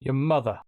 Your mother.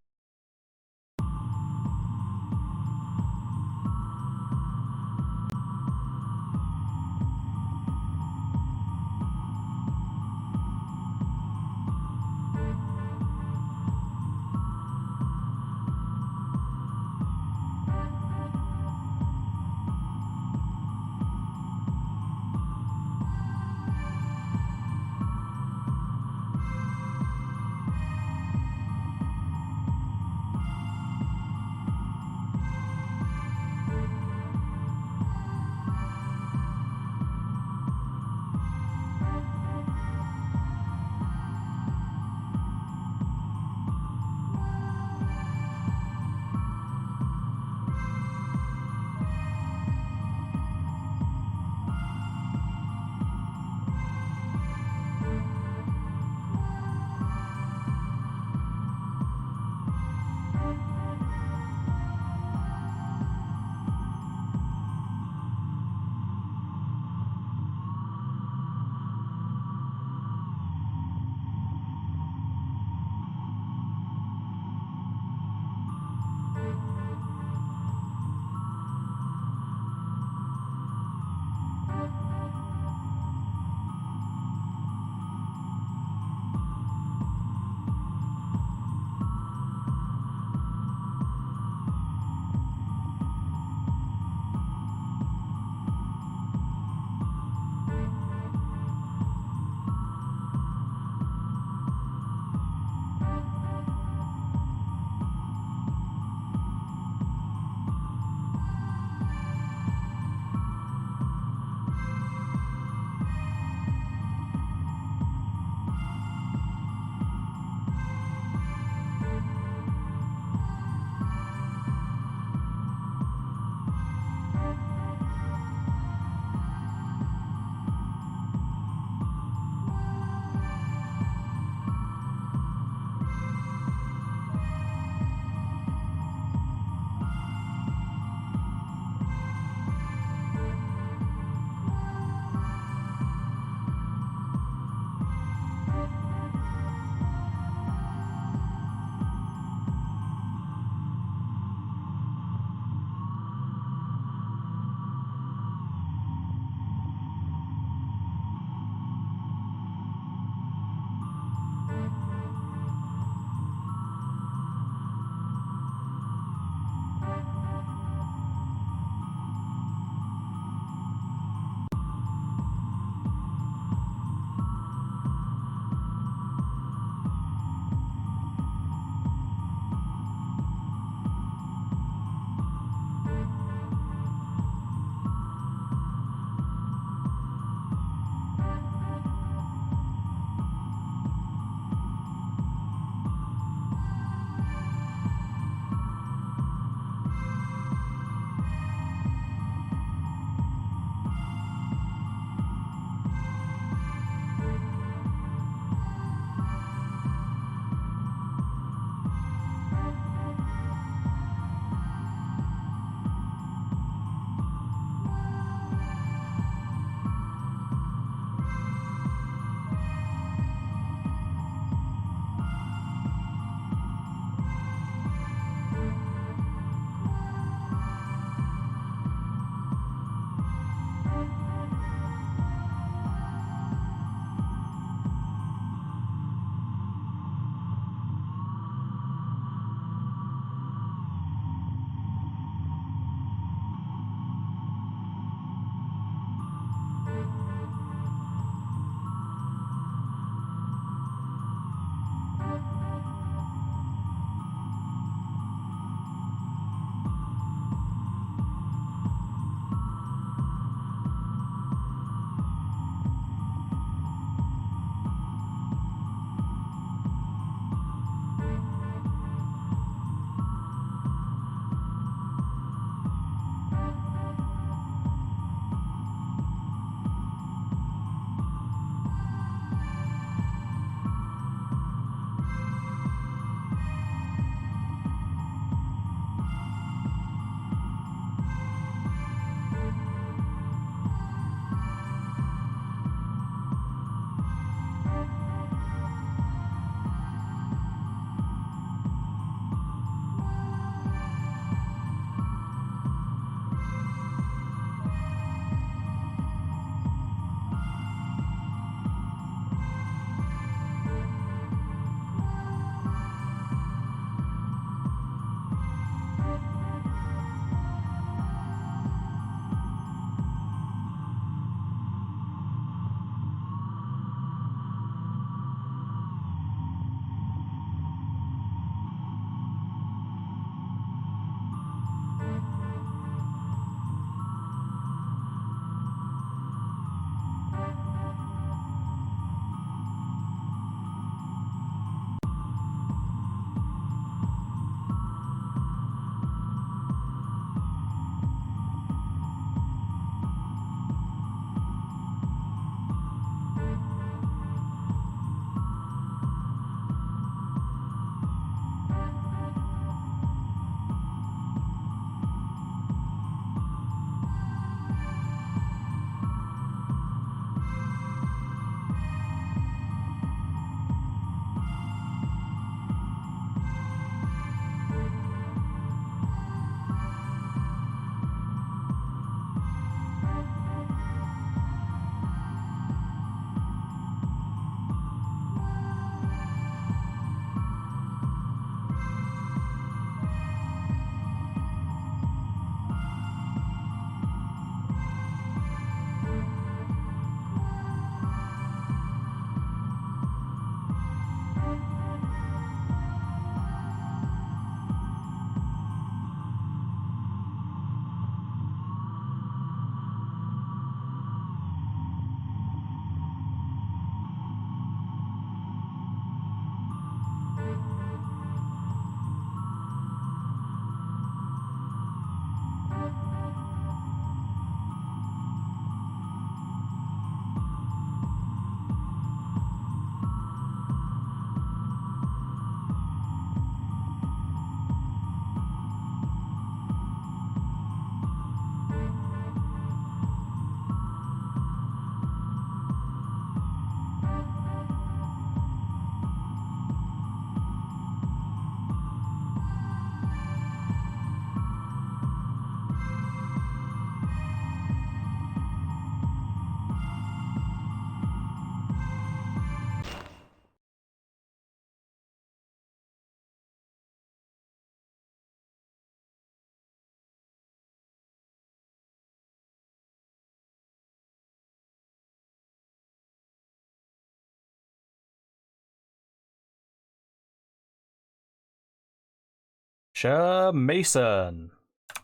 Sure, Mason.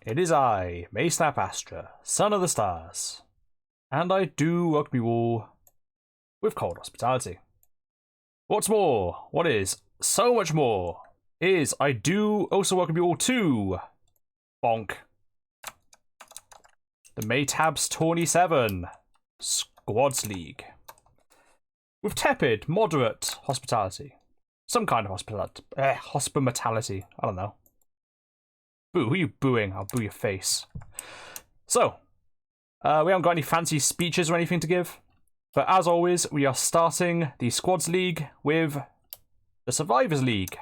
It is I, MAATABS Astra, son of the stars. And I do welcome you all with cold hospitality. What's more, what is so much more, is I do also welcome you all to Bonk. The MAATABS Tourney 7 Squads League. With tepid, moderate hospitality. Some kind of hospitality. I don't know. Boo, who are you booing? I'll boo your face. So, we haven't got any fancy speeches or anything to give. But as always, we are starting the Squads League with the Survivors League.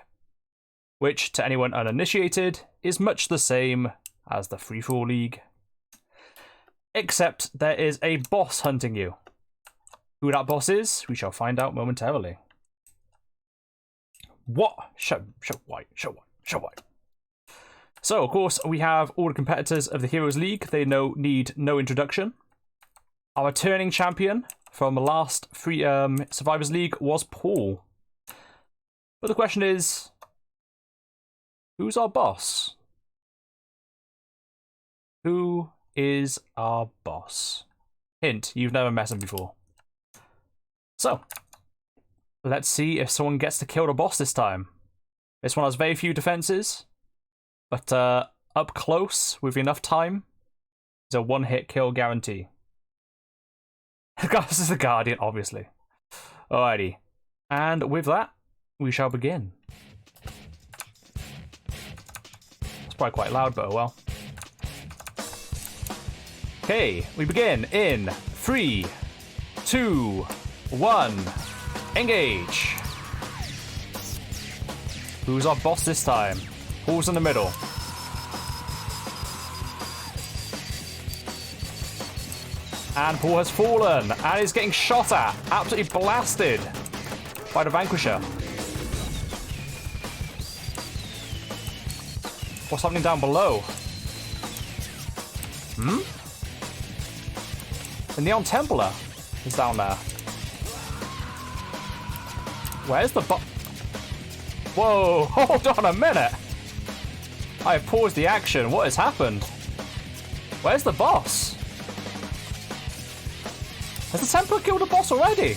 Which, to anyone uninitiated, is much the same as the Free-For-All League. Except there is a boss hunting you. Who that boss is, we shall find out momentarily. What? Show white. So, of course, we have all the competitors of the Heroes League. They need no introduction. Our returning champion from the last Survivors League was Paul. But the question is, who's our boss? Who is our boss? Hint, you've never met him before. So, let's see if someone gets to kill the boss this time. This one has very few defenses, but up close with enough time is a one-hit kill guarantee. This is the Guardian, obviously. Alrighty. And with that, we shall begin. It's probably quite loud, but oh well. Okay, we begin in 3, 2, 1, engage. Who's our boss this time? Paul's in the middle. And Paul has fallen and is getting shot at, absolutely blasted by the Vanquisher. What's happening down below? The Neon Templar is down there. Where's the Whoa, hold on a minute. I have paused the action. What has happened? Where's the boss? Has the Templar killed the boss already?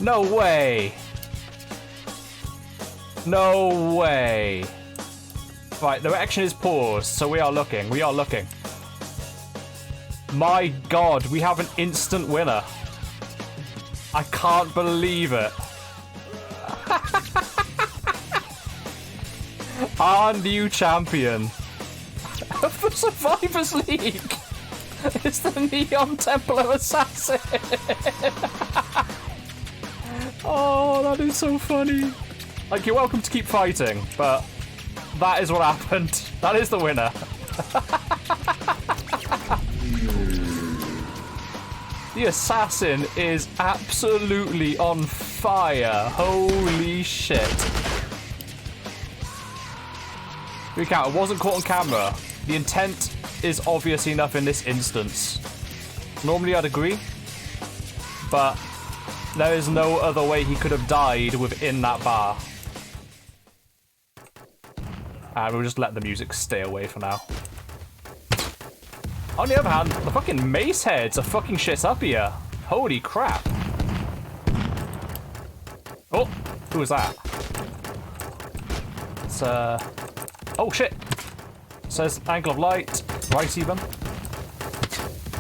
No way. No way. Right, the action is paused, so we are looking. My god, we have an instant winner. I can't believe it. Our new champion of the Survivors League is the Neon Templar Assassin. Oh, that is so funny. Like, you're welcome to keep fighting, but that is what happened. That is the winner. The assassin is absolutely on fire. Holy shit. Recount, it wasn't caught on camera. The intent is obvious enough in this instance. Normally I'd agree, but there is no other way he could have died within that bar. And we'll just let the music stay away for now. On the other hand, the fucking mace heads are fucking shit up here. Holy crap. Oh, who was that? It's, oh shit. It says angle of light, right even.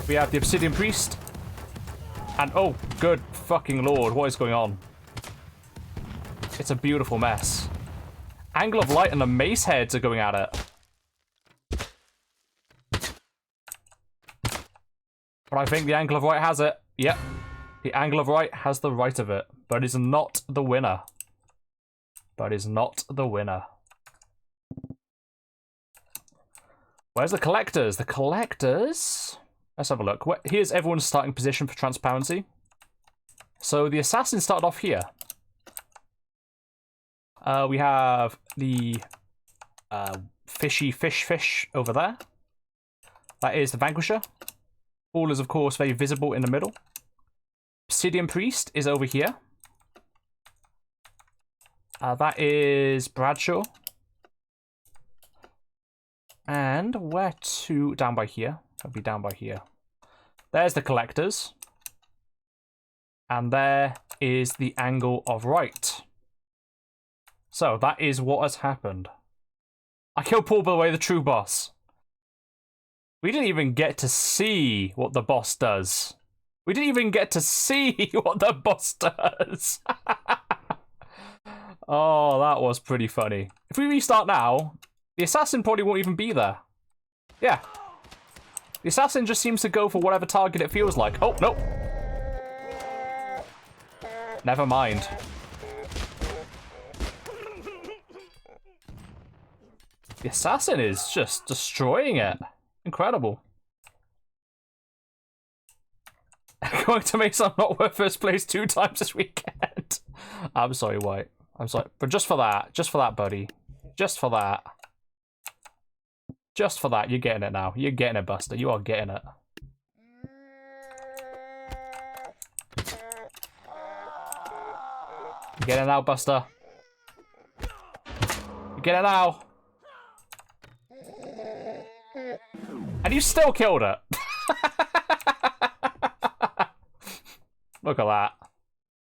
We have the Obsidian Priest. And oh, good fucking lord, what is going on? It's a beautiful mess. Angle of light and the mace heads are going at it. But I think the Angle of Right has it. Yep. The Angle of Right has the right of it. But is not the winner. Where's the collectors? The collectors... Let's have a look. Here's everyone's starting position for transparency. So the assassin started off here. We have the fishy fish over there. That is the Vanquisher. Paul is, of course, very visible in the middle. Obsidian Priest is over here. That is Bradshaw. And where to? Down by here. I'll be down by here. There's the collectors. And there is the angle of right. So that is what has happened. I killed Paul, by the way, the true boss. We didn't even get to see what the boss does. We didn't even get to see what the boss does. Oh, that was pretty funny. If we restart now, the assassin probably won't even be there. Yeah. The assassin just seems to go for whatever target it feels like. Oh, no. Never mind. The assassin is just destroying it. Incredible. Going to make some not worth first place 2 times this weekend. I'm sorry, White. I'm sorry. But just for that, buddy. Just for that. Just for that, you're getting it now. You're getting it, Buster. You are getting it. You get it now, Buster. You get it now. And you still killed it. Look at that.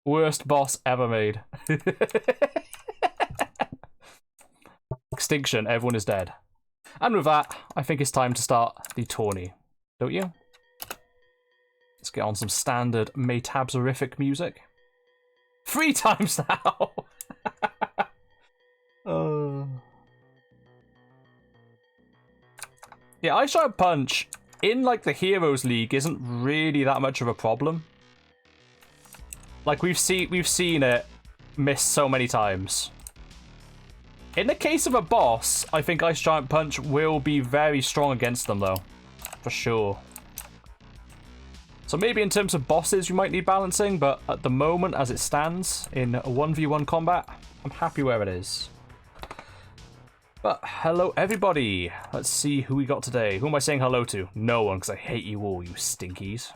Worst boss ever made. Extinction, everyone is dead. And with that, I think it's time to start the tourney. Don't you? Let's get on some standard MAATABS horrific music. 3 times now! Yeah, I Shot Punch in like the Heroes League isn't really that much of a problem. Like we've seen it miss so many times. In the case of a boss, I think Ice Giant Punch will be very strong against them though. For sure. So maybe in terms of bosses you might need balancing, but at the moment as it stands in a 1v1 combat, I'm happy where it is. But hello everybody. Let's see who we got today. Who am I saying hello to? No one, because I hate you all, you stinkies.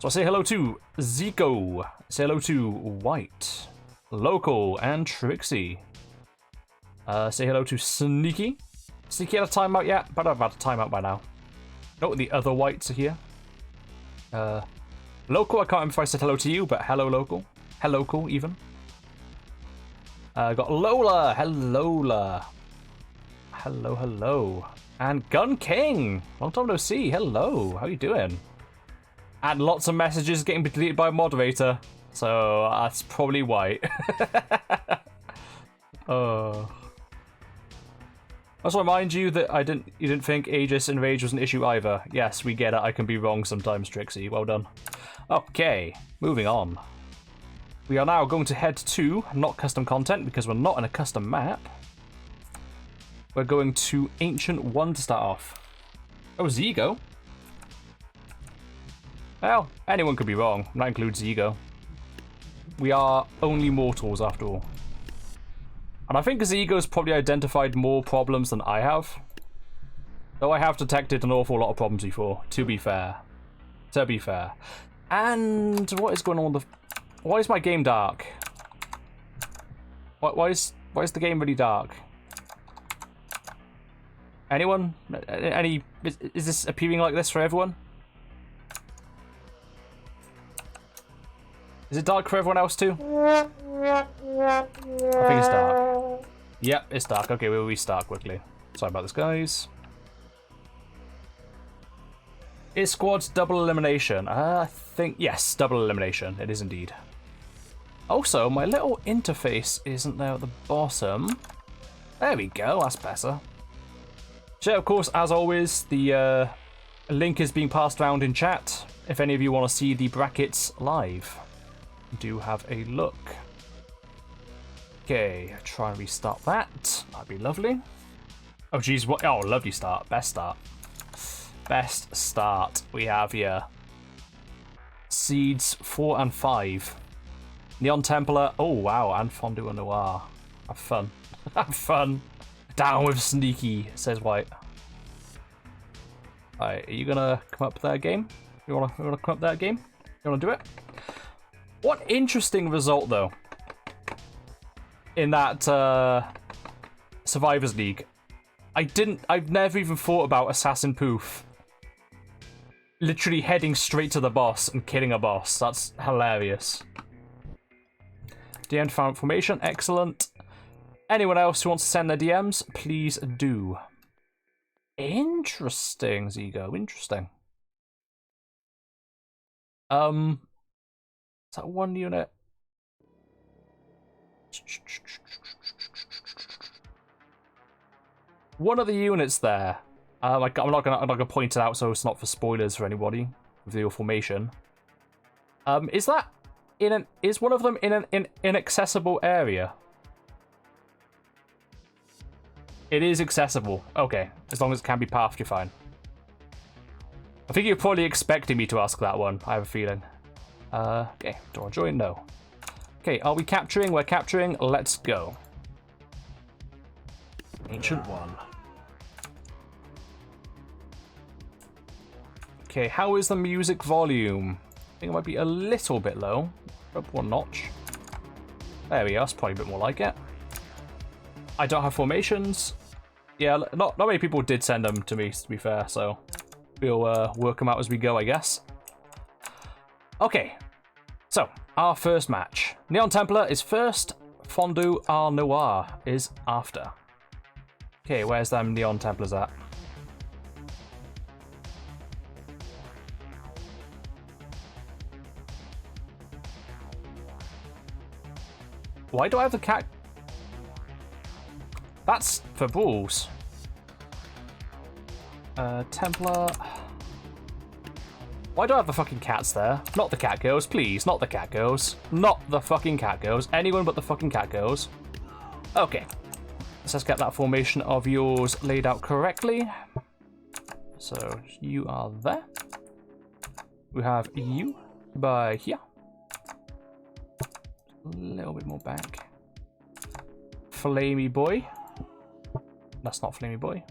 So I say hello to Zico. Say hello to White, Local, and Trixie. Say hello to Sneaky. Sneaky had a timeout yet? But I've had a timeout by now. No, the other Whites are here. Local, I can't remember if I said hello to you, but hello Local. Hello Local, even. Got Lola. Hello. Hello, hello. And Gun King. Long time no see. Hello. How you doing? And lots of messages getting deleted by a moderator. So that's probably why. I also remind you that you didn't think Aegis and Rage was an issue either. Yes, we get it. I can be wrong sometimes, Trixie. Well done. Okay, moving on. We are now going to head to not custom content because we're not in a custom map. We're going to Ancient 1 to start off. Oh, Zigo. Well, anyone could be wrong. That includes Zigo. We are only mortals after all. And I think Zigo's probably identified more problems than I have. Though I have detected an awful lot of problems before, to be fair. To be fair. And what is going on with the... Why is my game dark? Why is the game really dark? Anyone? Is this appearing like this for everyone? Is it dark for everyone else too? I think it's dark. Yep, it's dark. Okay, we'll restart quickly. Sorry about this, guys. Is squads double elimination? I think, yes, double elimination. It is indeed. Also, my little interface isn't there at the bottom. There we go, that's better. So, of course, as always, the link is being passed around in chat. If any of you want to see the brackets live, do have a look. Okay, try and restart that. That'd be lovely. Oh, geez, what? Oh, lovely start. Best start. Best start we have here. Seeds 4 and 5. Neon Templar. Oh, wow. And Fondue Noir. Have fun. Have fun. Down with Sneaky, says White. Alright, are you gonna come up there, game? You wanna come up there, game? You wanna do it? What interesting result, though. in that Survivors League. I've never even thought about Assassin Poof. Literally heading straight to the boss and killing a boss. That's hilarious. DM found information. Excellent. Anyone else who wants to send their DMs, please do. Interesting, Zigo. Interesting. Is that one unit? One of the units there. I'm not gonna point it out so it's not for spoilers for anybody with your formation. Is that is one of them in an inaccessible area? It is accessible. Okay, as long as it can be pathed, you're fine. I think you're probably expecting me to ask that one. I have a feeling. Okay, do I join? No. Okay, are we capturing? We're capturing. Let's go. Ancient one. Okay, how is the music volume? I think it might be a little bit low. Up one notch. There we go, that's probably a bit more like it. I don't have formations. Yeah, not many people did send them to me, to be fair, so we'll work them out as we go, I guess. Okay, so our first match. Neon Templar is first, Fondue au Noir is after. Okay, where's them Neon Templars at? Why do I have the cat? That's for bulls. Templar. Why do I have the fucking cats there? Not the cat girls, please. Not the cat girls. Not the fucking cat girls. Anyone but the fucking cat girls. Okay. Let's get that formation of yours laid out correctly. So you are there. We have you by here. A little bit more back. Flamey boy. That's not Flamey boy.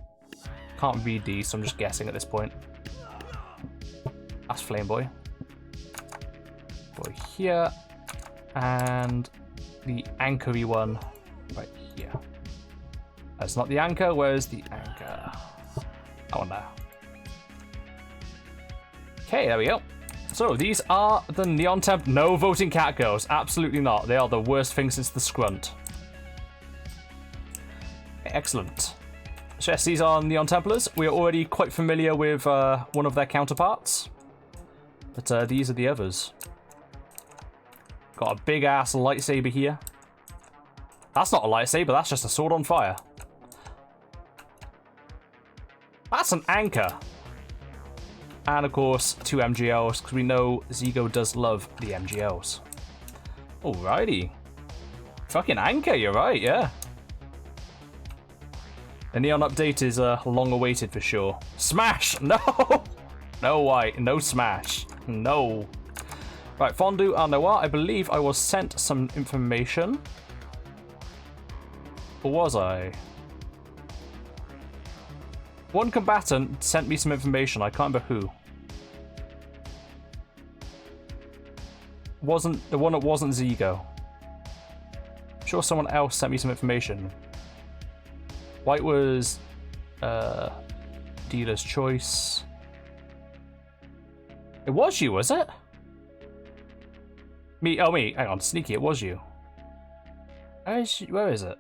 Can't read these, so I'm just guessing at this point. That's Flame boy. Boy here. And the anchory one right here. That's not the anchor. Where's the anchor? Oh no. Okay, there we go. So these are the Neon Temp. No voting cat girls. Absolutely not. They are the worst thing since the Scrunt. Excellent. So yes, these are Neon Templars. We are already quite familiar with one of their counterparts. But these are the others. Got a big ass lightsaber here. That's not a lightsaber, that's just a sword on fire. That's an anchor. And of course, 2 MGLs, because we know Zigo does love the MGLs. Alrighty. Fucking anchor, you're right, yeah. The Neon update is long awaited for sure. Smash! No! No white, no smash. No. Right, Fondue au Noir, I believe I was sent some information. Or was I? One combatant sent me some information, I can't remember who. Wasn't the one that wasn't Zigo. I'm sure someone else sent me some information. White was dealer's choice. It was you, was it? Me, oh me, hang on, Sneaky, it was you. Where is it?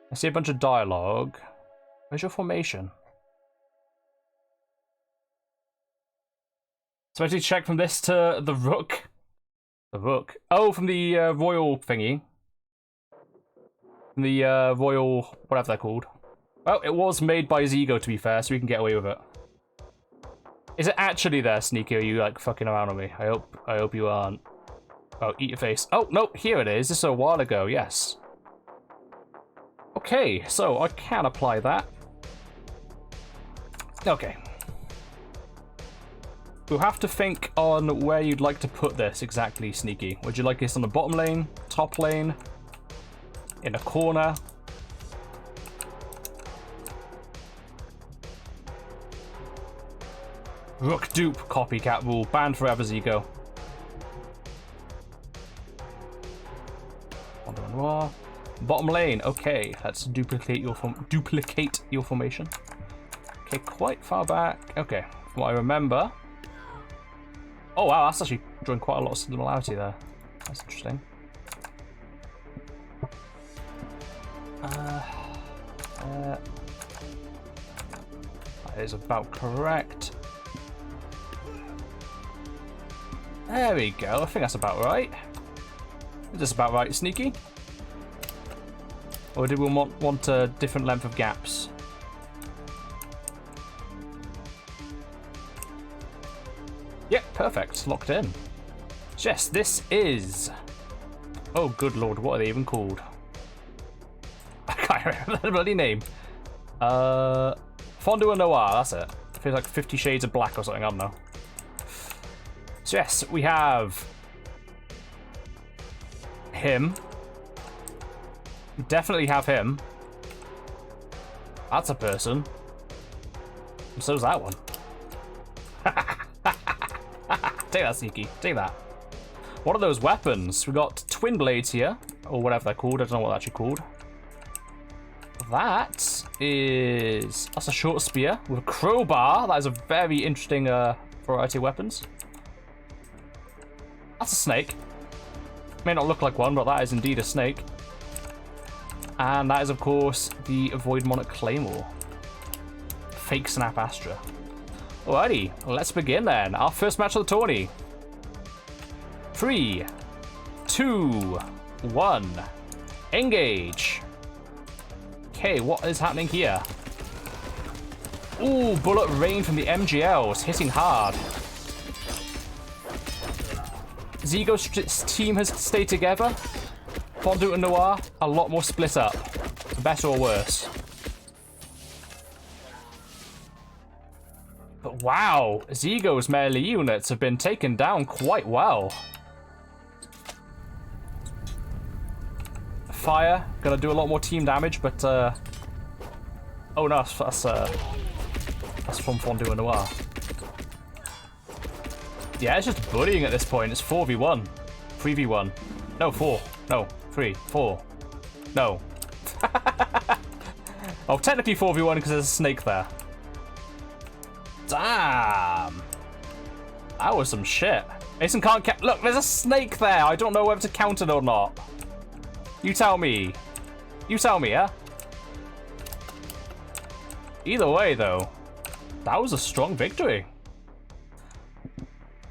I see a bunch of dialogue. Where's your formation? So I need to check from this to the Rook. The Rook. Oh, from the Royal thingy. From the Royal, whatever they're called. Well, it was made by Zigo, to be fair, so we can get away with it. Is it actually there, Sneaky? Or are you like fucking around with me? I hope you aren't. Oh, eat your face. Oh no, here it is. This is a while ago. Yes. Okay, so I can apply that. Okay. We'll have to think on where you'd like to put this exactly, Sneaky. Would you like this on the bottom lane, top lane, in a corner? Rook dupe, copycat rule, banned forever, Zigo. Noir. Bottom lane. Okay, let's duplicate your formation. Okay, quite far back. Okay, from what I remember. Oh wow, that's actually drawing quite a lot of similarity there. That's interesting. That is about correct. There we go. I think that's about right. Is this about right, Sneaky? Or do we want a different length of gaps? Yep, perfect. Locked in. Yes, this is... Oh, good lord, what are they even called? I can't remember the bloody name. Fondue and Noir, that's it. It feels like 50 Shades of Black or something, I don't know. So yes, we have... him. We definitely have him. That's a person. And so's that one. Take that, Sneaky. Take that. What are those weapons? We got twin blades here, or whatever they're called. I don't know what they're actually called. That's a short spear with a crowbar. That is a very interesting variety of weapons. That's a snake. May not look like one, but that is indeed a snake. And that is, of course, the Void Monarch Claymore. Fake Snap Astra. Alrighty, let's begin then. Our first match of the tourney. 3, 2, 1. Engage. Okay, what is happening here? Ooh, bullet rain from the MGLs, hitting hard. Zigo's team has stayed together. Fondue and Noir, a lot more split up. For better or worse. But wow, Zigo's melee units have been taken down quite well. Fire, gonna do a lot more team damage, but oh no, that's from Fondue and Noir. Yeah, it's just bullying at this point. It's 4v1. 3v1. No, 4. No, 3. 4. No. Oh, technically 4v1 because there's a snake there. Damn. That was some shit. Mason can't count. Look, there's a snake there. I don't know whether to count it or not. You tell me. You tell me, yeah? Either way, though, that was a strong victory.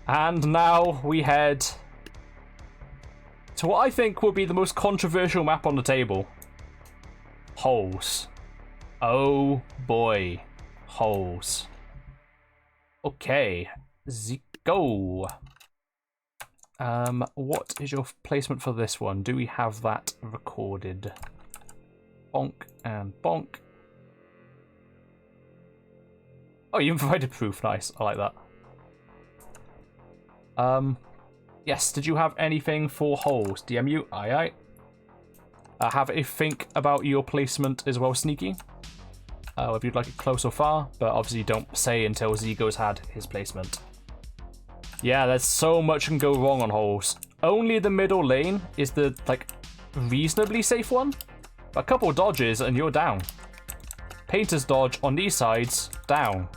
And now we head to what I think will be the most controversial map on the table. Holes. Oh boy. Holes. Okay. Go. What is your placement for this one? Do we have that recorded? Bonk and bonk. Oh, you provided proof. Nice. I like that. Yes, did you have anything for holes? DMU? Aye. Have a think about your placement as well, Sneaky. If you'd like it close or far, but obviously don't say until Zigo's had his placement. Yeah, there's so much can go wrong on holes. Only the middle lane is the, like, reasonably safe one. A couple dodges and you're down. Painter's dodge on these sides, down.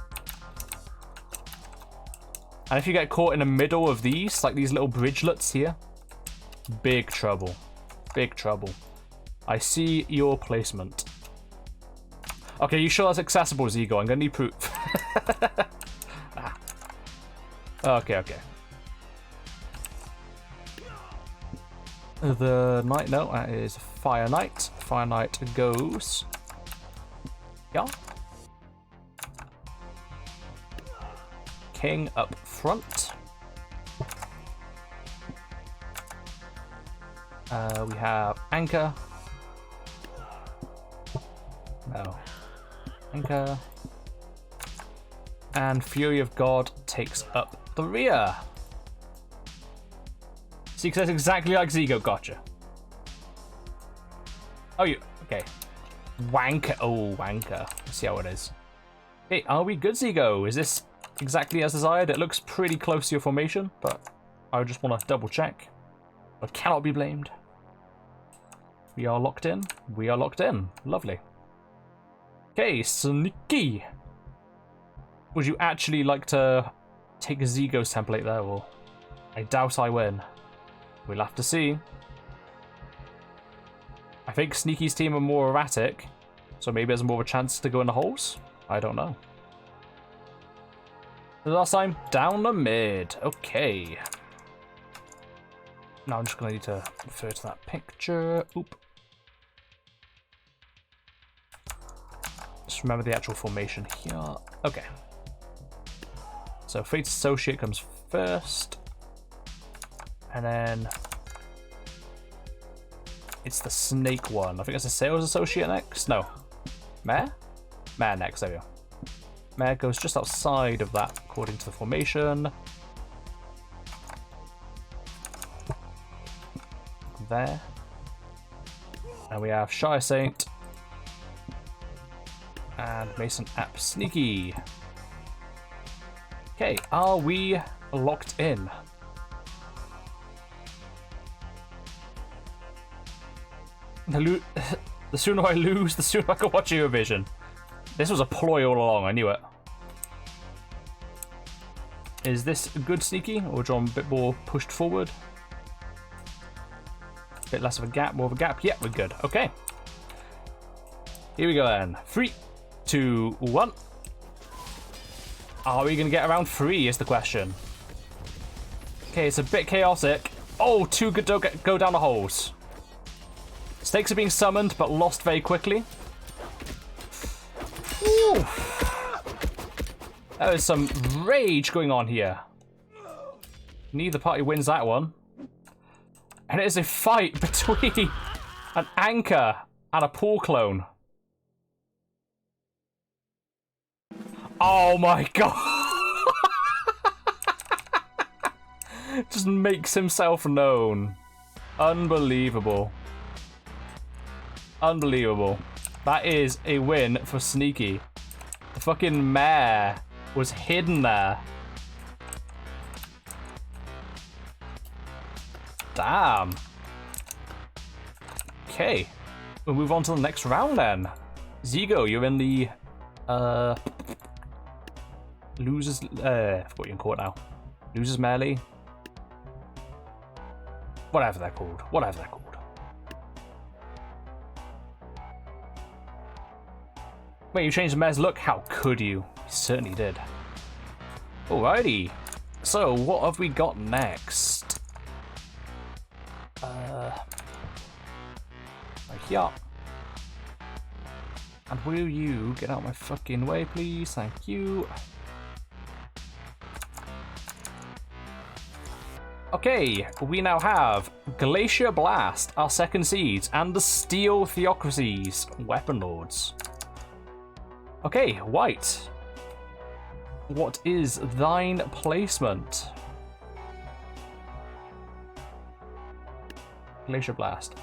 And if you get caught in the middle of these, like these little bridgelets here, big trouble. Big trouble. I see your placement. Okay, you sure that's accessible, Zigo? I'm gonna need proof. Okay. The knight, no, that is Fire Knight. Fire Knight goes. Yeah. King up front. We have Anchor. No. Anchor. And Fury of God takes up the rear. See, that's exactly like Zigo. Gotcha. Oh, you. Okay. Wanker. Oh, wanker. Let's see how it is. Hey, are we good, Zigo? Is this exactly as desired? It looks pretty close to your formation, but I just want to double check. I cannot be blamed. We are locked in. We are locked in. Lovely. Okay, Sneaky. Would you actually like to take a Zigos template there, or I doubt I win. We'll have to see. I think Sneaky's team are more erratic, so maybe there's more of a chance to go in the holes. I don't know. The last time, down the mid. Okay. Now I'm just going to need to refer to that picture. Oop. Just remember the actual formation here. Okay. So Fate's Associate comes first. And then it's the Snake one. I think it's a Sales Associate next. No. Mare? Mare next, there we go. Mare goes just outside of that according to the formation. There. And we have Shire Saint. And Mason App Sneaky. Okay, are we locked in? The sooner I lose, the sooner I can watch Eurovision. This was a ploy all along, I knew it. Is this a good Sneaky, or do you want a bit more pushed forward? A bit less of a gap, more of a gap? Yeah, we're good. Okay. Here we go then. 3, 2, 1. Are we going to get around 3 is the question. Okay, it's a bit chaotic. Oh, 2 could go down the holes. Stakes are being summoned, but lost very quickly. Ooh. There is some rage going on here. Neither party wins that one. And it is a fight between an anchor and a pool clone. Oh my god! Just makes himself known. Unbelievable. Unbelievable. That is a win for Sneaky. The fucking mare was hidden there. Damn. Okay. We'll move on to the next round then. Zigo, you're in the losers I forgot you're in court now. Losers melee. Whatever they're called. Whatever they're called. Wait, you changed the mare's look? How could you? You certainly did. Alrighty. So, what have we got next? Right here. And will you get out my fucking way, please? Thank you. Okay, we now have Glacier Blast, our second seeds, and the Steel Theocracies, Weapon Lords. Okay, White. What is thine placement? Glacier Blast.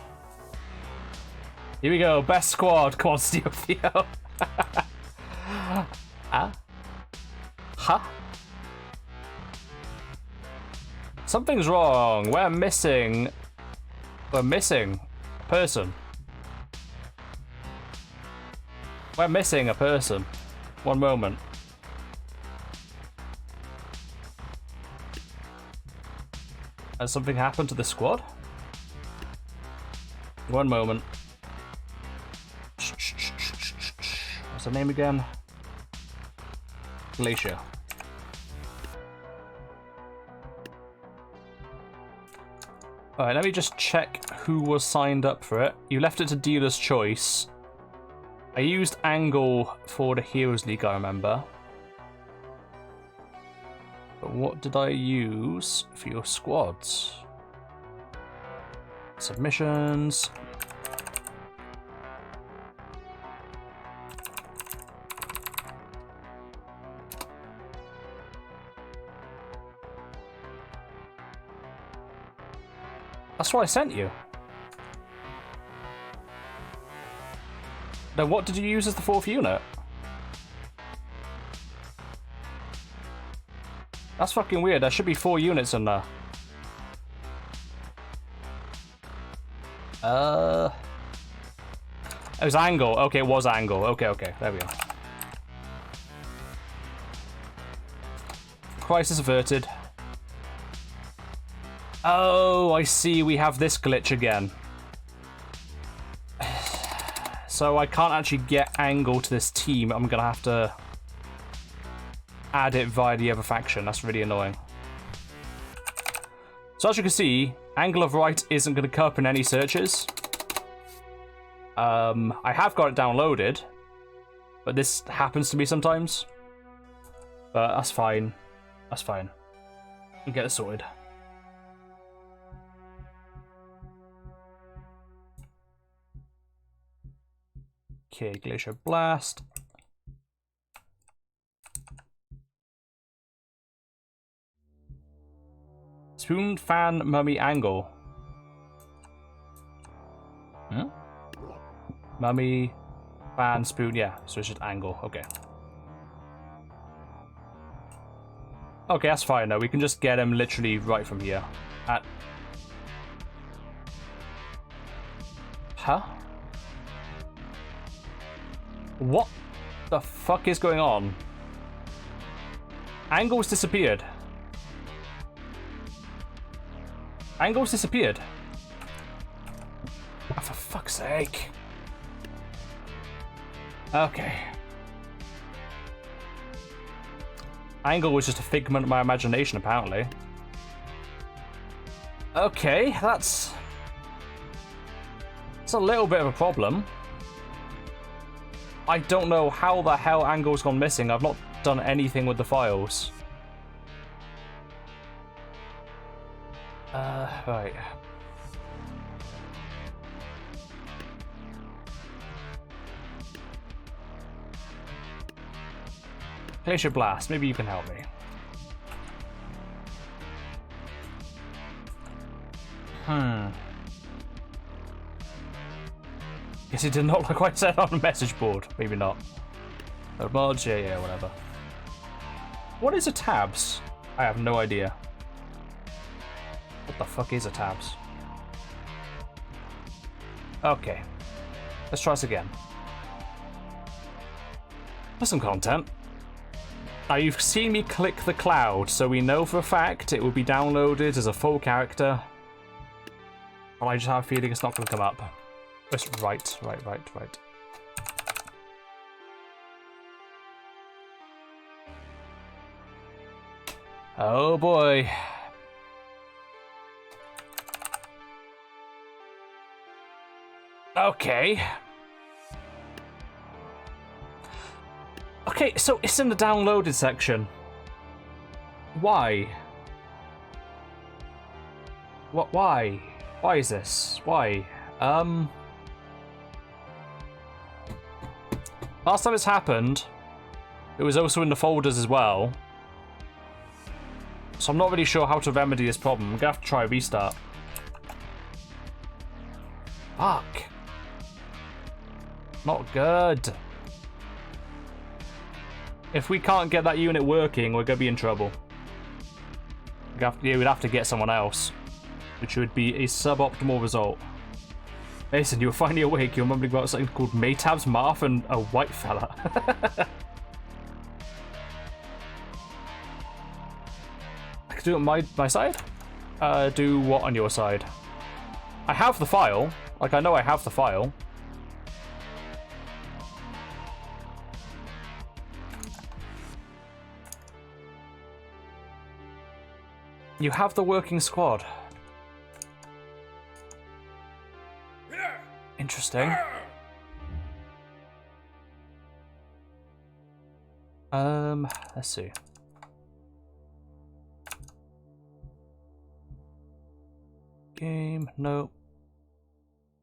Here we go, best squad. Come on, Steel Theo. Ah? Huh? Something's wrong. We're missing a person. We're missing a person. One moment. Has something happened to the squad? One moment. What's her name again? Glacier. Alright, let me just check who was signed up for it. You left it to dealer's choice. I used Angle for the Heroes League, I remember. But what did I use for your squads? Submissions. That's what I sent you. Now, what did you use as the 4th unit? That's fucking weird. There should be 4 units in there. It was angle. Okay, it was angle. Okay, okay. There we go. Crisis averted. Oh, I see. We have this glitch again. So I can't actually get angle to this team. I'm going to have to add it via the other faction. That's really annoying. So as you can see, angle of right isn't going to come up in any searches. I have got it downloaded, but this happens to me sometimes. But that's fine. That's fine. We'll get it sorted. Okay, Glacier Blast. Spoon, fan, mummy, angle. Hmm? Mummy, fan, spoon, yeah. So it's just angle, okay. Okay, that's fine though. We can just get him literally right from here. Huh? What the fuck is going on? Angle's disappeared. Angle's disappeared. Oh, for fuck's sake. Okay. Angle was just a figment of my imagination, apparently. Okay, that's a little bit of a problem. I don't know how the hell Angle's gone missing. I've not done anything with the files. Right. Glacier Blast, maybe you can help me. Guess it did not look like I said on the message board. Maybe not. Mods, yeah, whatever. What is a tabs? I have no idea. What the fuck is a tabs? Okay. Let's try this again. There's some content. Now you've seen me click the cloud, so we know for a fact it will be downloaded as a full character. But I just have a feeling it's not going to come up. It's right. Oh boy. Okay. Okay, so it's in the downloaded section. Why? What? Why? Why is this? Why? Last time it's happened, it was also in the folders as well. So I'm not really sure how to remedy this problem. I'm gonna have to try a restart. Fuck. Not good. If we can't get that unit working, we're gonna be in trouble. We'd have to get someone else, which would be a suboptimal result. Mason, you were finally awake. You're remembering about something called MAATABS, Marth, and a white fella. I could do it on my side? Do what on your side? I have the file. Like, I know I have the file. You have the working squad. Interesting. Let's see. Game, no.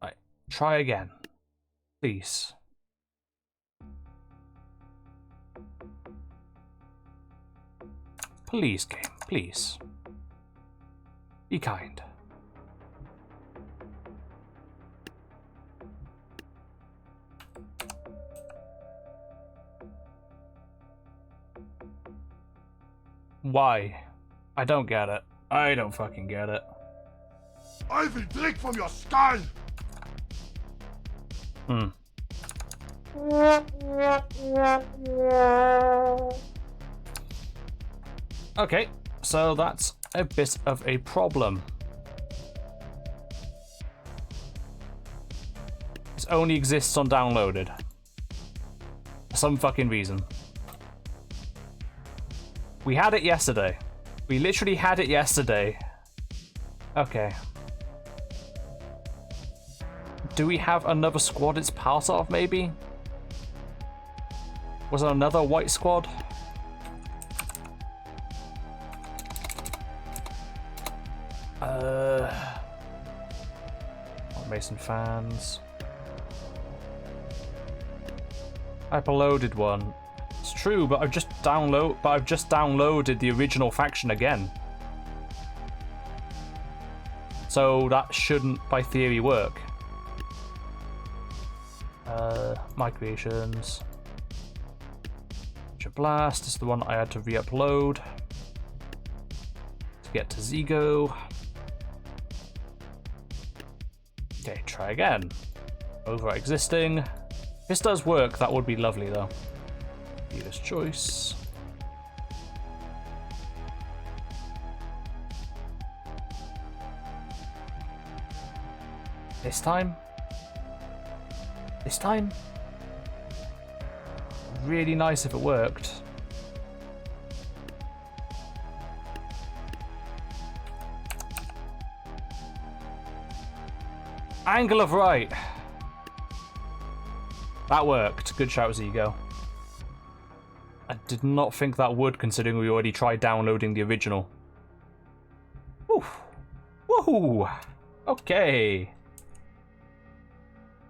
Right, try again. Please. Please, game, please. Be kind. Why? I don't get it. I don't fucking get it. I will drink from your skull! Okay, so that's a bit of a problem. This only exists on downloaded. For some fucking reason. We had it yesterday. We literally had it yesterday. Okay. Do we have another squad it's part of, maybe? Was it another white squad? Mason fans. I uploaded one. It's true, but I've just downloaded the original faction again. So that shouldn't, by theory, work. My creations. Blast is the one I had to re-upload to get to Zigo. Okay, try again. Overwrite existing. If this does work, that would be lovely though. Dealer's choice. This time? This time? Really nice if it worked. Angle of right. That worked. Good shout, Zigo. I did not think that would, considering we already tried downloading the original. Woo! Woohoo! Okay.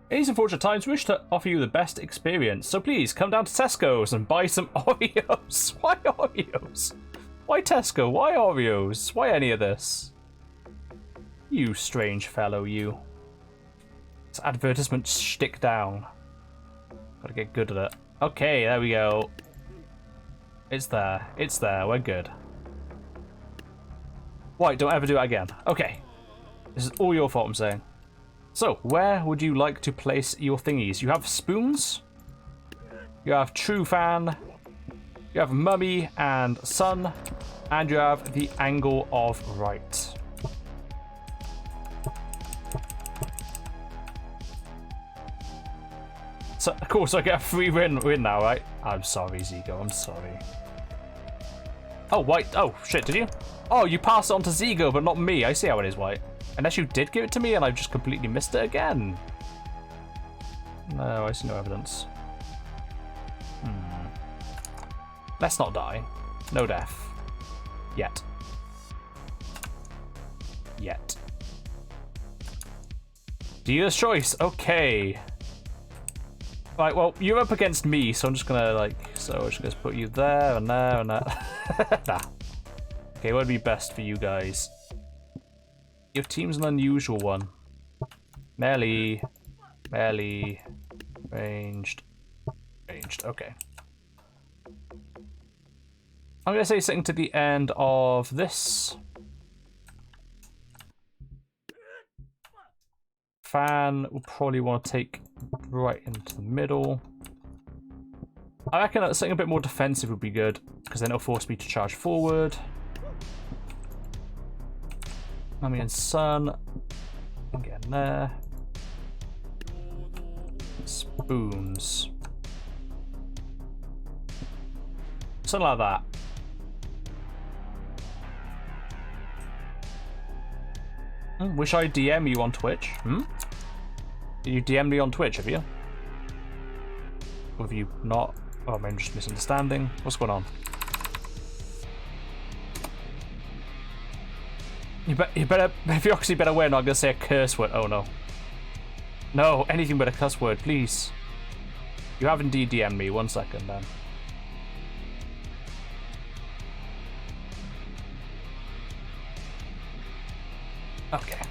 In these unfortunate times, we wish to offer you the best experience, so please come down to Tesco's and buy some Oreos. Why Oreos? Why Tesco? Why Oreos? Why any of this? You strange fellow, you. It's advertisement shtick down. Gotta get good at it. Okay, there we go. It's there. It's there. We're good. White, don't ever do it again. Okay. This is all your fault, I'm saying. So, where would you like to place your thingies? You have spoons. You have True Fan. You have Mummy and Sun. And you have the Angle of Right. So, of course, I get a free win now, right? I'm sorry, Zigo. I'm sorry. Oh, White. Oh, shit, did you? Oh, you passed it on to Zigo, but not me. I see how it is, White. Unless you did give it to me and I've just completely missed it again. No, I see no evidence. Let's not die. No death. Yet. Yet. Dealer's choice. Okay. Right, well, you're up against me, so I'm just gonna, like, so I'm just gonna put you there and there and there. Nah. Okay, what would be best for you guys? Your team's an unusual one. Melee. Melee. Ranged. Ranged, okay. I'm gonna say something to the end of this. Fan will probably want to take right into the middle. I reckon that something a bit more defensive would be good, because then it'll force me to charge forward. Mummy and Sun. Get in there. Spoons. Something like that. Wish I DM you on Twitch. Did you DM me on Twitch, have you? Or have you not? Oh, I'm just misunderstanding. What's going on? You better, if you actually better win, I'm gonna say a curse word. Oh no. No, anything but a cuss word, please. You have indeed DM'd me. 1 second, then. Okay.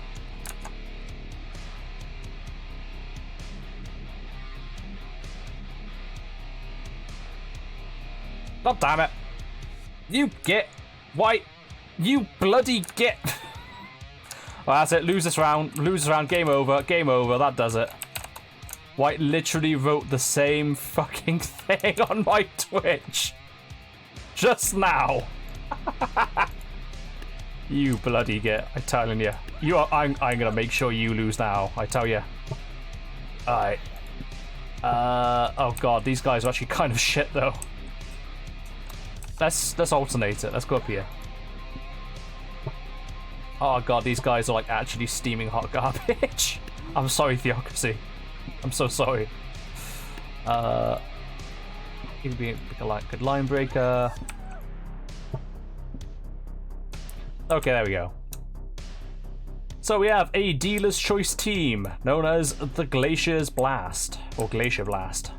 God damn it. You get white. You bloody get. Well, that's it. Lose this round. Lose this round. Game over. Game over. That does it. White literally wrote the same fucking thing on my Twitch. Just now. You bloody git, I'm telling you. I'm gonna make sure you lose now, I tell you. Alright. Oh god, these guys are actually kind of shit though. Let's alternate it. Let's go up here. Oh god, these guys are like actually steaming hot garbage. I'm sorry, Theocracy. I'm so sorry. You can be a good line breaker. Okay, there we go. So we have a dealer's choice team known as the Glacier's Blast, or Glacier Blast,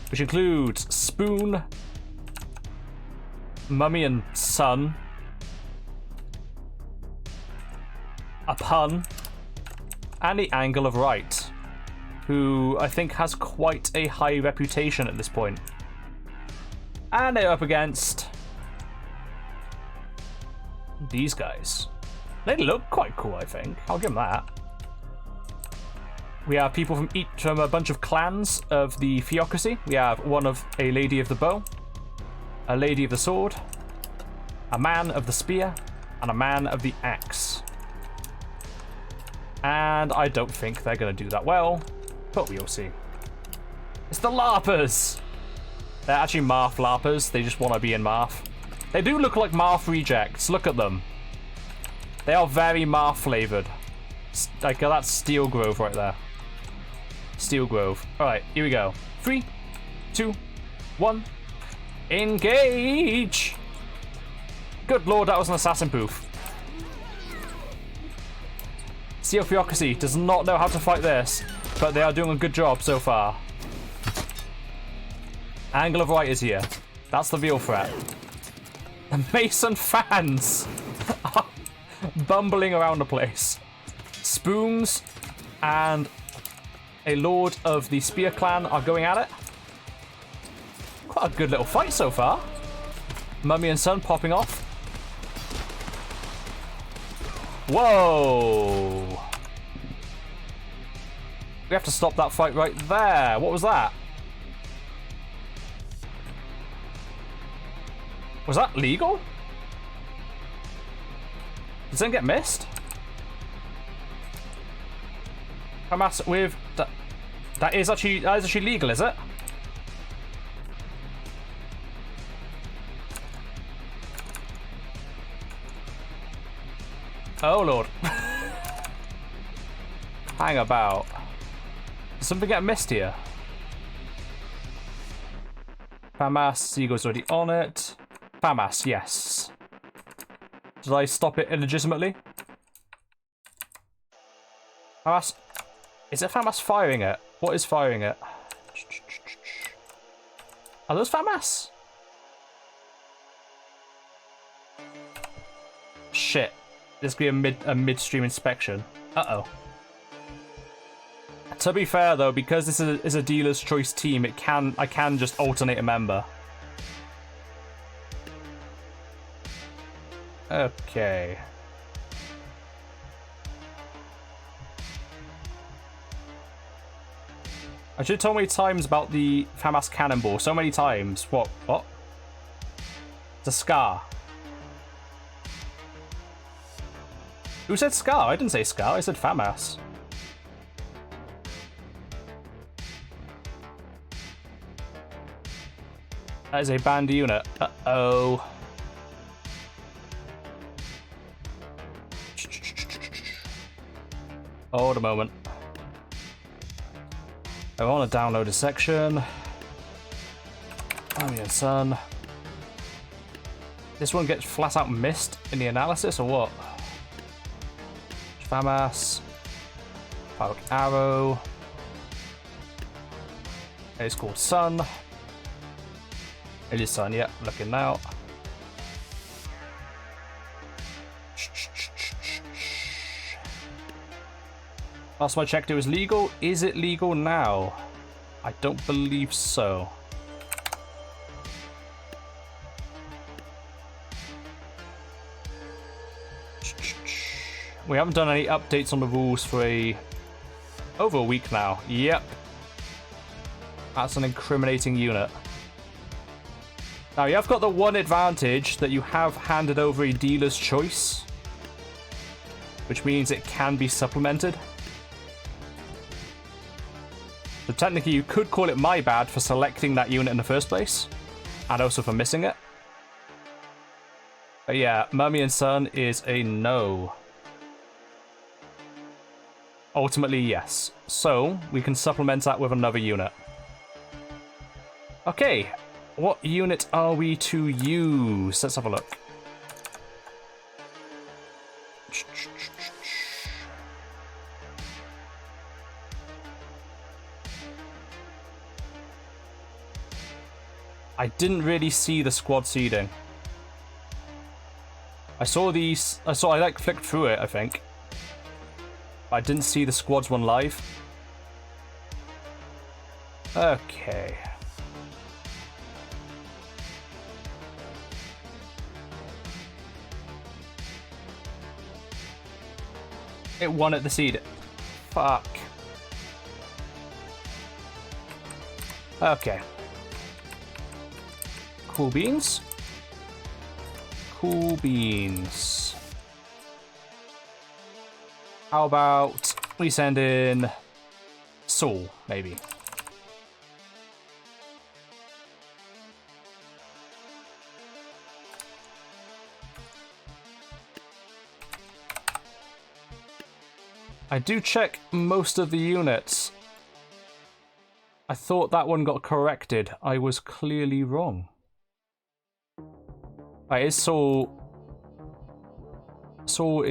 which includes Spoon, Mummy and Son, a Pun, and the Angle of Right, who I think has quite a high reputation at this point. And they're up against these guys. They look quite cool, I think. I'll give them that. We have people from a bunch of clans of the Theocracy. We have one of a Lady of the Bow, a Lady of the Sword, a Man of the Spear, and a Man of the Axe. And I don't think they're going to do that well, but we'll see. It's the LARPers! They're actually Marth LARPers. They just want to be in Marth. They do look like Marth rejects. Look at them. They are very Marth flavored. Like, that's Steel Grove right there. Steel Grove. Alright, here we go. 3, 2, 1. Engage! Good lord, that was an assassin poof. Steel Theocracy does not know how to fight this, but they are doing a good job so far. Angle of Right is here. That's the real threat. The Mason fans are bumbling around the place. Spoons and a Lord of the Spear Clan are going at it. Quite a good little fight so far. Mummy and Son popping off. Whoa! We have to stop that fight right there. What was that? Was that legal? Does it get missed? Hamas with that is actually legal, is it? Oh lord. Hang about. Did something get missed here? Hamas, Seagull's already on it. FAMAS, yes. Did I stop it illegitimately? FAMAS. Is it FAMAS firing it? What is firing it? Are those FAMAS? Shit. This could be a midstream inspection. Uh-oh. To be fair though, because this is a dealer's choice team, I can just alternate a member. Okay. I should have told me times about the FAMAS cannonball. So many times. What? What? It's a Scar. Who said Scar? I didn't say Scar. I said FAMAS. That is a banned unit. Uh-oh. Hold a moment. I want to download a section. Mummy and Son. This one gets flat out missed in the analysis or what? FAMAS. Poke Arrow. It's called Sun. It is Sun, yeah, looking now. Last time I checked it was legal. Is it legal now? I don't believe so. We haven't done any updates on the rules for over a week now. Yep. That's an incriminating unit. Now, you have got the one advantage that you have handed over a dealer's choice, which means it can be supplemented. So technically, you could call it my bad for selecting that unit in the first place, and also for missing it. But yeah, Mummy and Son is a no. Ultimately, yes. So, we can supplement that with another unit. Okay, what unit are we to use? Let's have a look. I didn't really see the squad seeding. I like flicked through it, I think. I didn't see the squads one live. Okay. It won at the seed. Fuck. Okay. Cool beans. Cool beans. How about we send in Saul, maybe? I do check most of the units. I thought that one got corrected. I was clearly wrong. Right, is Saul... Saul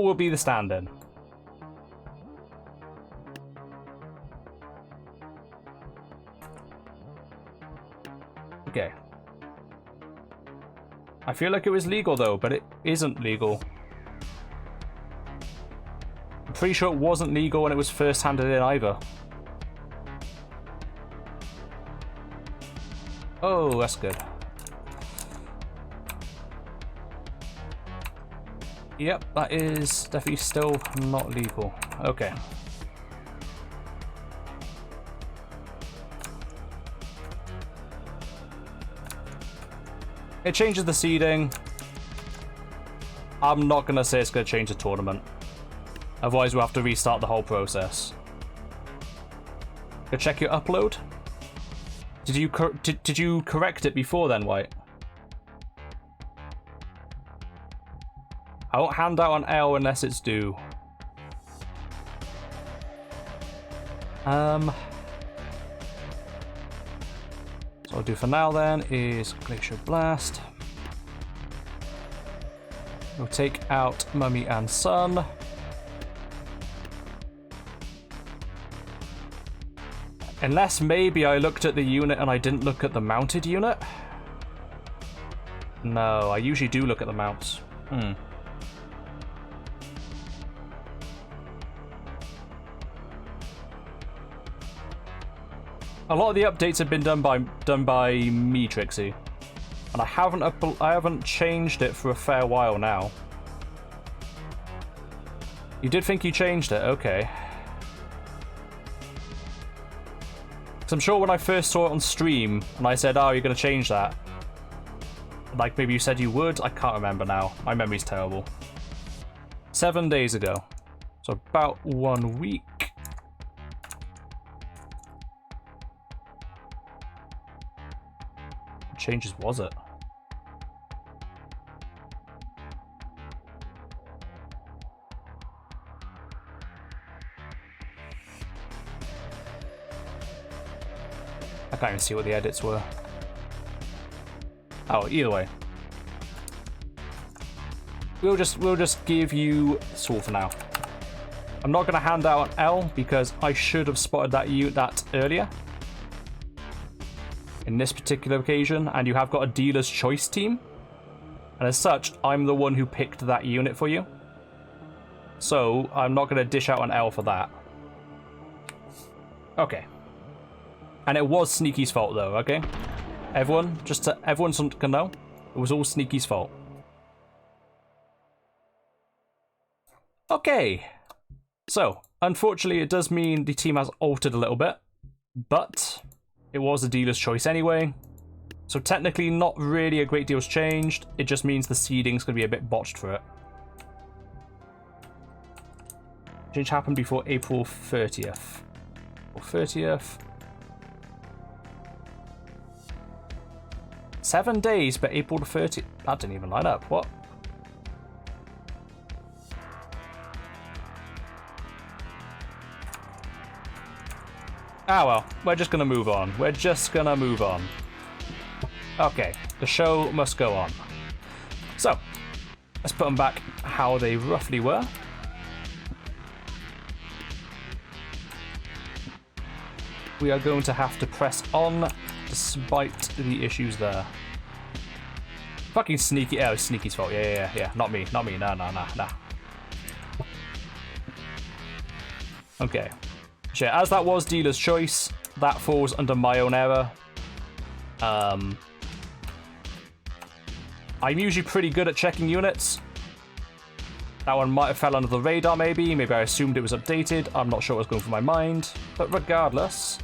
will be the stand-in. Okay. I feel like it was legal though, but it isn't legal. I'm pretty sure it wasn't legal when it was first handed in either. Oh, that's good. Yep, that is definitely still not legal. Okay. It changes the seeding. I'm not going to say it's going to change the tournament. Otherwise, we'll have to restart the whole process. Go check your upload. Did you correct it before then, White? I won't hand out an L unless it's due. So what I'll do for now then is Glacier Blast. We'll take out Mummy and Son. Unless maybe I looked at the unit and I didn't look at the mounted unit. No, I usually do look at the mounts. A lot of the updates have been done by me, Trixie, and I haven't changed it for a fair while now. You did think you changed it, okay? Because I'm sure when I first saw it on stream, and I said, "Oh, you're gonna change that," like maybe you said you would. I can't remember now. My memory's terrible. 7 days ago, so about 1 week. Changes was it? I can't even see what the edits were. Oh, either way, we'll just give you Saul for now. I'm not going to hand out an L because I should have spotted that earlier. In this particular occasion, and you have got a dealer's choice team, and as such, I'm the one who picked that unit for you. So I'm not going to dish out an L for that. Okay. And it was Sneaky's fault, though. Okay, everyone, everyone can know, it was all Sneaky's fault. Okay. So unfortunately, it does mean the team has altered a little bit. but it was a dealer's choice anyway. So technically not really a great deal's changed. It just means the seeding's going to be a bit botched for it. Change happened before April 30th. April 30th. 7 days, but April the 30th. That didn't even line up. What? Ah well, we're just gonna move on. We're just gonna move on. Okay, the show must go on. So, let's put them back how they roughly were. We are going to have to press on despite the issues there. Fucking sneaky. Oh, Sneaky's fault. Yeah. Not me. Nah. Okay. Sure, as that was dealer's choice, that falls under my own error. I'm usually pretty good at checking units. That one might have fell under the radar, maybe. Maybe I assumed it was updated. I'm not sure what's going through my mind. But regardless,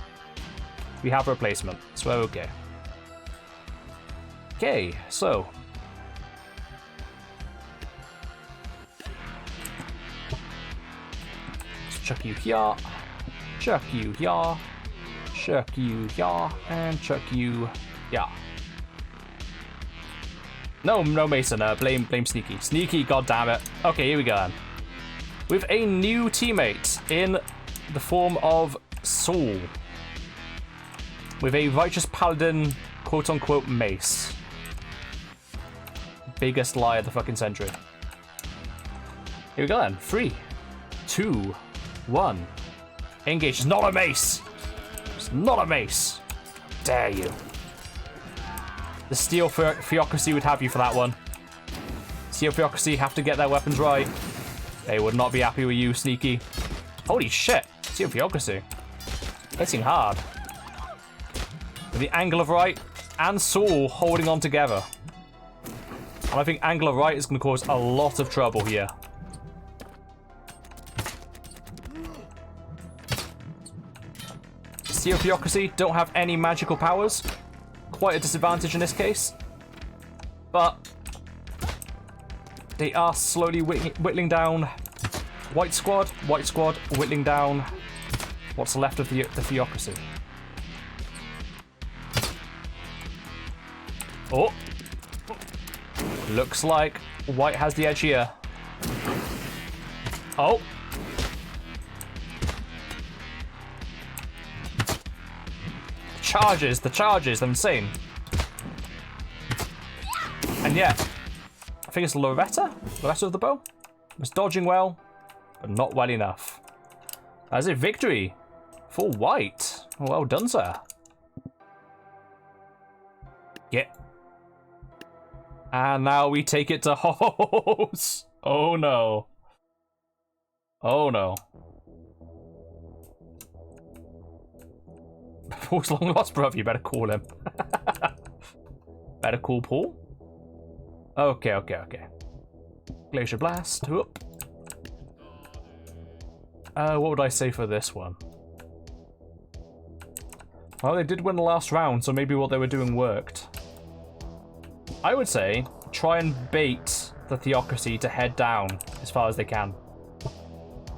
we have a replacement, so we're okay. Okay, so. Let's chuck you here. Chuck you here. Chuck you here. And chuck you here. No Mason. Blame Sneaky. Sneaky, goddammit. Okay, here we go then. With a new teammate in the form of Saul. With a righteous paladin, quote-unquote, mace. Biggest lie of the fucking century. Here we go then. 3, 2, 1. Engage. It's not a mace. It's not a mace. Dare you. The Steel Theocracy would have you for that one. Steel Theocracy have to get their weapons right. They would not be happy with you, Sneaky. Holy shit. Steel Theocracy. Hitting hard. With the Angle of Right and Saul holding on together. And I think Angle of Right is going to cause a lot of trouble here. Steel Theocracy don't have any magical powers. Quite a disadvantage in this case. But they are slowly whittling down White Squad, whittling down what's left of the Theocracy. Oh. Looks like White has the edge here. Oh. The charges, they're insane. And yeah, I think it's Loretta of the bow. Was dodging well, but not well enough. That's a victory for White. Well done, sir. Yeah. And now we take it to Hose. Oh no. Oh no. Paul's long lost brother, you better call him. Better call Paul? Okay. Glacier Blast. Whoop. What would I say for this one? Well, they did win the last round, so maybe what they were doing worked. I would say try and bait the Theocracy to head down as far as they can.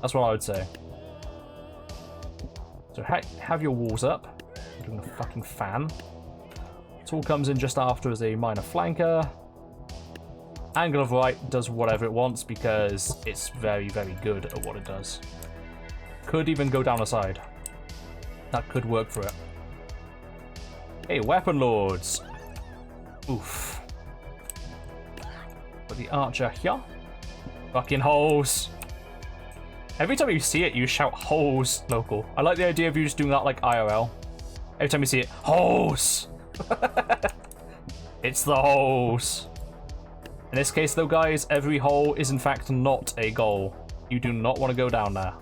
That's what I would say. So have your walls up. Doing a fucking fan. Tool comes in just after as a minor flanker. Angle of Right does whatever it wants because it's very, very good at what it does. Could even go down a side. That could work for it. Hey, Weapon Lords. Oof. Put the Archer here. Fucking holes. Every time you see it, you shout holes local. I like the idea of you just doing that like IRL. Every time you see it, holes. It's the holes. In this case though, guys, every hole is in fact not a goal. You do not want to go down there.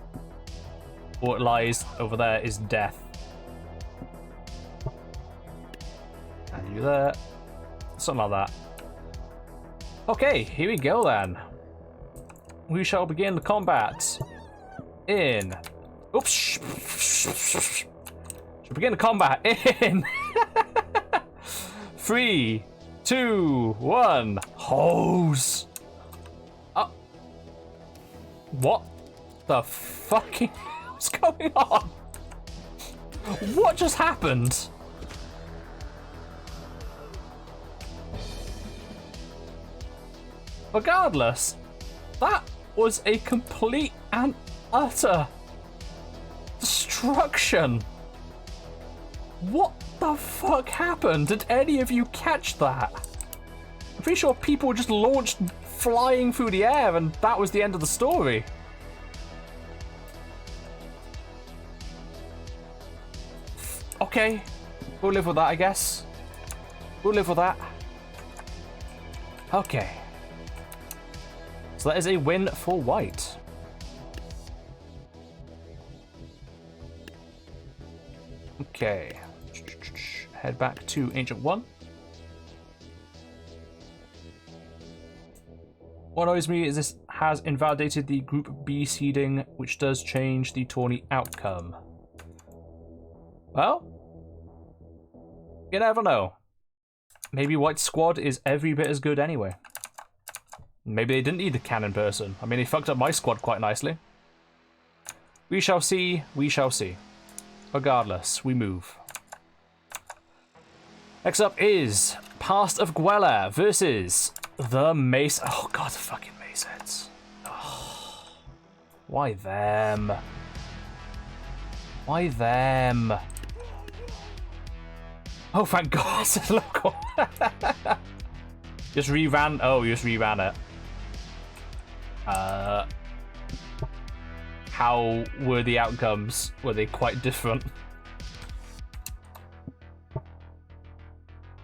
What lies over there is death. And you there. Something like that. Okay, here we go then. We shall begin the combat in... Oops. Should Begin the combat in 3, 2, 1. Hose. What the fucking hell's going on? What just happened? Regardless, that was a complete and utter destruction. What the fuck happened? Did any of you catch that? I'm pretty sure people just launched flying through the air and that was the end of the story. Okay, we'll live with that, I guess. We'll live with that. Okay. So that is a win for white. Okay. Head back to Ancient 1. What annoys me is this has invalidated the Group B seeding, which does change the tourney outcome. Well, you never know. Maybe White's squad is every bit as good anyway. Maybe they didn't need the cannon person. I mean, they fucked up my squad quite nicely. We shall see, we shall see. Regardless, we move. Next up is Past of Gwella versus the Mace. Oh god, the fucking Mace heads. Oh, why them? Why them? Oh, thank god, it's local. Just reran. Oh, you just reran it. How were the outcomes? Were they quite different?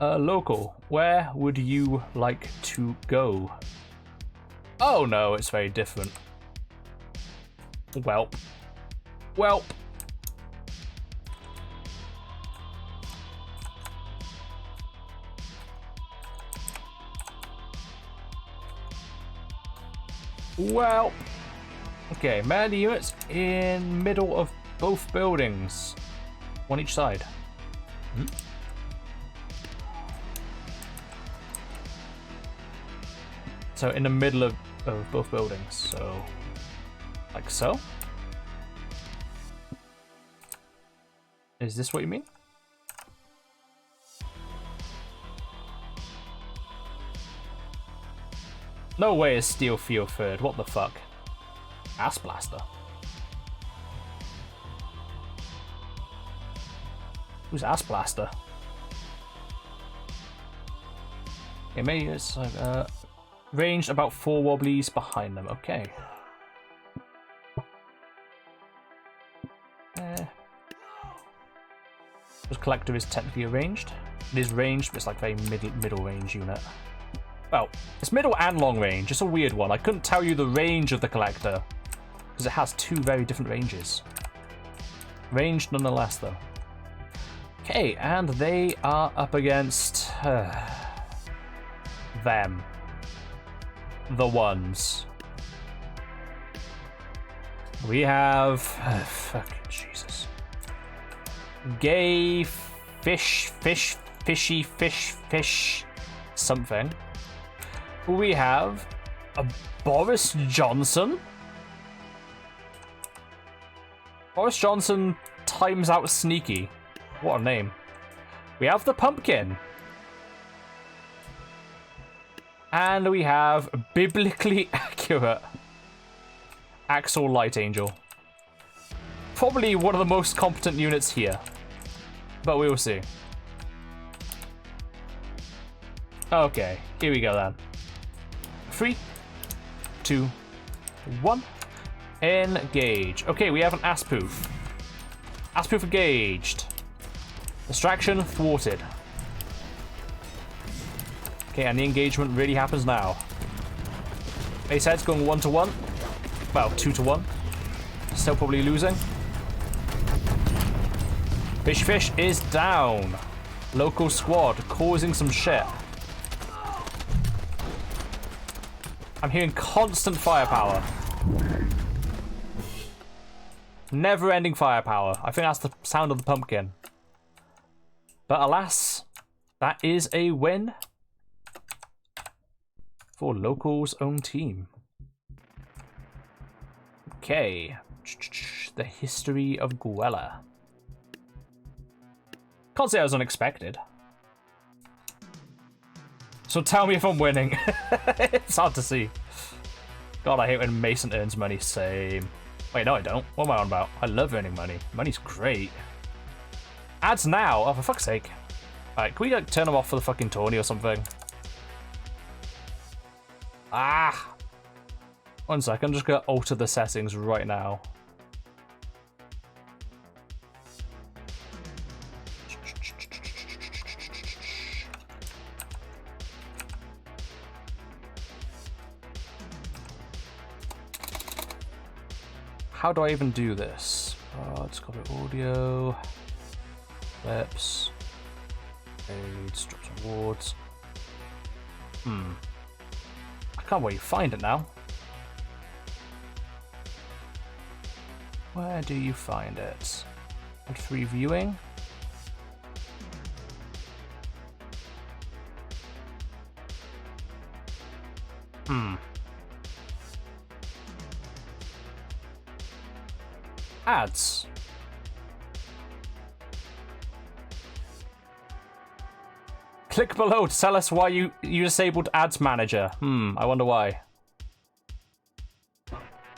Local, where would you like to go? Oh no, it's very different. Welp. Welp. Well, okay, melee units in middle of both buildings. One each side. Hmm? So in the middle of both buildings, so like so? Is this what you mean? No way is Steel Field third. What the fuck? Ass Blaster. Who's Ass Blaster? Okay, maybe it's like ranged about 4 wobblies behind them. Okay. This collector is technically ranged. It is ranged, but it's like very middle range unit. Well, it's middle and long range. It's a weird one. I couldn't tell you the range of the collector because it has 2 very different ranges. Ranged nonetheless, though. Okay, and they are up against them. The ones. We have fucking Jesus. Gay fishy fish something. We have a Boris Johnson. Boris Johnson times out sneaky. What a name. We have the Pumpkin. And we have biblically accurate Axel Light Angel. Probably one of the most competent units here. But we will see. Okay, here we go then. 3, 2, 1. Engage. Okay, we have an Aspoof. Aspoof engaged. Distraction thwarted. Okay, and the engagement really happens now. Ace head's going 1-to-1. Well, 2-to-1. Still probably losing. Fish is down. Local squad causing some shit. I'm hearing constant firepower. Never-ending firepower. I think that's the sound of the pumpkin. But alas, that is a win for Local's own team. Okay, the history of Guella. Can't say I was unexpected. So tell me if I'm winning. It's hard to see. God, I hate when Mason earns money. Same. Wait, no I don't. What am I on about? I love earning money. Money's great. Ads now? Oh, for fuck's sake. Alright, can we like turn them off for the fucking tourney or something? Ah! 1 sec, I'm just gonna alter the settings right now. How do I even do this? Let's copy audio, clips, aids, drops and rewards. I can't wait to find it now. Where do you find it? Free viewing? Ads. Click below to tell us why you disabled Ads Manager. I wonder why.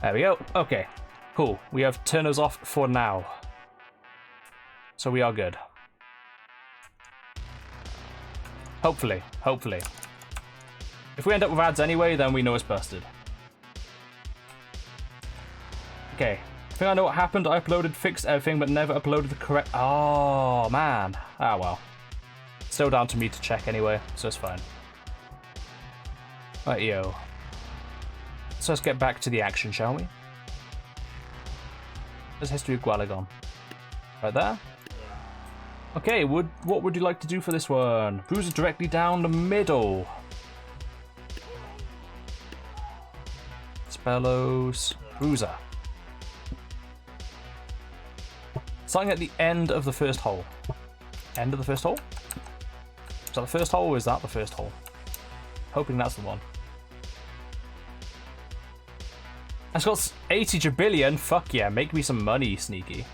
There we go. Okay. Cool. We have turned those off for now. So we are good. Hopefully. Hopefully. If we end up with ads anyway, then we know it's busted. Okay. I think I know what happened. I uploaded, fixed everything, but never uploaded the correct... Oh, man. Ah, well. Still down to me to check anyway, so it's fine. Right, yo. So let's get back to the action, shall we? There's history of Gualagon. Right there. Okay, what would you like to do for this one? Bruiser directly down the middle. Spellows. Bruiser. Starting at the end of the first hole. End of the first hole? Is that the first hole or is that the first hole? Hoping that's the one. It's got 80 jabillion. Fuck yeah, make me some money, sneaky.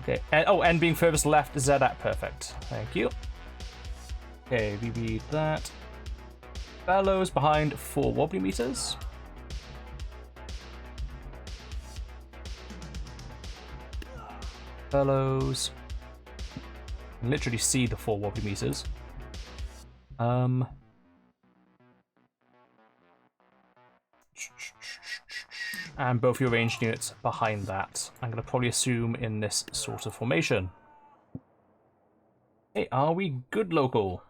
Okay, and being furthest left is that perfect. Thank you. Okay, we beat that. Bellows behind 4 wobbly meters. Bellows. You can literally see the 4 wobbly meters. And both your ranged units behind that. I'm going to probably assume in this sort of formation. Hey, are we good, local?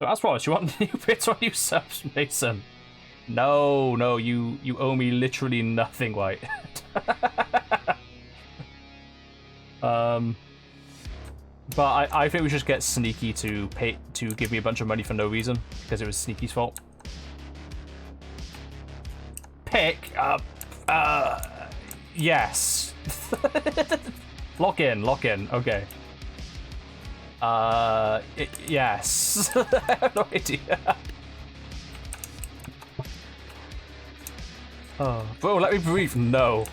So as promised, you want new bits or new subs, Mason? No, no, you owe me literally nothing, White. But I think we should get Sneaky to give me a bunch of money for no reason, because it was Sneaky's fault. Pick up. Yes. Lock in. Okay. Yes. I have no idea. Oh, bro, let me breathe. No.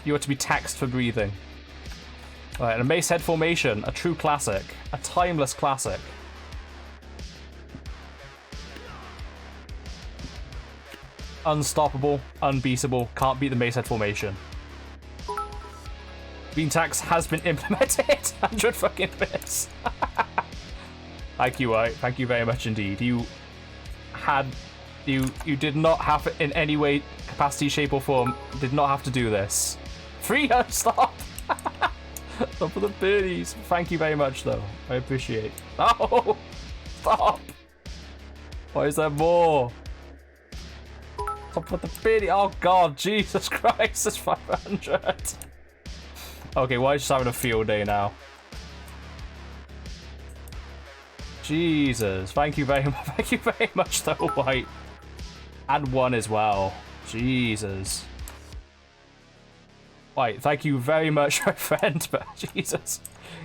You are to be taxed for breathing. Alright, a Mace Head formation, a true classic, a timeless classic. Unstoppable, unbeatable, can't beat the Mace Head formation. Bean tax has been implemented. 100 fucking bits. Thank you, White. Thank you very much indeed. You did not have, in any way, capacity, shape, or form, did not have to do this. 300 stop. Stop for the birdies. Thank you very much, though. I appreciate. Oh, stop. Why is there more? Stop for the birdie. Oh God, Jesus Christ, it's 500. Okay, why is just having a field day now? Jesus, thank you very much. Thank you very much, though, White. And 1 as well. Jesus. Right, thank you very much, my friend, but Jesus,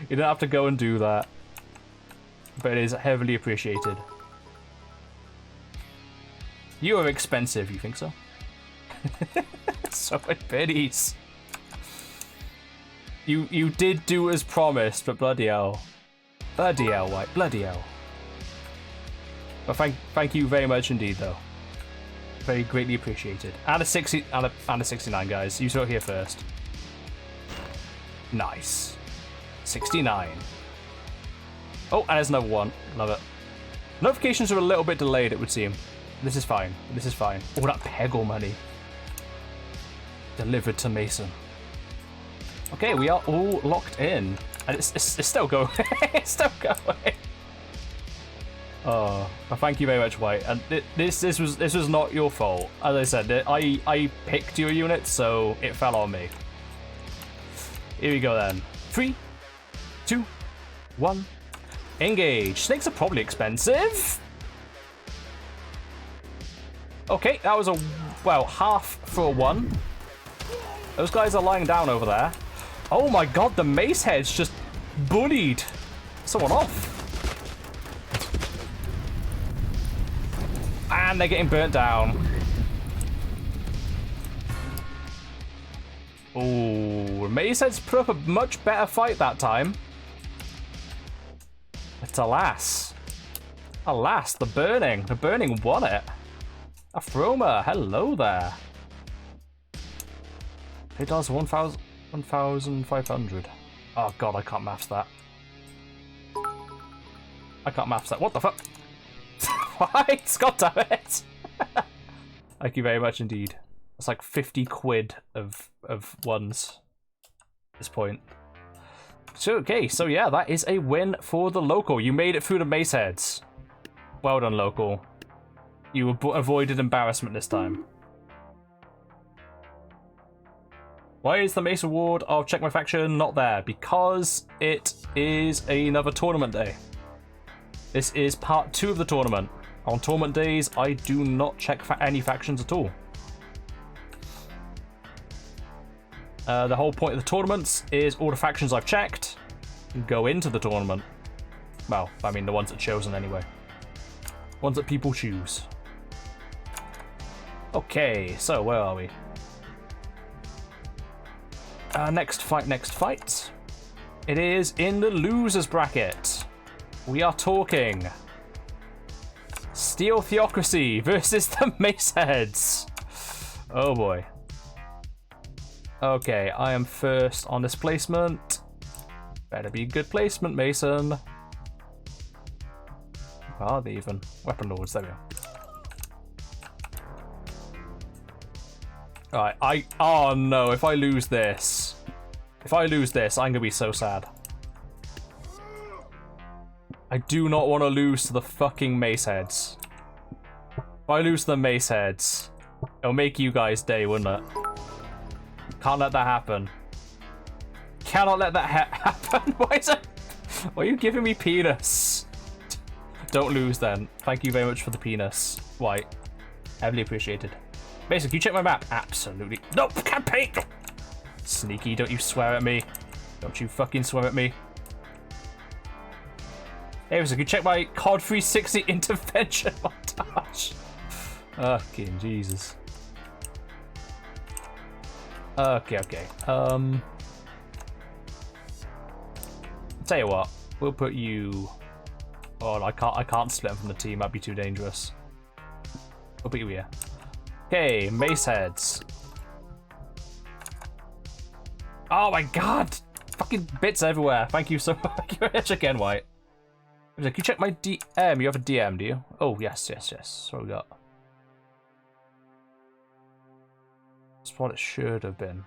you don't have to go and do that. But it is heavily appreciated. You are expensive, you think so? So many pennies. You did do as promised, but bloody hell. Bloody hell, White. Bloody hell. But thank you very much indeed, though. Very greatly appreciated. And a 60 and a 69, guys. You saw it here first. Nice. 69. Oh, and there's another one. Love it. Notifications are a little bit delayed, it would seem. This is fine. This is fine. Oh, that Peggle money. Delivered to Mason. Okay, we are all locked in. And it's still going. It's still going. Oh, well, thank you very much, White. And this was not your fault. As I said, I picked your unit, so it fell on me. Here we go then. 3, 2, 1. Engage. Snakes are probably expensive. Okay, that was half for a 1. Those guys are lying down over there. Oh my god, the mace heads just bullied someone off. And they're getting burnt down. Ooh, mace heads put up a much better fight that time. But alas, the burning won it. Afroma, hello there. It does 1,500. Oh god, I can't maths that. I can't maths that. What the fuck? Why? God damn it! Thank you very much indeed. It's like 50 quid of ones at this point. So okay, so yeah, that is a win for the local. You made it through the mace heads. Well done, local. You avoided embarrassment this time. Why is the Mace Award of Check My Faction not there? Because it is another tournament day. This is part 2 of the tournament. On tournament days, I do not check any factions at all. The whole point of the tournaments is all the factions I've checked go into the tournament. Well, I mean the ones that are chosen anyway. Ones that people choose. Okay, so where are we? Next fight. It is in the losers bracket. We are talking Steel Theocracy versus the Maceheads. Oh boy. Okay, I am first on this placement. Better be good placement, Mason. Where are they even? Weapon Lords, there we go. Alright, oh no, if I lose this, I'm gonna be so sad. I do not want to lose to the fucking Maceheads. If I lose to the Maceheads, it'll make you guys' day, wouldn't it? Can't let that happen. Cannot let that happen. Why are you giving me penis? Don't lose then. Thank you very much for the penis. White. Heavily appreciated. Mason, can you check my map? Absolutely. Nope, campaign! Sneaky, don't you swear at me. Don't you fucking swear at me. Hey, Mason, can you check my COD 360 intervention montage? Fucking Jesus. Okay. Tell you what, we'll put you. Oh, I can't split them from the team. That'd be too dangerous. We'll put you here. Okay, Maceheads. Oh my god! Fucking bits everywhere. Thank you so much again, White. Can you check my DM? You have a DM, do you? Oh, yes. What we got? That's what it should have been.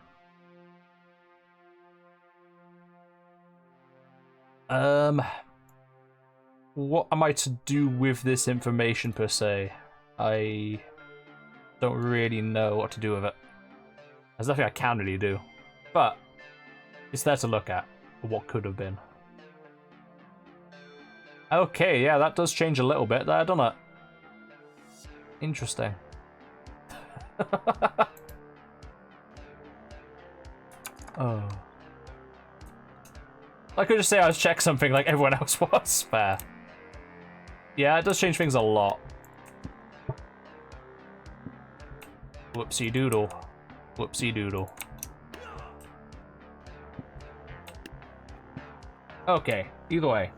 What am I to do with this information per se? I don't really know what to do with it. There's nothing I can really do. But it's there to look at. What could have been. Okay, yeah, that does change a little bit there, doesn't it? Interesting. Oh. I could just say I was check something like everyone else was. Fair. Yeah, it does change things a lot. Whoopsie doodle. Whoopsie doodle. Okay, either way.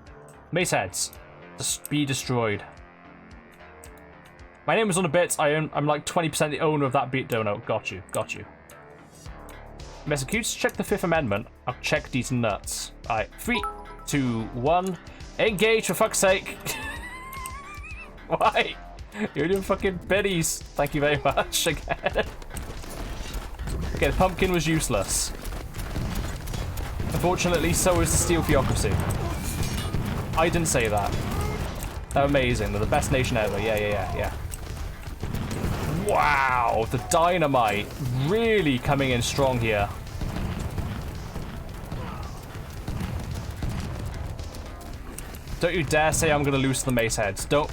Mace heads. Just be destroyed. My name is on the bits. I'm like 20% the owner of that beat donut. Got you. Got you. Mesecutes, check the Fifth Amendment. I'll check these nuts. Alright, 3, 2, 1. Engage, for fuck's sake. Why? You're doing fucking biddies. Thank you very much again. Okay, the pumpkin was useless. Unfortunately, so is the steel theocracy. I didn't say that. They're amazing. They're the best nation ever. Yeah. Wow, the dynamite really coming in strong here. Don't you dare say I'm gonna lose the mace heads. Don't,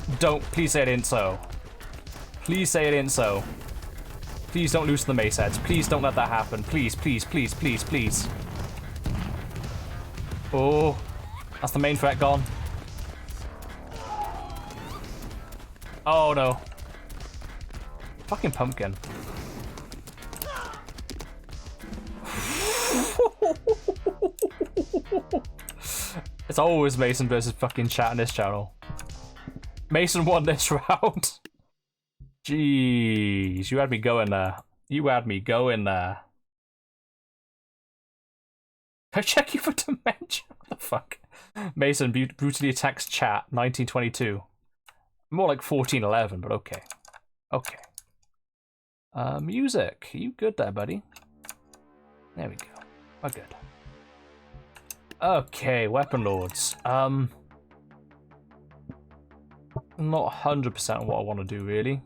please say it ain't so. Please say it ain't so. Please don't lose the mace heads. Please don't let that happen. Please. Oh, that's the main threat gone. Oh no. Fucking pumpkin. It's always Mason versus fucking chat in this channel. Mason won this round. Jeez, you had me going there. You had me going there. I check you for dementia. What the fuck? Mason brutally attacks chat. 1922. More like 1411, but okay. Okay. Music. You good there, buddy? There we go. We're good. Okay, weapon lords. Not 100% what I want to do, really.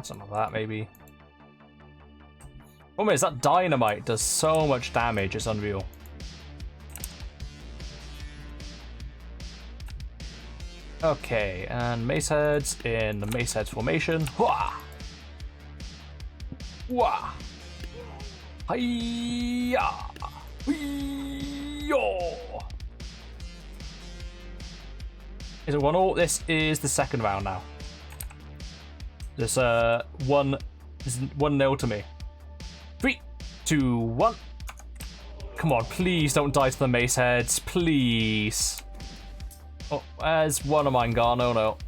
Some of that, maybe. Oh, is that dynamite does so much damage, it's unreal. Okay, and mace heads in the mace heads formation. Wah! Wah! Hiya! Yo! Is it 1-1? This is the second round now. There's 1-0 to me. 3, 2, 1. Come on, please don't die to the mace heads, please. Oh, where's one of mine gone? Oh no.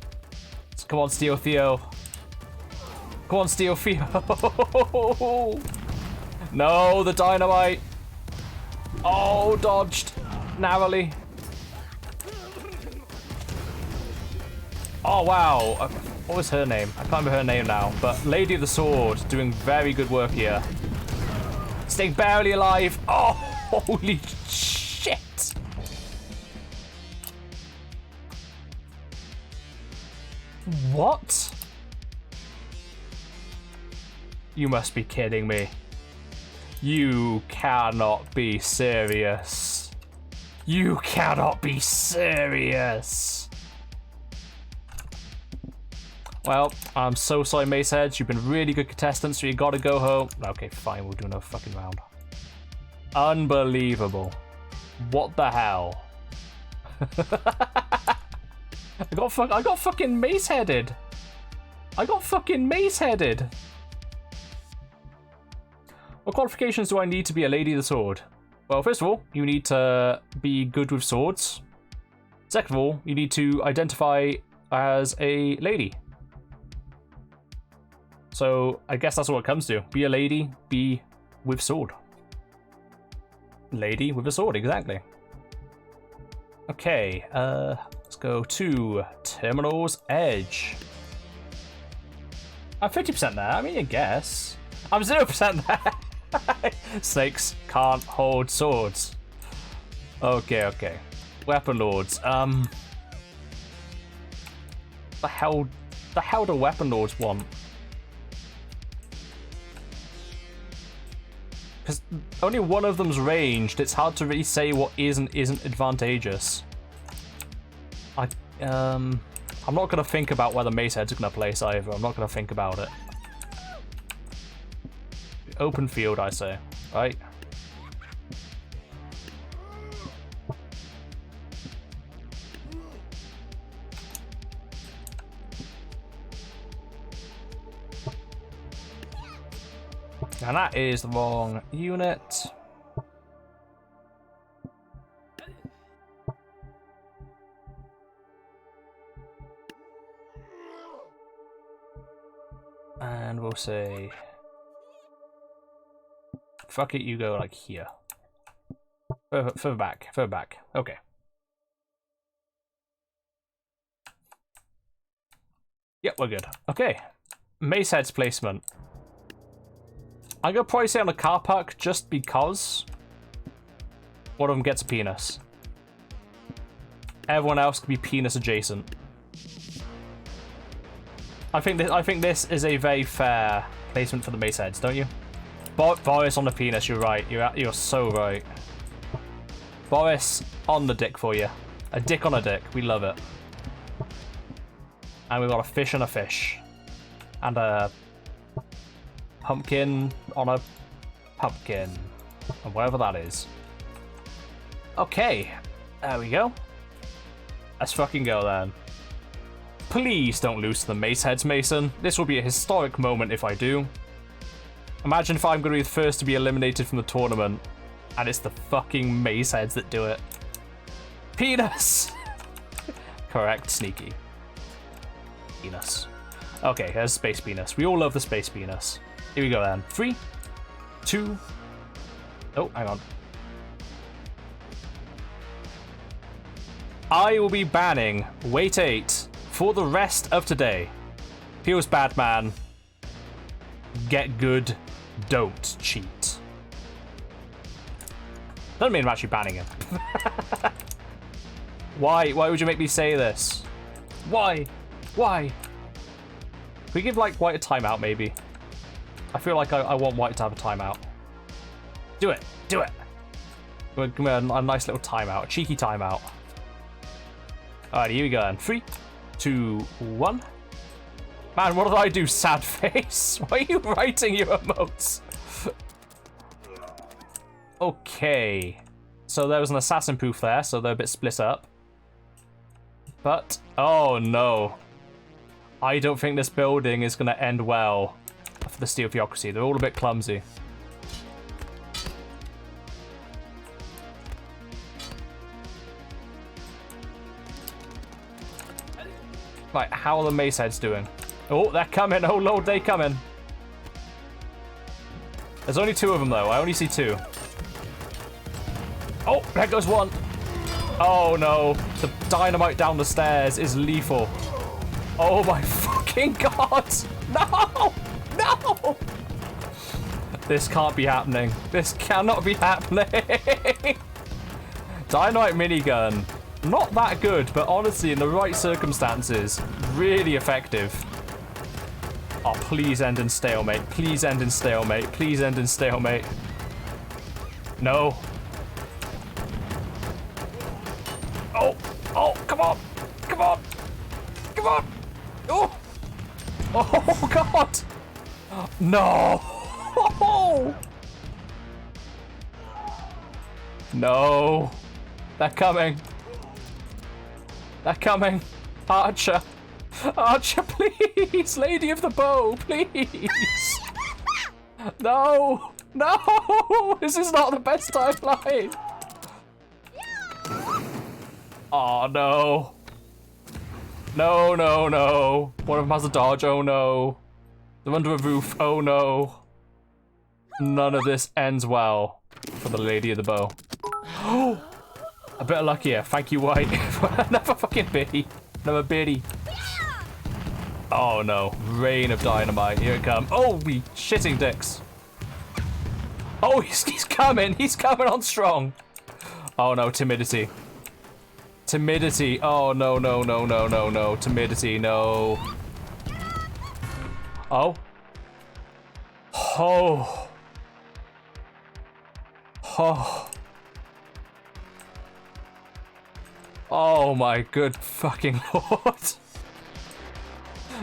Come on, Steel Theo. Come on, Steel Theo. No, the dynamite. Oh, dodged. Narrowly. Oh, wow. What was her name? I can't remember her name now. But Lady of the Sword doing very good work here. Staying barely alive. Oh, holy shit. What? You must be kidding me. You cannot be serious. You cannot be serious. Well, I'm so sorry, Maceheads. You've been really good contestants, so you gotta go home. Okay, fine, we'll do another fucking round. Unbelievable. What the hell? I got fucking mace-headed. I got fucking mace-headed. What qualifications do I need to be a Lady of the Sword? Well, first of all, you need to be good with swords. Second of all, you need to identify as a lady. So, I guess that's what it comes to. Be a lady, be with sword. Lady with a sword, exactly. Okay, let's go to Terminal's Edge. I'm 50% there, I mean, I guess. I'm 0% there. Snakes can't hold swords. Okay. Weapon Lords. The hell do Weapon Lords want? Because only one of them's ranged, it's hard to really say what is and isn't advantageous. I'm not going to think about where the mace heads are going to place either. I'm not going to think about it. Open field, I say. Right? And that is the wrong unit. And we'll say, fuck it, you go like here. Further back, further back. Okay. Yep, we're good. Okay. Mace heads placement. I'm gonna probably say on a car park just because one of them gets a penis. Everyone else can be penis adjacent. I think this is a very fair placement for the mace heads, don't you? Boris on the penis, you're right. You're so right. Boris on the dick for you. A dick on a dick. We love it. And we've got a fish and a fish. And a pumpkin on a pumpkin. And whatever that is. Okay. There we go. Let's fucking go then. Please don't lose to the mace heads, Mason. This will be a historic moment if I do. Imagine if I'm going to be the first to be eliminated from the tournament, and it's the fucking mace heads that do it. Penis! Correct, sneaky. Penis. Okay, here's space penis. We all love the space penis. Here we go then. 3, 2... Oh, hang on. I will be banning Weight 8 for the rest of today. Here's Batman. Get good, don't cheat. Doesn't mean I'm actually banning him. Why? Why would you make me say this? Why? Why? Can we give, like, White a timeout, maybe? I feel like I want White to have a timeout. Do it! Do it! Give me a nice little timeout. A cheeky timeout. Alright, here we go then. 3, 2, 1. Man, what did I do, sad face? Why are you writing your emotes? Okay. So there was an assassin poof there, so they're a bit split up. But, oh no. I don't think this building is going to end well for the Steel Theocracy. They're all a bit clumsy. Right, how are the mace heads doing? Oh, they're coming. Oh, Lord, they coming. There's only 2 of them, though. I only see 2. Oh, there goes 1. Oh, no. The dynamite down the stairs is lethal. Oh, my fucking God. No. No. This can't be happening. This cannot be happening. Dynamite minigun. Not that good, but honestly, in the right circumstances, really effective. Oh, please end in stalemate. Please end in stalemate. Please end in stalemate. No. Oh, oh, come on. Come on. Come on. Oh. Oh, God. No. No. They're coming. They're coming. Archer. Archer, please. Lady of the bow, please. No. No. This is not the best timeline. Oh, no. No, no, no. One of them has a dodge. Oh, no. They're under a roof. Oh, no. None of this ends well for the Lady of the Bow. Oh. A bit of luck here. Thank you, White. Another fucking biddy. Another biddy. Oh, no. Rain of dynamite. Here it comes. Oh, we shitting dicks. Oh, he's coming. He's coming on strong. Oh, no. Timidity. Timidity. Oh, no, no, no, no, no, no. Timidity. No. Oh. Oh. Oh. Oh my good fucking lord.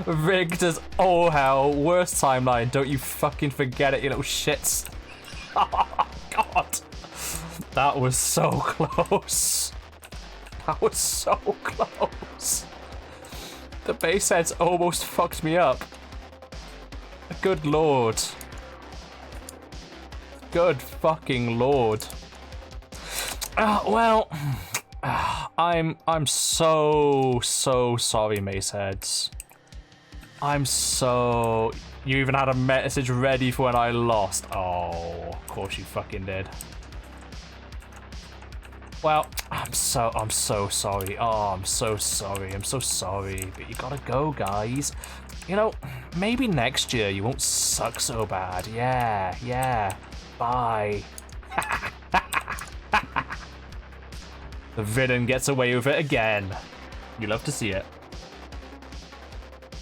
Rigged as all hell. Worst timeline. Don't you fucking forget it, you little shits. Oh, God. That was so close. That was so close. The base heads almost fucked me up. Good lord. Good fucking lord. Well, I'm so sorry, Mace Heads. You even had a message ready for when I lost. Oh, of course you fucking did. Well, I'm so sorry. Oh, I'm so sorry. I'm so sorry. But you gotta go, guys. You know, maybe next year you won't suck so bad. Yeah. Bye. The villain gets away with it again. You love to see it.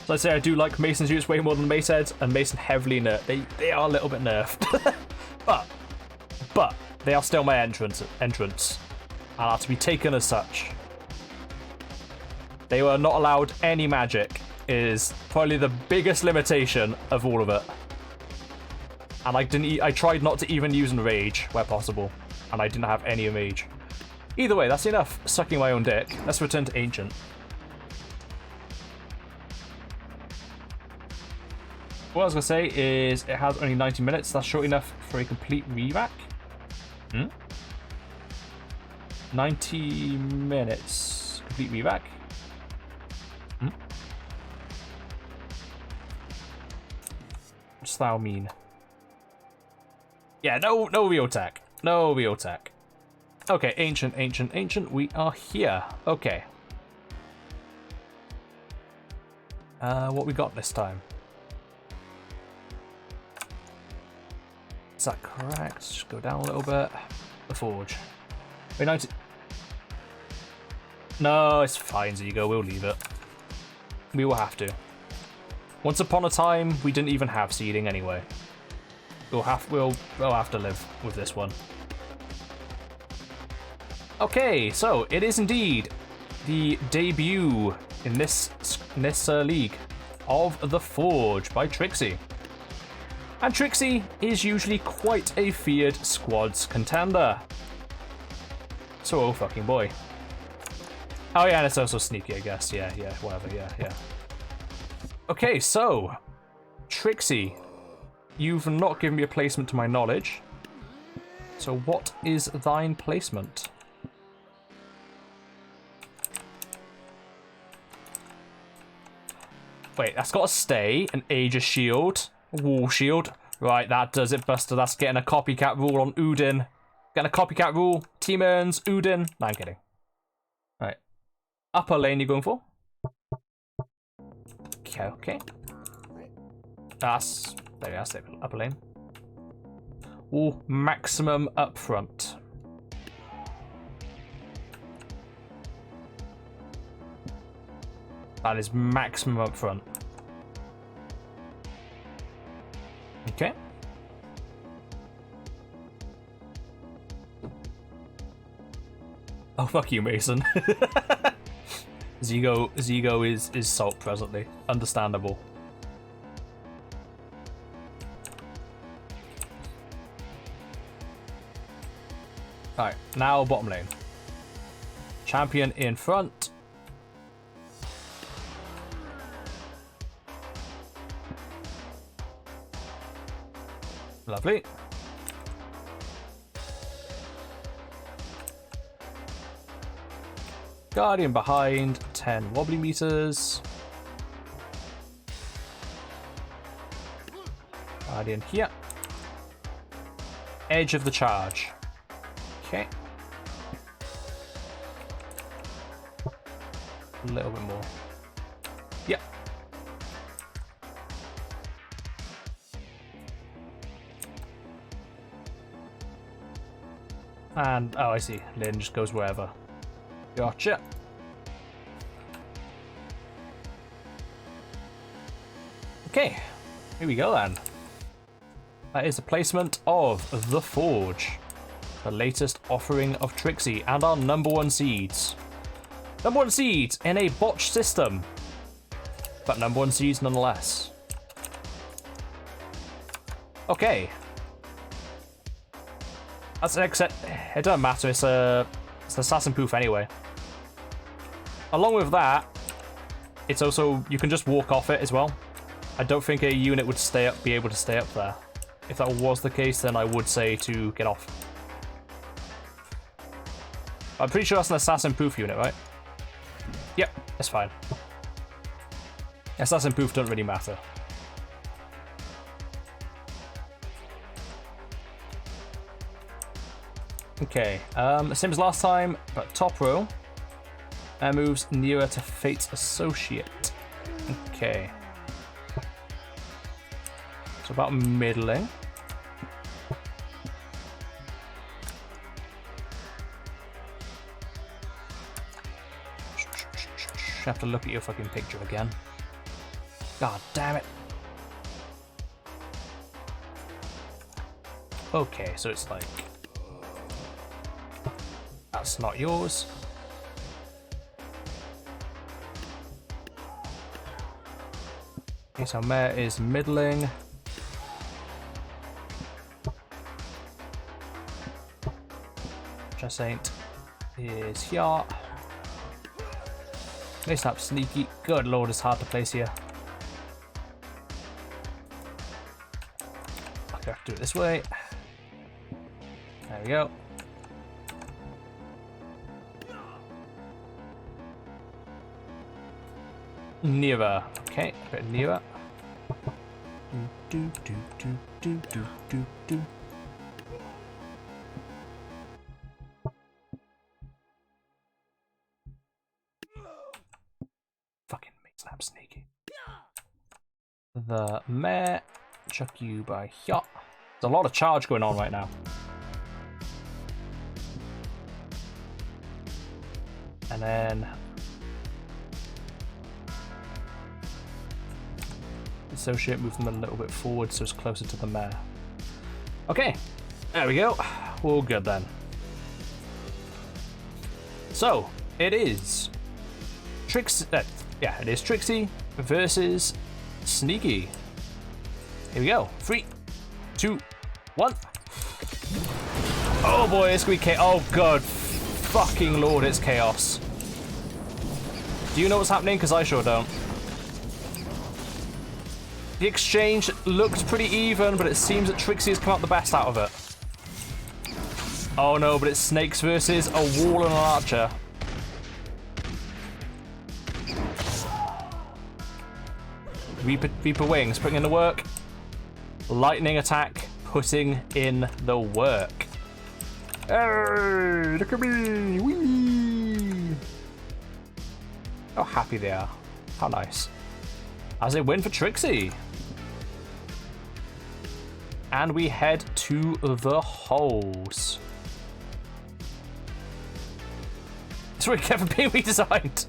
So I say I do like Mason's units way more than Mace Heads, and Mason heavily nerfed. They are a little bit nerfed. but they are still my entrance. And are to be taken as such. They were not allowed any magic, is probably the biggest limitation of all of it. And I tried not to even use Enrage where possible, and I didn't have any Enrage. Either way, that's enough sucking my own dick. Let's return to Ancient. What I was going to say is it has only 90 minutes. That's short enough for a complete re-rack. 90 minutes. Complete re-rack. What's that mean? Yeah, no real tech. No real tech. Okay, ancient. We are here. Okay. What we got this time? Is that correct? Let's just go down a little bit. The forge. Wait, 90. No, it's fine, Zigo. We'll leave it. We will have to. Once upon a time, we didn't even have seeding anyway. We'll have to live with this one. Okay, so it is indeed the debut in this league of the Forge by Trixie. And Trixie is usually quite a feared squad's contender. So, oh fucking boy. Oh yeah, and it's also sneaky, I guess. Yeah, whatever, yeah. Okay, so, Trixie, you've not given me a placement to my knowledge. So what is thine placement? Wait, that's got to stay, an Aegis Shield, Wall Shield. Right, that does it, Buster. That's getting a copycat rule on Udin. Getting a copycat rule. Team earns Udin. No, I'm kidding. Right. Upper lane you're going for? Okay. That's... there we are, stay upper lane. Ooh, maximum up front. That is maximum up front. Okay. Oh, fuck you, Mason. Zigo is salt presently. Understandable. Alright, now bottom lane. Champion in front. Lovely. Guardian behind, 10 wobbly meters. Guardian here. Edge of the charge. Okay. A little bit more. Yep. And, oh, I see. Lynn just goes wherever. Gotcha. Okay, here we go then. That is the placement of the Forge, the latest offering of Trixie, and our number one seeds. Number one seeds in a botched system. But #1 seeds nonetheless. Okay. That's an except. It doesn't matter. It's assassin proof anyway. Along with that, it's also you can just walk off it as well. I don't think a unit would be able to stay up there. If that was the case, then I would say to get off. I'm pretty sure that's an assassin proof unit, right? Yep, that's fine. Assassin proof doesn't really matter. Okay, same as last time, but top row. And moves nearer to Fate's Associate. Okay. So about middling. Have to look at your fucking picture again. God damn it. Okay, so it's like... That's not yours. Okay, so Mare is middling. Saint is here. Place up sneaky. Good lord, it's hard to place here. Okay, I have to do it this way. There we go. Nearer. Okay, a bit nearer. Do do do do do do do. Fucking makes that sneaky. The Mare, chuck you by here. There's a lot of charge going on right now. And then Associate, move them a little bit forward so it's closer to the Mare. Okay, there we go. All good then. So, it is Tryx, yeah, it is Trixie versus Sneaky. Here we go. 3, 2, 1. Oh boy, it's gonna be chaos. Oh god, fucking lord, it's chaos. Do you know what's happening? Because I sure don't. The exchange looked pretty even, but it seems that Trixie has come out the best out of it. Oh no, but it's snakes versus a wall and an archer. Reaper wings, putting in the work. Lightning attack, putting in the work. Hey, look at me! Whee! How happy they are. How nice. As a win for Trixie. And we head to the holes. It's really clever being redesigned.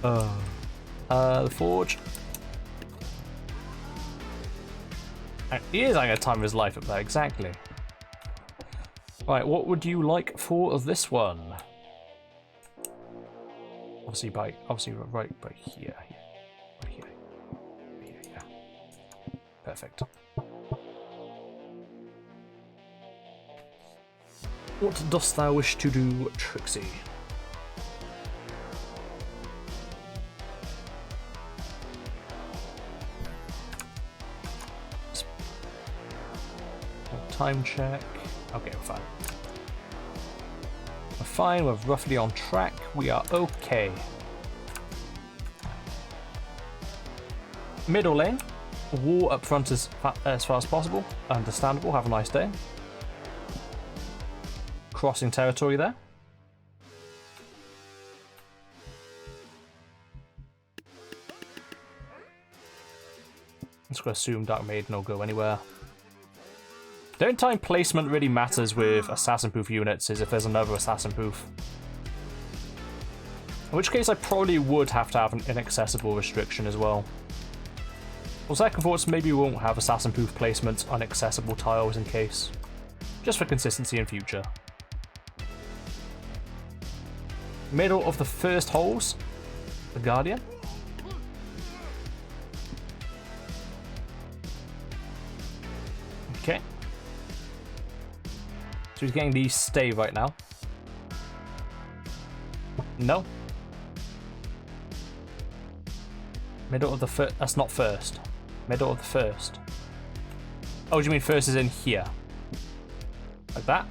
The forge. He is having a time of his life up there, exactly. Right, what would you like for this one? Obviously right by here. Right here. Yeah. Perfect. What dost thou wish to do, Trixie? Time check. Okay, we're fine. We're fine, we're roughly on track. We are okay. Middle lane. Wall up front as far as possible. Understandable, have a nice day. Crossing territory there. Let's go assume Dark Maiden will go anywhere. The only time placement really matters with assassin-proof units is if there's another assassin-proof. In which case I probably would have to have an inaccessible restriction as well. Well, second thoughts, maybe we won't have assassin-proof placements on accessible tiles in case. Just for consistency in future. Middle of the first holes, the Guardian. Okay. So he's getting the stay right now. No. Middle of the first. That's not first. Middle of the first. Oh, do you mean first is in here? Like that?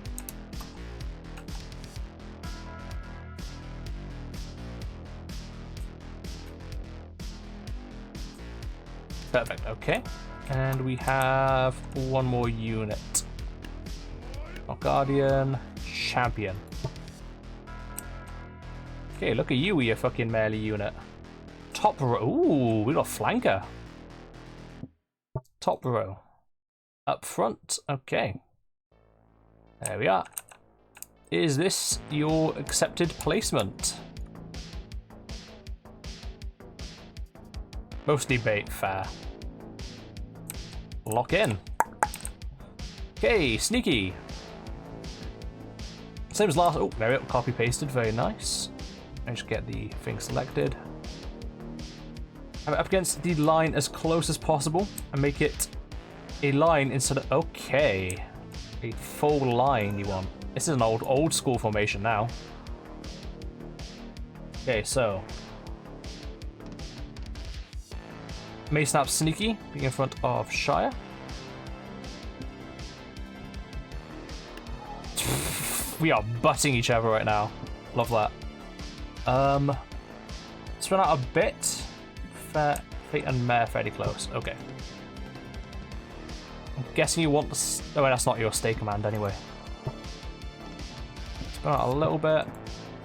Perfect, okay. And we have one more unit. Oh, Guardian, Champion. Okay, look at you with your fucking melee unit. Top row. Ooh, we got flanker. Top row. Up front, okay. There we are. Is this your accepted placement? Mostly bait, fair. Lock in. Okay, sneaky. Same as last. Oh, there we go. Copy pasted. Very nice. And just get the thing selected. Have it up against the line as close as possible and make it a line instead of. Okay. A full line you want. This is an old school formation now. Okay, so. May snap sneaky, being in front of Shire. We are butting each other right now. Love that. Let's run out a bit. Fate and Mare fairly close. Okay. I'm guessing you want the. Oh, that's not your stay command anyway. Let's run out a little bit.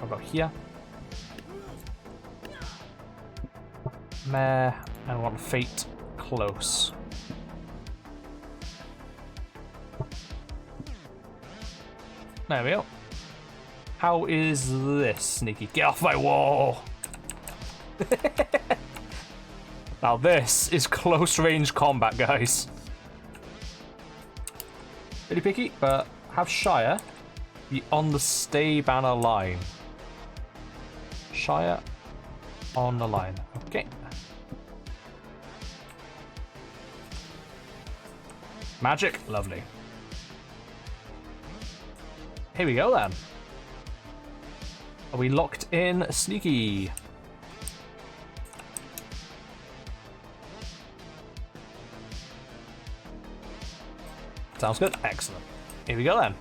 I'll go here. Mare. And I want Fate close. There we go. How is this, sneaky? Get off my wall! Now this is close range combat, guys. Pretty picky, but have Shire be on the stay banner line. Shire on the line. Okay. Magic, lovely. Here we go then. Are we locked in, sneaky? Sounds good. Excellent. Here we go then.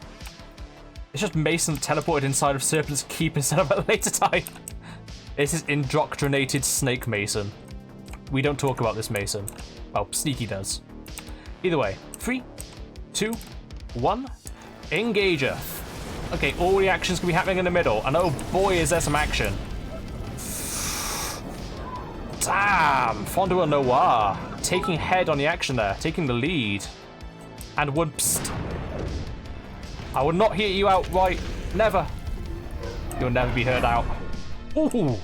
It's just Mason teleported inside of Serpent's Keep instead of at a later time. This is indoctrinated Snake Mason. We don't talk about this Mason. Well, Sneaky does. Either way, 3, 2, 1, engager. Okay, all the actions can be happening in the middle, and oh boy, is there some action. Damn, Fondue Noir taking head on the action there, taking the lead. And one, psst. I will not hear you outright, never. You'll never be heard out. Ooh.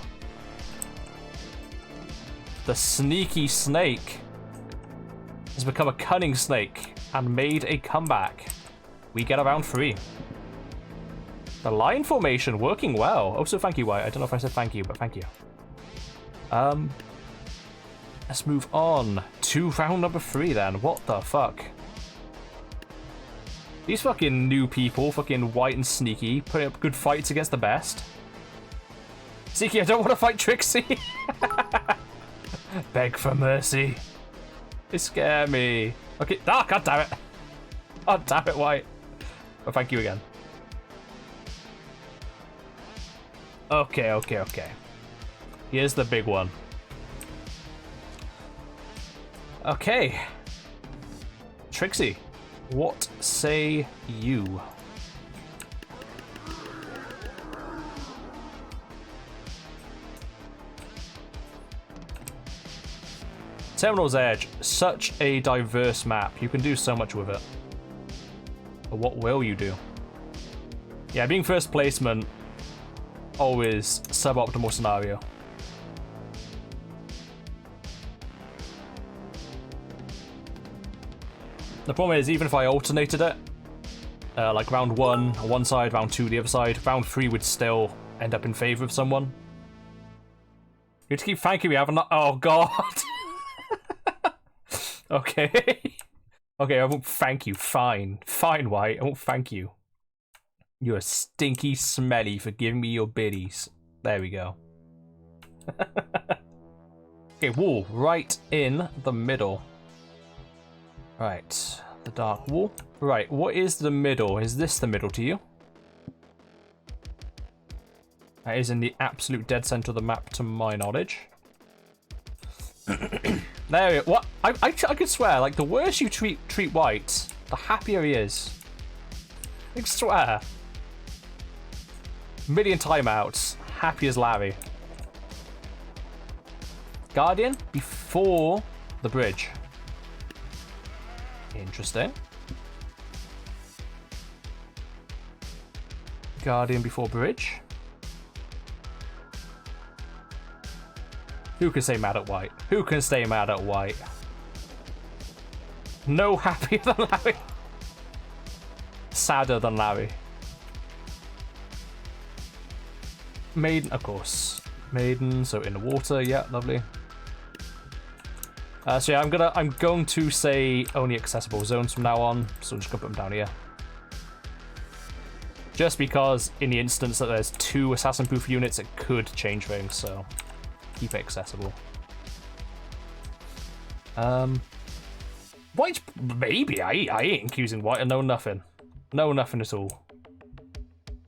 The sneaky snake has become a cunning snake and made a comeback. We get around 3. The line formation working well. Also, thank you, White. I don't know if I said thank you, but thank you. Let's move on to round number 3 then. What the fuck? These fucking new people, fucking White and Sneaky, putting up good fights against the best. Sneaky, I don't want to fight Trixie. Beg for mercy. They scare me. Okay, ah, god damn it. God damn it, White. Oh, thank you again. Okay. Here's the big one. Okay. Trixie, what say you? Terminal's Edge, such a diverse map. You can do so much with it. But what will you do? Yeah, being first placement, always suboptimal scenario. The problem is, even if I alternated it, like round 1 on one side, round 2 the other side, round 3 would still end up in favor of someone. You have to keep thanking me, haven't I? Oh god. Okay. Okay, I won't thank you. Fine. Fine, White. I won't thank you. You're stinky smelly for giving me your biddies. There we go. Okay, wall right in the middle. Right, the dark wall. Right, what is the middle? Is this the middle to you? That is in the absolute dead center of the map to my knowledge. There we go. What? I could swear, like, the worse you treat White, the happier he is. I swear. Million timeouts. Happy as Larry. Guardian before the bridge. Interesting. Guardian before bridge. Who can stay mad at White? Who can stay mad at White? No happier than Larry. Sadder than Larry. Maiden, of course. Maiden, so in the water, yeah, lovely. So yeah, I'm going to say only accessible zones from now on, so I'm just gonna put them down here. Just because in the instance that there's 2 assassin-proof units, it could change things, so keep it accessible. White, maybe. I ain't accusing White. I know nothing. Know nothing at all.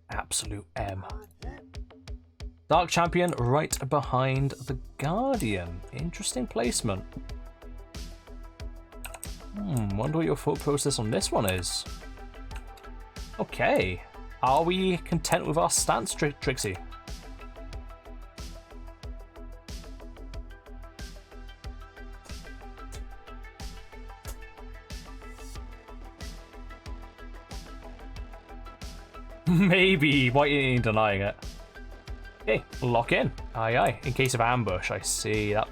Absolute M. Dark Champion right behind the Guardian. Interesting placement. Wonder what your thought process on this one is. Okay. Are we content with our stance, Trixie? Maybe. White ain't denying it. Okay, lock in. Aye, aye. In case of ambush, I see that.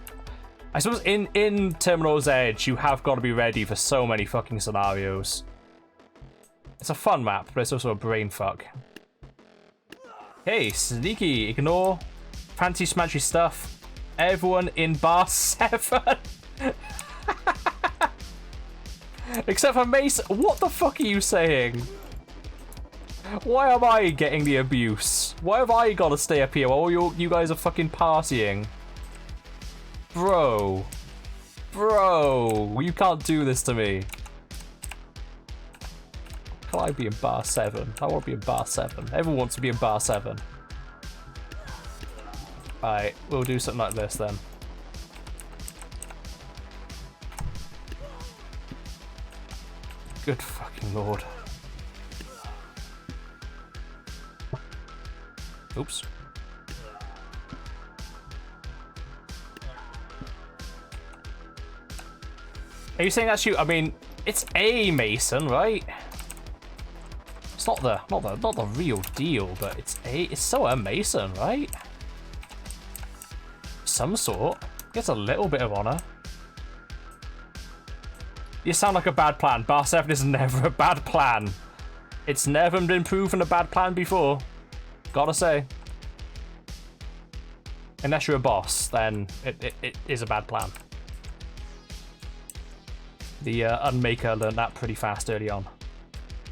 I suppose in Terminal's Edge, you have got to be ready for so many fucking scenarios. It's a fun map, but it's also a brain fuck. Hey, sneaky. Ignore fancy smashy stuff. Everyone in bar 7. Except for Mace. What the fuck are you saying? Why am I getting the abuse? Why have I got to stay up here while you guys are fucking partying? Bro. Bro. You can't do this to me. Can I be in bar 7? I want to be in bar 7. Everyone wants to be in bar 7. Alright, we'll do something like this then. Good fucking lord. Oops. Are you saying that's you? I mean, it's a Mason, right? It's not the real deal, but it's so a Mason, right? Some sort. Gets a little bit of honor. You sound like a bad plan. Bar 7 is never a bad plan. It's never been proven a bad plan before. Gotta say. Unless you're a boss, then it is a bad plan. The Unmaker learned that pretty fast early on.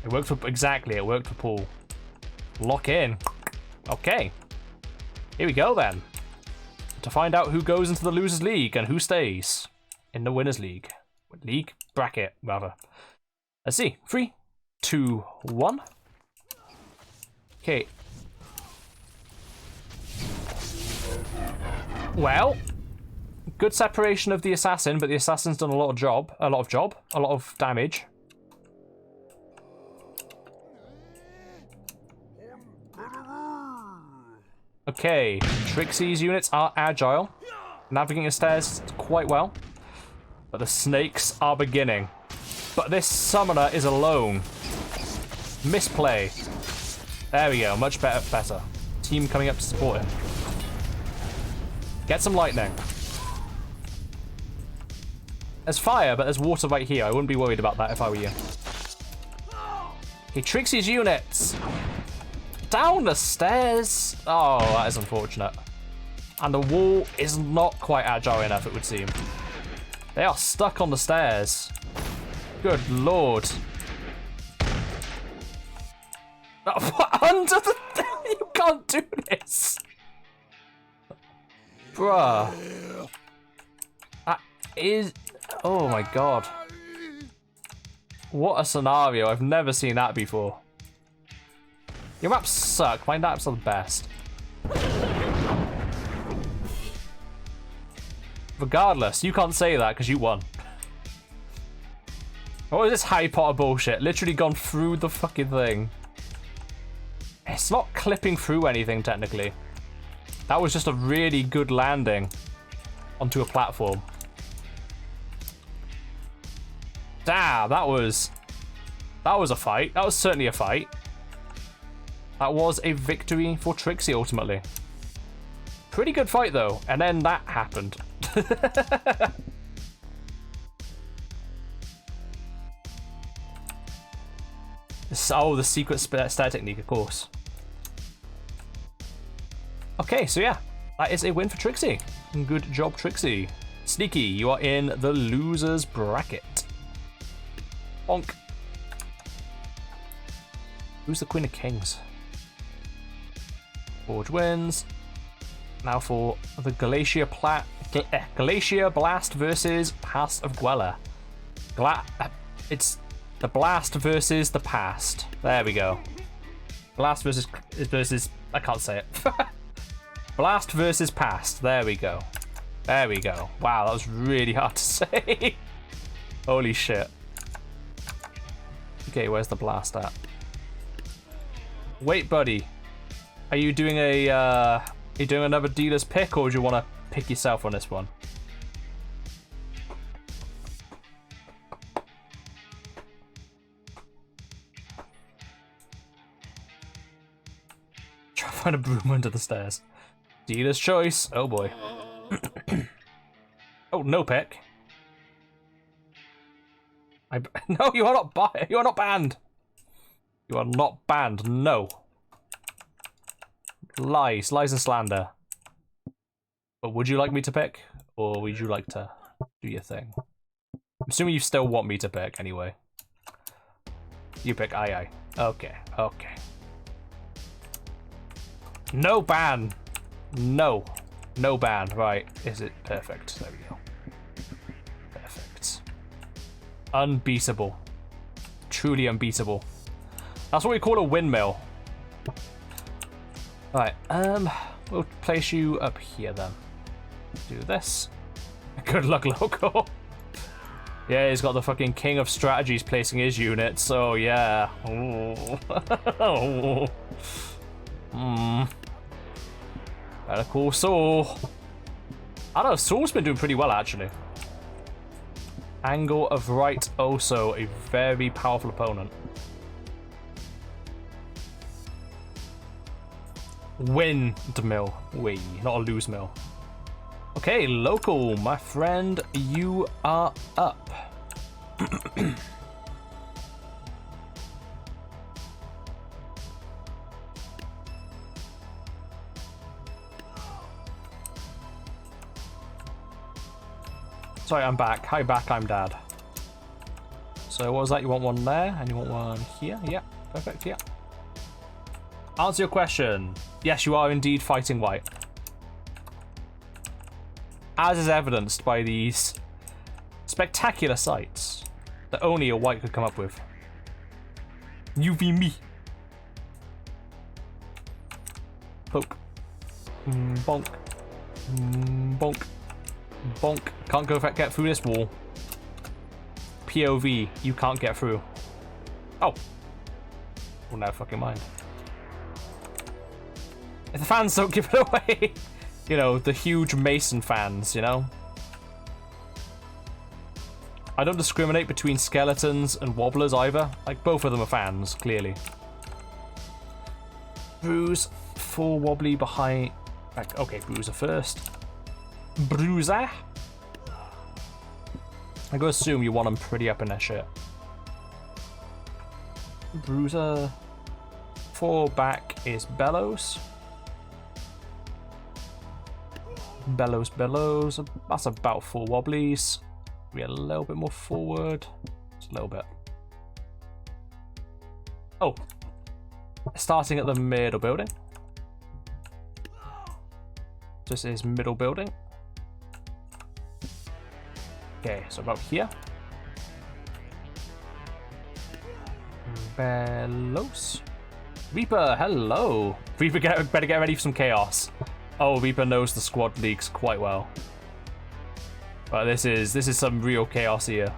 It worked for... Exactly, it worked for Paul. Lock in. Okay. Here we go, then. To find out who goes into the Losers League and who stays in the Winners League. League? Bracket, rather. Let's see. 3, 2, 1. Okay. Well, good separation of the assassin, but the assassin's done a lot of damage. Okay, Trixie's units are agile, navigating the stairs quite well, but the snakes are beginning. But this summoner is alone. Misplay. There we go, much better. Team coming up to support him. Get some lightning. There's fire, but there's water right here. I wouldn't be worried about that if I were you. Okay, Trixie's units. Down the stairs. Oh, that is unfortunate. And the wall is not quite agile enough, it would seem. They are stuck on the stairs. Good lord. What? Under the... You can't do this. Bruh. That is... Oh my god. What a scenario. I've never seen that before. Your maps suck. My maps are the best. Regardless, you can't say that because you won. What is this Harry Potter bullshit? Literally gone through the fucking thing. It's not clipping through anything, technically. That was just a really good landing onto a platform. Damn, that was a fight. That was certainly a fight. That was a victory for Trixie, ultimately. Pretty good fight, though. And then that happened. Oh, the secret stair technique, of course. Okay, so yeah. That is a win for Trixie. Good job, Trixie. Sneaky, you are in the loser's bracket. Bonk. Who's the Queen of Kings? Forge wins. Now for the Glacier Blast versus Pass of Gwella. It's the Blast versus the Past. There we go. Blast versus I can't say it. Blast versus Past. There we go. There we go. Wow, that was really hard to say. Holy shit. Okay, where's the blast at? Wait, buddy. Are you doing another dealer's pick, or do you want to pick yourself on this one? Try to find a broom under the stairs. Dealer's choice. Oh boy. Oh, no pick. No, you are not banned. You are not banned. You are not banned. No. Lies and slander. But would you like me to pick, or would you like to do your thing? I'm assuming you still want me to pick anyway. You pick. Aye. Okay. Okay. No ban. No. No ban. Right. Is it perfect? There we go. Perfect. Unbeatable. Truly unbeatable. That's what we call a windmill. Right, we'll place you up here then. Do this. Good luck, local. Yeah, he's got the fucking king of strategies placing his units, so yeah. Better call Saul. I don't know, Saul's been doing pretty well, actually. Angle of Right, also a very powerful opponent. Windmill. Wee, not a lose mill. Okay, local, my friend, you are up. Sorry, I'm back. Hi, back, I'm dad. So what was that? You want one there, and you want one here? Yeah, perfect, yeah. Answer your question. Yes, you are indeed fighting white. As is evidenced by these spectacular sights that only a white could come up with. You be me. Poke. Bonk. Bonk. Bonk. Can't get through this wall. POV, you can't get through. Oh. Well, never fucking mind. If the fans don't give it away. You know, the huge Mason fans, you know? I don't discriminate between skeletons and wobblers either. Like, both of them are fans, clearly. Bruise, full wobbly behind... Okay, Bruiser first. Bruiser? I'm gonna assume you want them pretty up in their shit. Bruiser. 4 back is Bellows. Bellows. That's about 4 wobblies. Be a little bit more forward. a little bit. Oh. Starting at the middle building. This is middle building. Okay, so about here. Bellows. Reaper, hello. Reaper, better get ready for some chaos. Oh, Reaper knows the squad leagues quite well. But this is some real chaos here.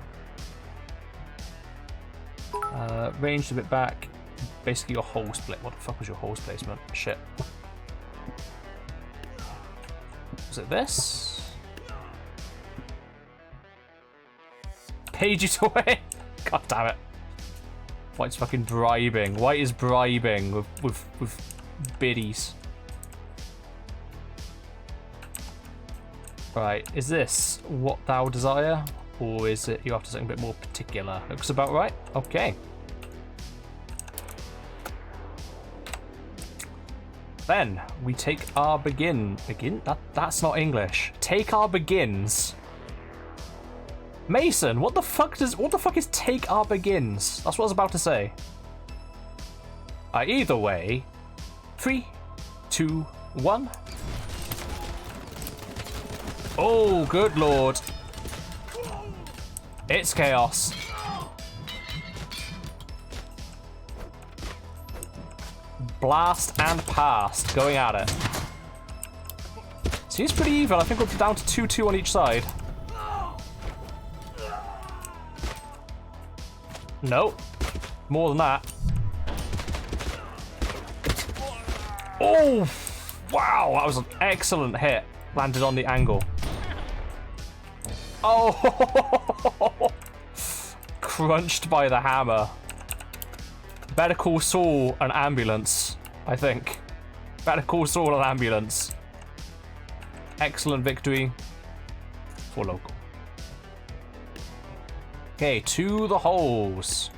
Ranged a bit back. Basically your hole split. What the fuck was your hole placement? Shit. Was it this? Page it away. God damn it. White's fucking bribing. White is bribing with biddies. Right, is this what thou desire? Or is it you after something a bit more particular? Looks about right. Okay. Then we take our begin. That's not English. Take our begins. Mason, what the fuck is take our begins? That's what I was about to say. Either way. 3, 2, 1. Oh, good lord. It's chaos. Blast and past, going at it. Seems pretty even. I think we're down to 2-2 on each side. No, more than that. Oh, wow, that was an excellent hit. Landed on the angle. Oh, crunched by the hammer. Better call Saul an ambulance, I think. Better call Saul an ambulance. Excellent victory for local. Okay, to the holes.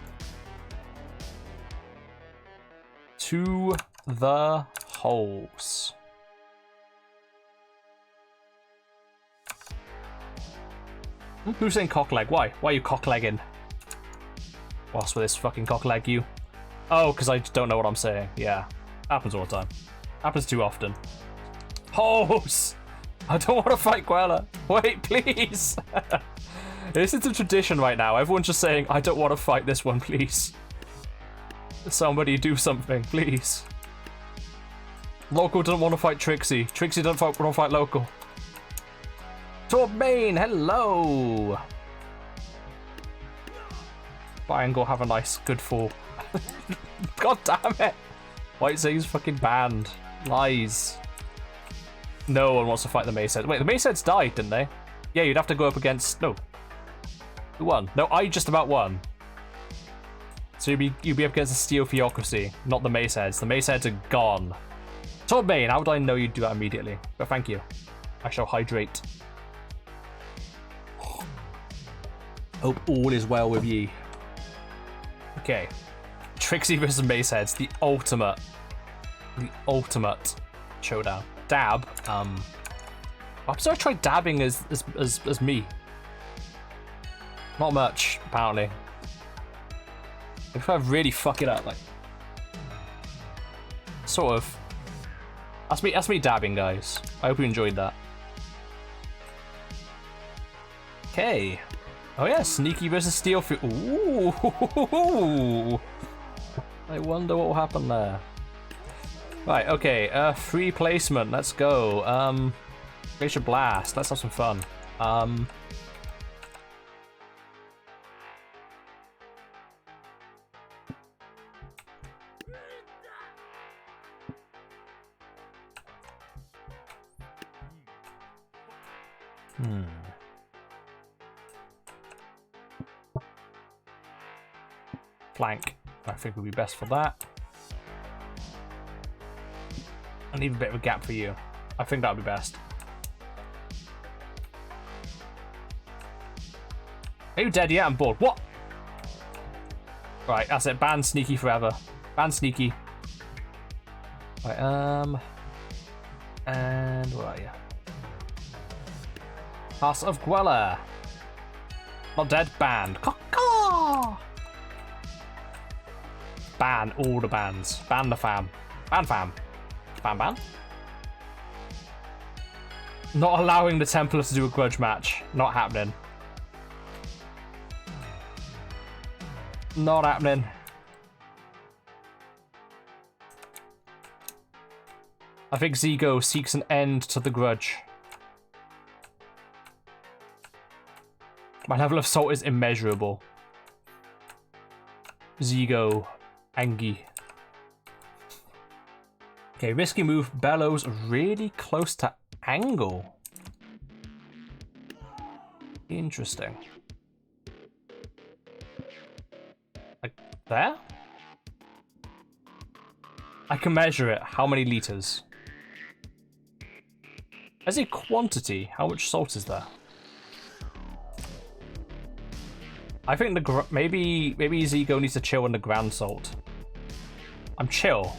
To the holes. Who's saying cockleg? Why? Why are you cocklegging? What's with this fucking cockleg you? Oh, because I don't know what I'm saying. Yeah. Happens all the time. Happens too often. Holes! I don't want to fight Guella. Wait, please! This is a tradition right now. Everyone's just saying, I don't want to fight this one, please. Somebody do something, please. Local doesn't want to fight Trixie. Trixie doesn't want to fight Local. Torbain, hello! Biangle, have a nice, good fall. God damn it! White Zay's fucking banned. Lies. No one wants to fight the Maceheads. Wait, the Maceheads died, didn't they? Yeah, you'd have to go up against... No. Who won? No, I just about won. So you'd be up against the Steel Theocracy, not the Maceheads. The Maceheads are gone. Torbain, how would I know you'd do that immediately? But thank you. I shall hydrate. Hope all is well with ye. Okay. Trixie versus Maceheads, the ultimate showdown. Dab. So I tried dabbing as me. Not much, apparently. If I really fuck it up, like sort of. That's me dabbing, guys. I hope you enjoyed that. Okay. Oh yeah, Sneaky versus Steelfield. Ooh. I wonder what will happen there. Right, okay, free placement, let's go. Glacier Blast, let's have some fun. Flank, I think would be best for that. And leave a bit of a gap for you. I think that would be best. Are you dead yet? I'm bored. What? Right, that's it. Ban Sneaky forever. Ban Sneaky. Right, and where are you? House of Guella. Not dead, banned. Caw-caw! ban all the bans. Ban the fam. Ban fam. Ban ban. Not allowing the Templar to do a grudge match. Not happening. Not happening. I think Zigo seeks an end to the grudge. My level of salt is immeasurable. Zigo. Angie. Okay, risky move. Bellows really close to angle. Interesting. Like there? I can measure it. How many liters? As a quantity, how much salt is there? I think maybe Zigo needs to chill in the ground salt. I'm chill.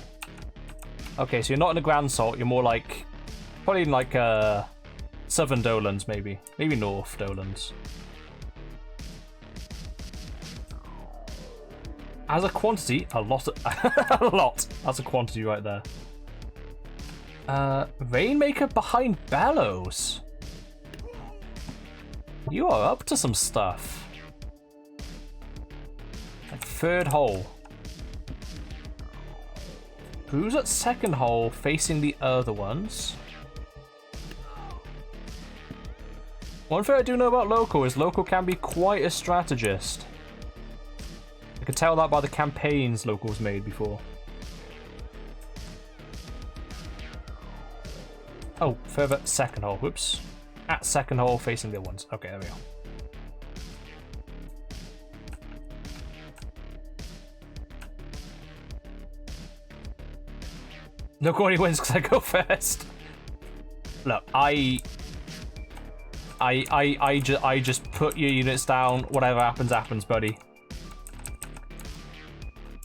Okay, so you're not in the ground salt. You're more like probably in like southern Dolans, maybe north Dolans. As a quantity, a lot. A lot. That's a quantity right there. Rainmaker behind Bellows. You are up to some stuff. Like third hole. Who's at second hole facing the other ones? One thing I do know about Local is Local can be quite a strategist. I could tell that by the campaigns Local's made before. Oh, further second hole. Whoops. At second hole facing the other ones. Okay, there we go. Look, only wins because I go first. Look, I just put your units down. Whatever happens, happens, buddy.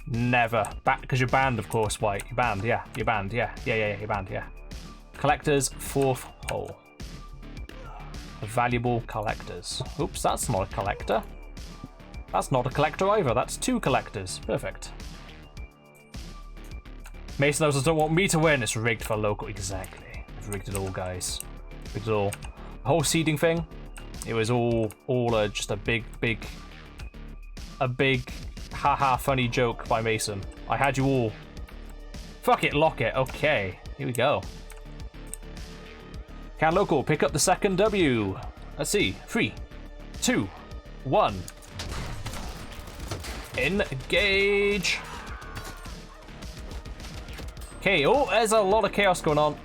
Never. Because you're banned, of course, White. You're banned, yeah. You're banned, yeah. Yeah, you're banned, yeah. Collectors, fourth hole. Valuable collectors. Oops, that's not a collector. That's not a collector either. That's two collectors. Perfect. Mason knows don't want me to win. It's rigged for Local. Exactly. I've rigged it all, guys. Rigged it all. The whole seeding thing. It was all just a big haha funny joke by Mason. I had you all. Fuck it, lock it. Okay, here we go. Can Local pick up the second W? Let's see. 3, 2, 1. Engage. Okay, oh, there's a lot of chaos going on.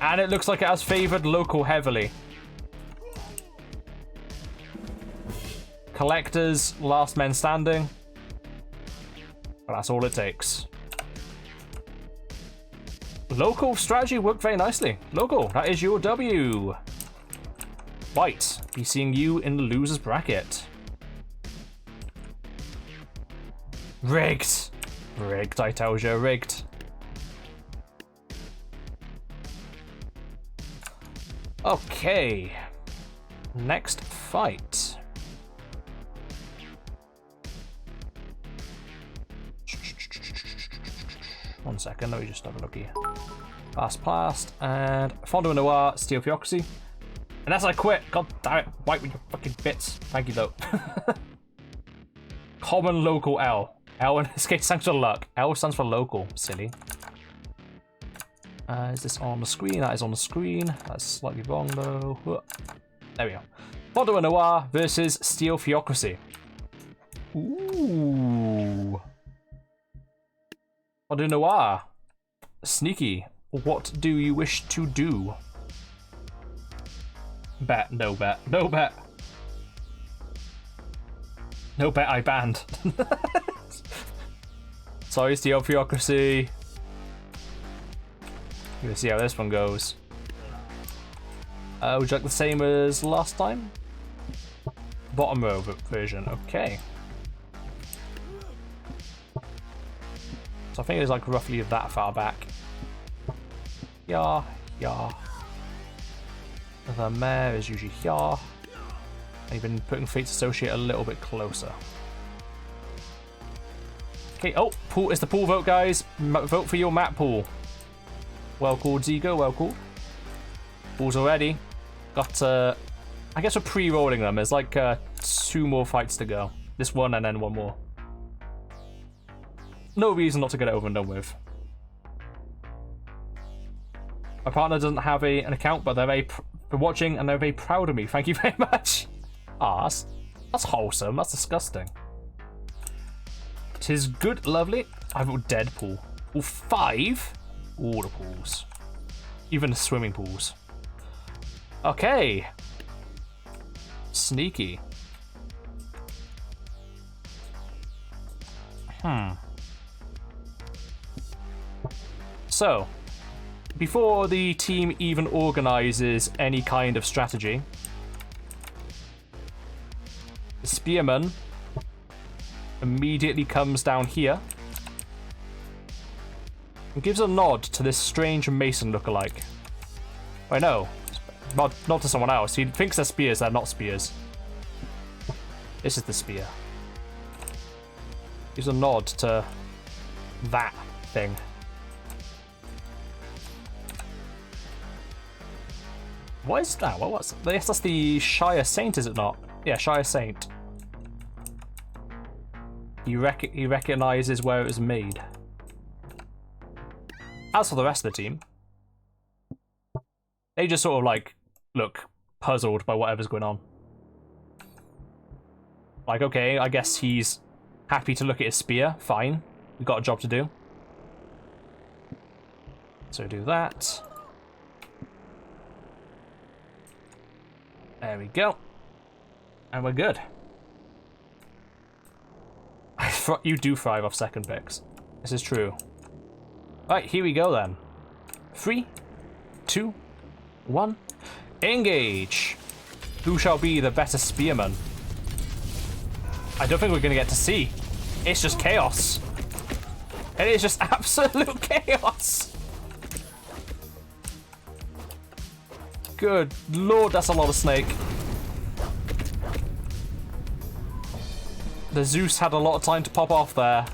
And it looks like it has favored Local heavily. Collectors, last men standing. Well, that's all it takes. Local strategy worked very nicely. Local, that is your W. White, be seeing you in the loser's bracket. Rigged. Rigged, I tell you, rigged. Okay. Next fight. One second, let me just have a look here. Past, and Fondue Noir, Steel Theocracy. And as I quit, god damn it, White with your fucking bits. Thank you though. Common Local L. L in this case stands for luck. L stands for local, silly. Is this on the screen? That is on the screen. That's slightly wrong though. There we go. Fondue Noir versus Steel Theocracy. Ooh. Fondue Noir. Sneaky. What do you wish to do? Bet, no bet, no bet. No bet, I banned. Sorry, Steel Theocracy. Let's see how this one goes. Would you like the same as last time? Bottom row version, okay. So I think it's like roughly that far back. Yeah. The mayor is usually here. I've been putting Fates Associate a little bit closer. Okay, oh, pool is the pool vote, guys. Vote for your map pool. Well called, Zigo, well called. Pools already. Got, I guess we're pre-rolling them. There's like 2 more fights to go. This one and then 1 more. No reason not to get it over and done with. My partner doesn't have an account, but they're very watching and they're very proud of me. Thank you very much. Ah, that's wholesome. That's disgusting. 'Tis good, lovely. I vote Deadpool. Oh, 5? All the pools. Even the swimming pools. Okay. Sneaky. So, before the team even organizes any kind of strategy, the spearman immediately comes down here and gives a nod to this strange Mason lookalike. I know, not to someone else. He thinks they're spears, they're not spears. This is the spear. Gives a nod to that thing. What is that? What was? Yes, that's the Shire Saint, is it not? Yeah, Shire Saint. He recognizes where it was made. As for the rest of the team, they just sort of like look puzzled by whatever's going on. Like, okay, I guess he's happy to look at his spear. Fine, we've got a job to do. So do that. There we go. And we're good. You do thrive off second picks. This is true. Alright, here we go then. 3, 2, 1. Engage! Who shall be the better spearman? I don't think we're going to get to see. It's just chaos. It is just absolute chaos. Good lord, that's a lot of snake. The Zeus had a lot of time to pop off there.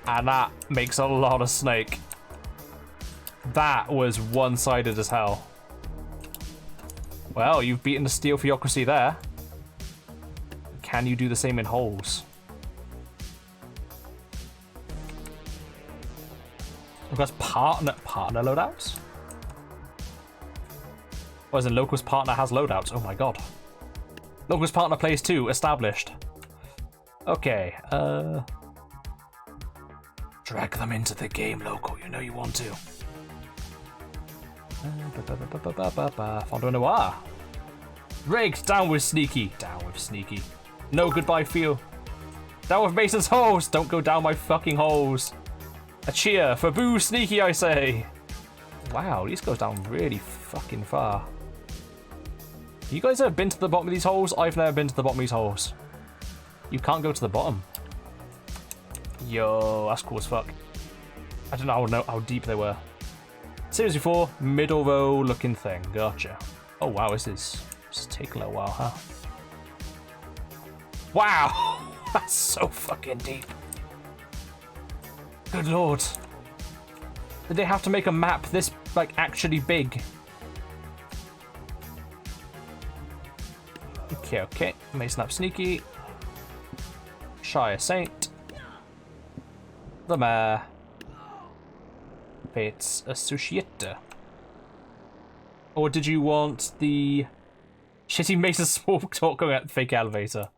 And that makes a lot of snake. That was one-sided as hell. Well, you've beaten the steel theocracy there. Can you do the same in holes? That's partner loadouts? Or as in Local's partner has loadouts? Oh my god. Local's partner plays too, established. Okay, drag them into the game, Local. You know you want to. Fondue Noir. Rigged. Down with Sneaky. Down with Sneaky. No goodbye feel. Down with Mason's holes. Don't go down my fucking holes. A cheer for Boo Sneaky, I say. Wow, this goes down really fucking far. You guys ever been to the bottom of these holes? I've never been to the bottom of these holes. You can't go to the bottom. Yo, that's cool as fuck. I don't know how deep they were. Series 4, middle row looking thing. Gotcha. Oh wow, this is taking a little while, huh? Wow! That's so fucking deep. Good lord. Did they have to make a map this, like, actually big? Okay. Mason up Sneaky. Shire Saint. The Mayor. It's Associate. Or did you want the shitty Mason small talk going at the fake elevator?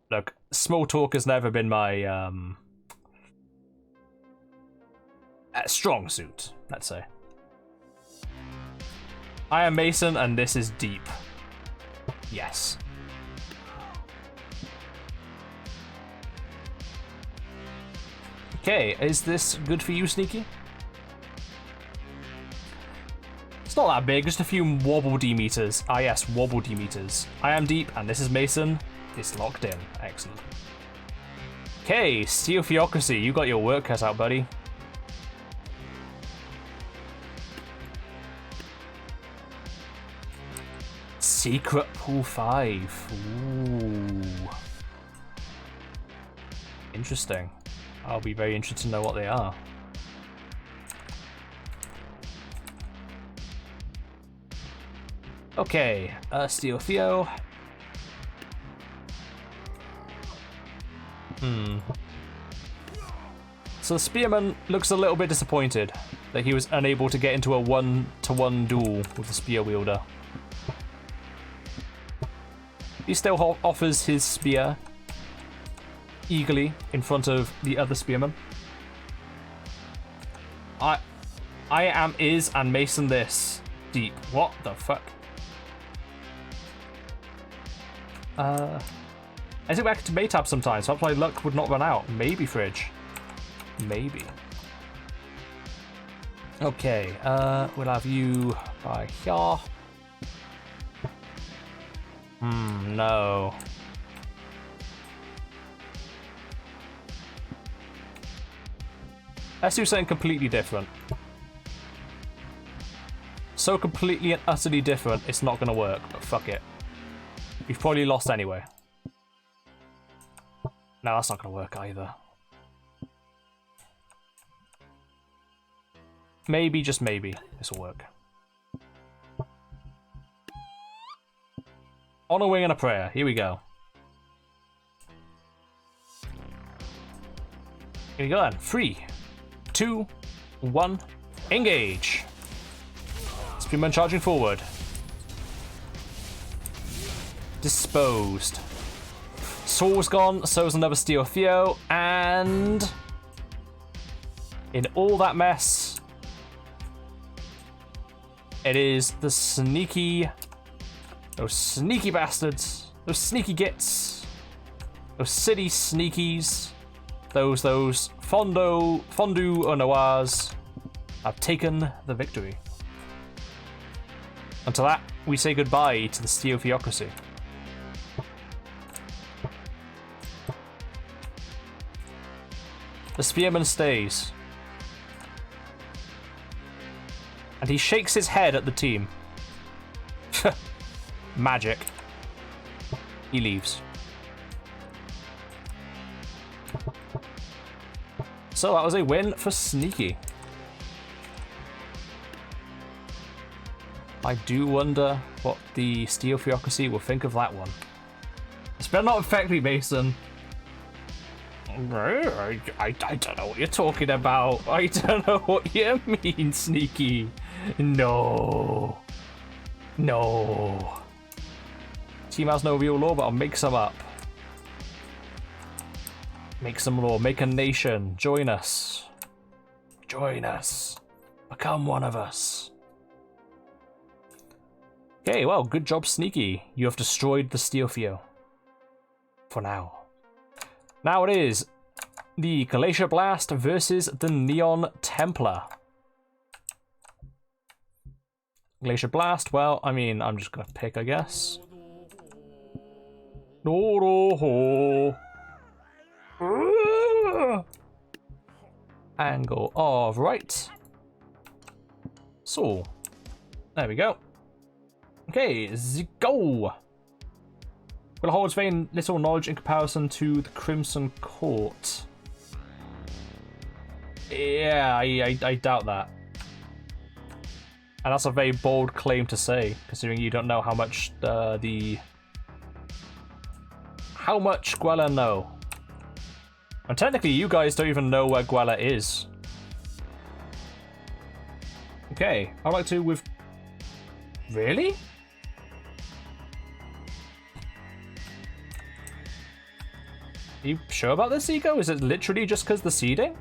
Look, small talk has never been my strong suit, let's say. I am Mason and this is deep. Yes. Okay, is this good for you, Sneaky? It's not that big, just a few wobble D meters. Ah yes, wobble D meters. I am deep, and this is Mason. It's locked in. Excellent. Okay, Steel Theocracy, you got your work cut out, buddy. Secret Pool 5. Ooh. Interesting. I'll be very interested to know what they are. Okay, Steel Theo. So the Spearman looks a little bit disappointed that he was unable to get into a one-to-one duel with the Spear Wielder. He still offers his spear eagerly in front of the other Spearman. I am is and Mason this deep. What the fuck? I think back to MAATABS sometimes, so my luck would not run out. Maybe Fridge. Maybe. Okay, we'll have you by here. No. Let's do something completely different. So completely and utterly different, it's not gonna work, but fuck it. We've probably lost anyway. No, that's not gonna work either. Maybe, just maybe, this will work. On a wing and a prayer, here we go. Here we go then. 3, 2, 1, engage. Spearman charging forward. Disposed. Soul's gone, so is another Steel Theo, and in all that mess, it is the sneaky, those sneaky bastards, those sneaky gits, those city sneakies, those fondue au noirs have taken the victory. Until that, we say goodbye to the Steel Theocracy. The Spearman stays. And he shakes his head at the team. Magic. He leaves. So that was a win for Sneaky. I do wonder what the Steel Theocracy will think of that one. It's better not affect me, Mason. I don't know what you're talking about. I don't know what you mean, Sneaky. No. No. Team has no real law, but I'll make some up. Make some law. Make a nation. Join us. Join us. Become one of us. Okay, well, good job, Sneaky. You have destroyed the Steel Theo. For now. Now it is the Glacier Blast versus the Neon Templar. Glacier Blast, well, I mean, I'm just gonna pick, I guess. Angle of right. So, there we go. Okay, go. Will holds very little knowledge in comparison to the Crimson Court. Yeah, I doubt that. And that's a very bold claim to say, considering you don't know how much how much Gwella know. And technically, you guys don't even know where Gwella is. Okay, I'd like to with... Really? Are you sure about this, Ego? Is it literally just because the seeding?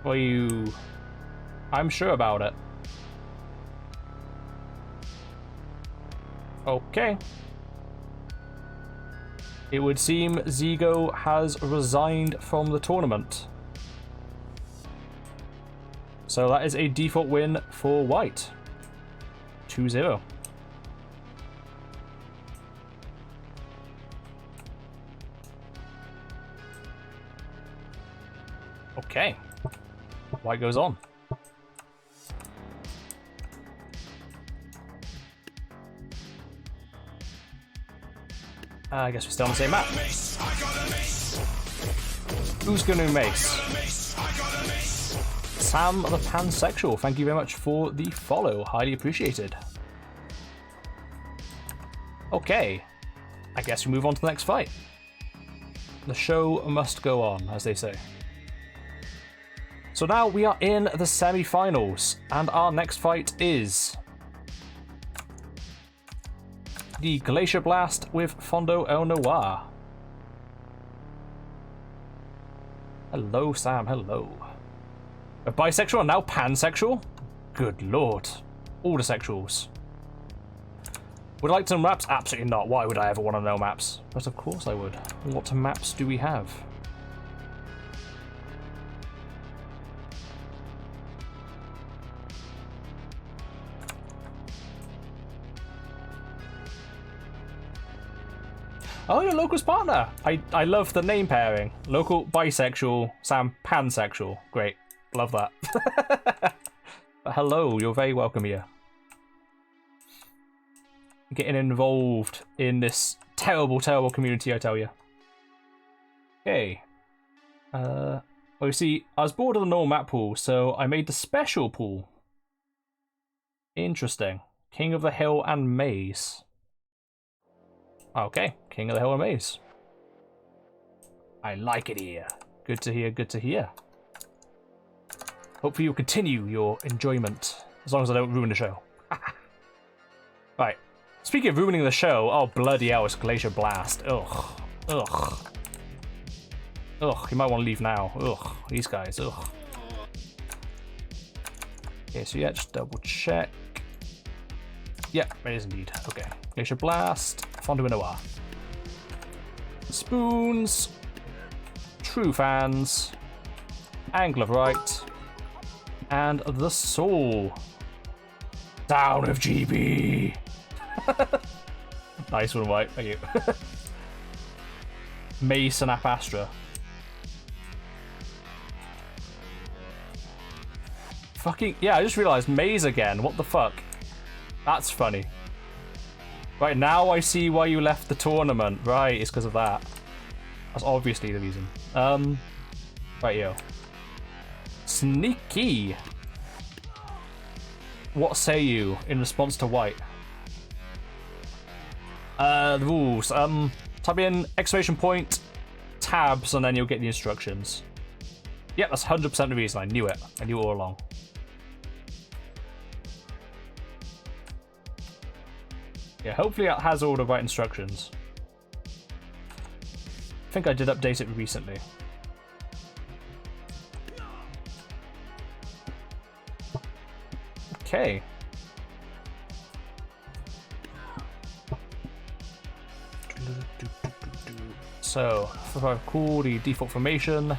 Or you... I'm sure about it. Okay. It would seem Zigo has resigned from the tournament. So that is a default win for White. 2-0. Okay. White goes on. I guess we're still on the same map. Who's gonna mace? Sam the Pansexual, thank you very much for the follow. Highly appreciated. Okay. I guess we move on to the next fight. The show must go on, as they say. So now we are in the semi-finals, and our next fight is the Glacier Blast with Fondo El Noir. Hello, Sam. Hello. A bisexual and now pansexual? Good lord. All the sexuals. Would I like to know maps? Absolutely not. Why would I ever want to know maps? But of course I would. What maps do we have? Oh, you're Local's partner. I love the name pairing. Local bisexual, Sam pansexual. Great. Love that. But hello, you're very welcome here. Getting involved in this terrible, terrible community, I tell you. Okay. Well, you see, I was bored of the normal map pool, so I made the special pool. Interesting. King of the Hill and Maze. Okay, King of the Hill and Maze. I like it here. Good to hear, good to hear. Hopefully you'll continue your enjoyment, as long as I don't ruin the show. Right. Speaking of ruining the show, oh bloody hell, it's Glacier Blast. Ugh. Ugh. Ugh, you might want to leave now. Ugh, these guys, ugh. Okay, so yeah, just double check. Yeah, it is indeed. Okay. Glacier Blast, Fondo Noir. Spoons. True Fans. Angle of Right. And the Soul. Down of GB. Nice one, White. Thank you. Mace and Apastra. Fucking yeah! I just realized Maze again. What the fuck? That's funny. Right, now I see why you left the tournament. Right, it's because of that. That's obviously the reason. Right, yo. Sneaky. What say you in response to White? The rules. Type in exclamation point, tabs, and then you'll get the instructions. Yep, that's 100% the reason. I knew it. I knew it all along. Yeah, hopefully it has all the right instructions. I think I did update it recently. Okay. So, if I recall the default formation,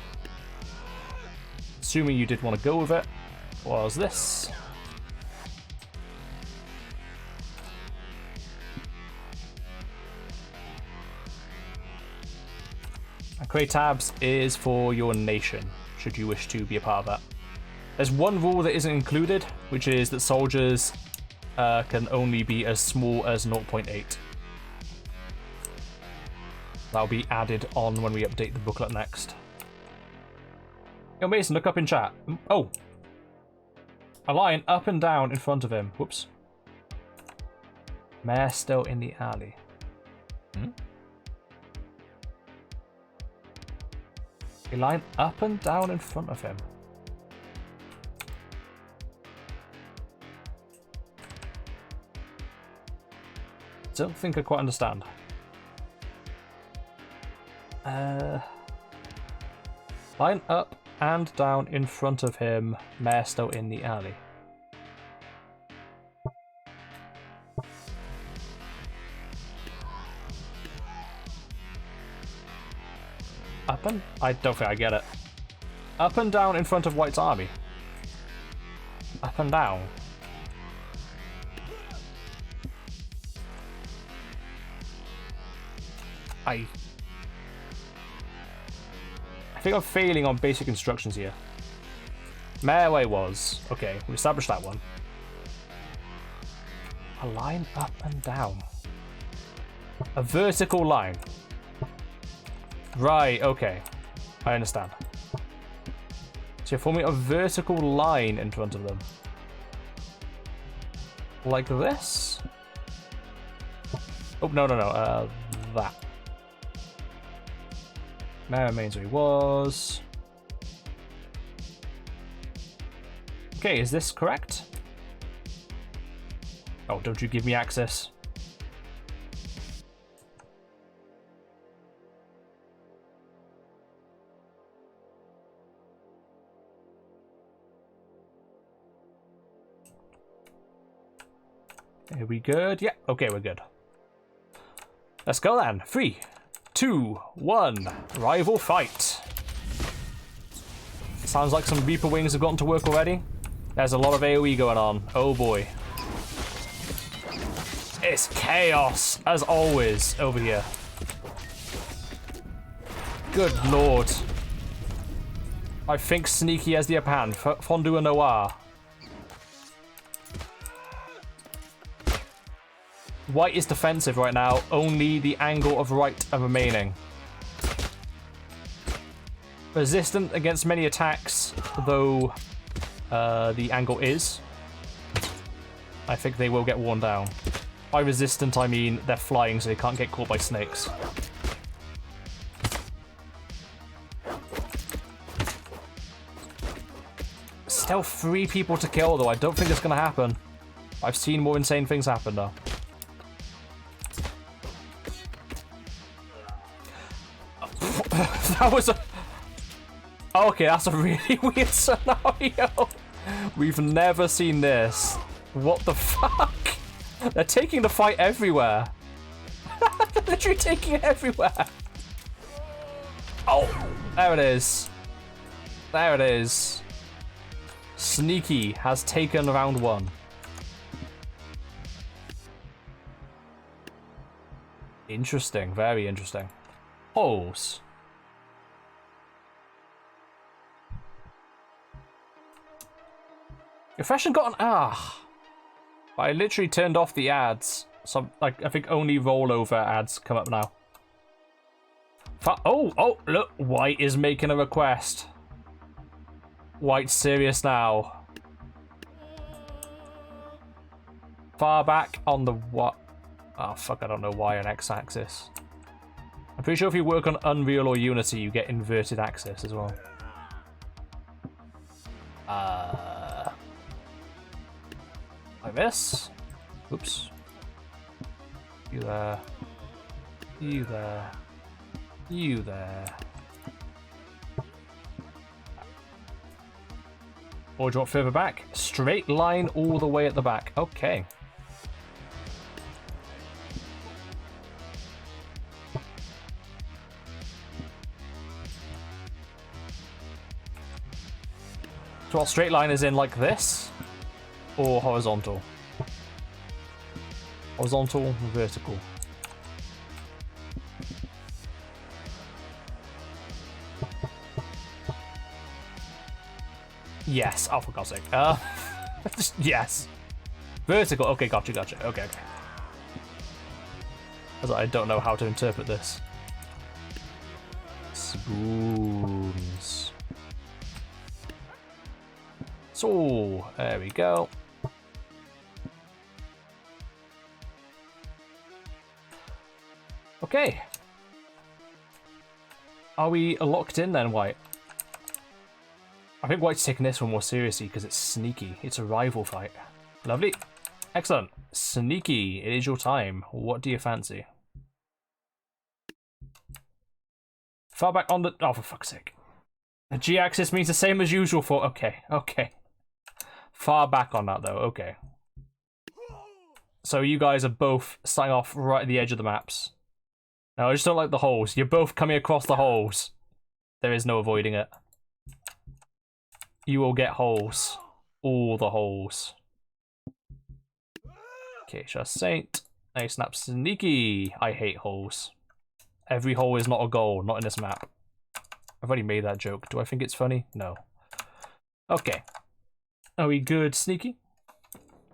assuming you did want to go with it, was this. Create tabs is for your nation, should you wish to be a part of that. There's one rule that isn't included, which is that soldiers can only be as small as 0.8. That'll be added on when we update the booklet next. Yo, Mason, look up in chat. Oh! A lion up and down in front of him. Whoops. Mare still in the alley. Hmm? A lion up and down in front of him. Don't think I quite understand. Line up and down in front of him, mare still in the alley. Up and... I don't think I get it. Up and down in front of White's army. Up and down. I think I'm failing on basic instructions here. Melee was... Okay, we established that one. A line up and down. A vertical line. Right, okay. I understand. So you're forming a vertical line in front of them. Like this? Oh, no. That. Man remains where he was. Okay, is this correct? Oh, don't you give me access. Are we good? Yeah, okay, we're good. Let's go then. 3, 2, 1. Rival fight. Sounds like some Reaper wings have gotten to work already. There's a lot of AoE going on. Oh boy. It's chaos, as always, over here. Good lord. I think Sneaky has the upper hand. Fondue and Noir. White is defensive right now. Only the angle of right are remaining. Resistant against many attacks, though the angle is. I think they will get worn down. By resistant, I mean they're flying, so they can't get caught by snakes. Still 3 people to kill, though. I don't think it's going to happen. I've seen more insane things happen, though. That was a... Okay, that's a really weird scenario. We've never seen this. What the fuck? They're taking the fight everywhere. They're literally taking it everywhere. Oh, there it is. There it is. Sneaky has taken round 1. Interesting, very interesting. Holes. Refresh and got an I literally turned off the ads. So like I think only rollover ads come up now. Oh, look, White is making a request. White's serious now. Far back on the what? Oh fuck, I don't know why on X-axis. I'm pretty sure if you work on Unreal or Unity, you get inverted axis as well. Like this. Oops. You there. You there. You there. Or drop further back. Straight line all the way at the back. Okay. So what straight line is in like this? Or horizontal? Horizontal, vertical. Yes. Oh, for God's sake. Yes. Vertical. Okay, gotcha. Okay. I don't know how to interpret this. Spoons. So, there we go. Okay. Are we locked in then, White? I think White's taking this one more seriously because it's sneaky. It's a rival fight. Lovely. Excellent. Sneaky, it is your time. What do you fancy? Far back on the... Oh, for fuck's sake. The G-axis means the same as usual for... Okay. Far back on that, though. Okay. So you guys are both starting off right at the edge of the maps. No, I just don't like the holes. You're both coming across the holes. There is no avoiding it. You will get holes. All the holes. Okay, just Saint. Nice snap sneaky. I hate holes. Every hole is not a goal, not in this map. I've already made that joke. Do I think it's funny? No. Okay. Are we good, sneaky?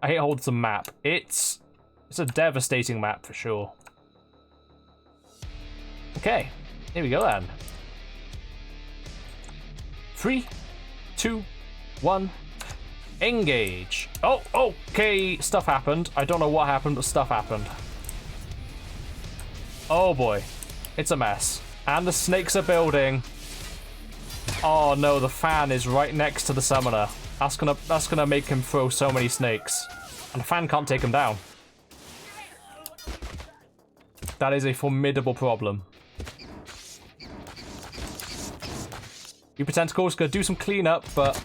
I hate holes the map. It's a devastating map for sure. Okay, here we go then. 3, 2, 1, engage. Oh, okay, stuff happened. I don't know what happened, but stuff happened. Oh boy, it's a mess. And the snakes are building. Oh no, the fan is right next to the summoner. That's gonna make him throw so many snakes. And the fan can't take him down. That is a formidable problem. Super Tentacles gonna do some cleanup, but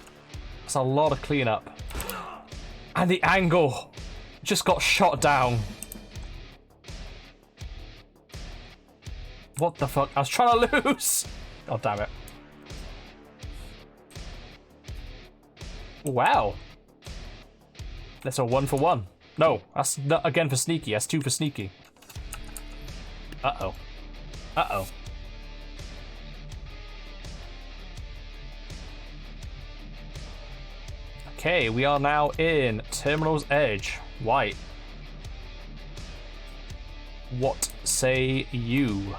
it's a lot of cleanup. And the angle just got shot down. What the fuck? I was trying to lose. God damn it. Wow. That's a 1 for 1. No, that's not again for sneaky. That's 2 for sneaky. Uh-oh. Uh-oh. Okay, we are now in Terminal's Edge. White. What say you?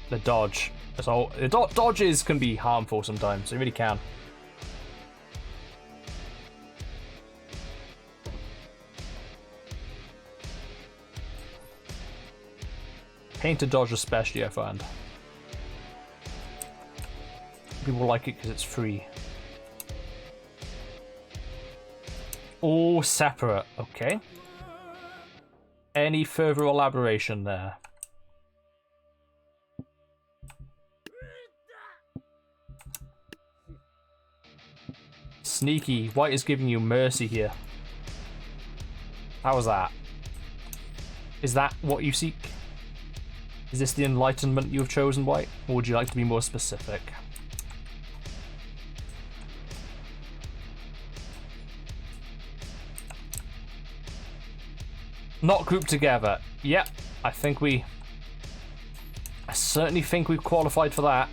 The dodge. So, dodges can be harmful sometimes. They really can. Painted dodge especially, I find. People like it because it's free. All separate. Okay. Any further elaboration there? Sneaky. White is giving you mercy here. How was that? Is that what you seek? Is this the enlightenment you have chosen, White? Or would you like to be more specific? Not grouped together. Yep, I certainly think we've qualified for that.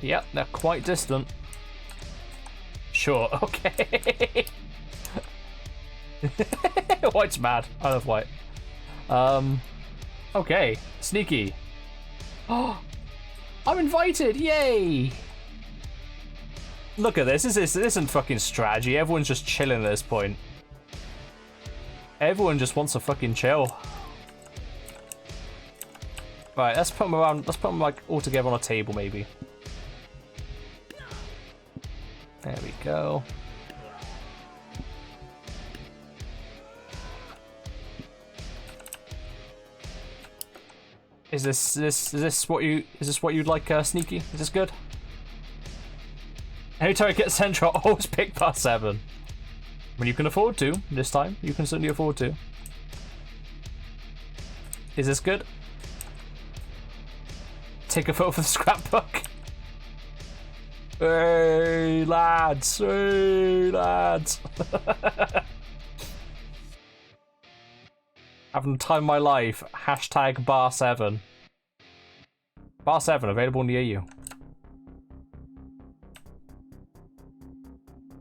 Yep, they're quite distant. Sure, okay. White's mad. I love White. Okay, sneaky. Oh, I'm invited! Yay! Look at this. This isn't fucking strategy. Everyone's just chilling at this point. Everyone just wants to fucking chill. Right, let's put them around. Let's put them like all together on a table, maybe. There we go. Is this what you'd like, sneaky? Is this good? Anytime I get central, I always pick past 7. When you can afford to, this time, you can certainly afford to. Is this good? Take a photo for the scrapbook. Hey lads, hey lads. Having the time of my life. Hashtag bar 7. Bar 7 available near you.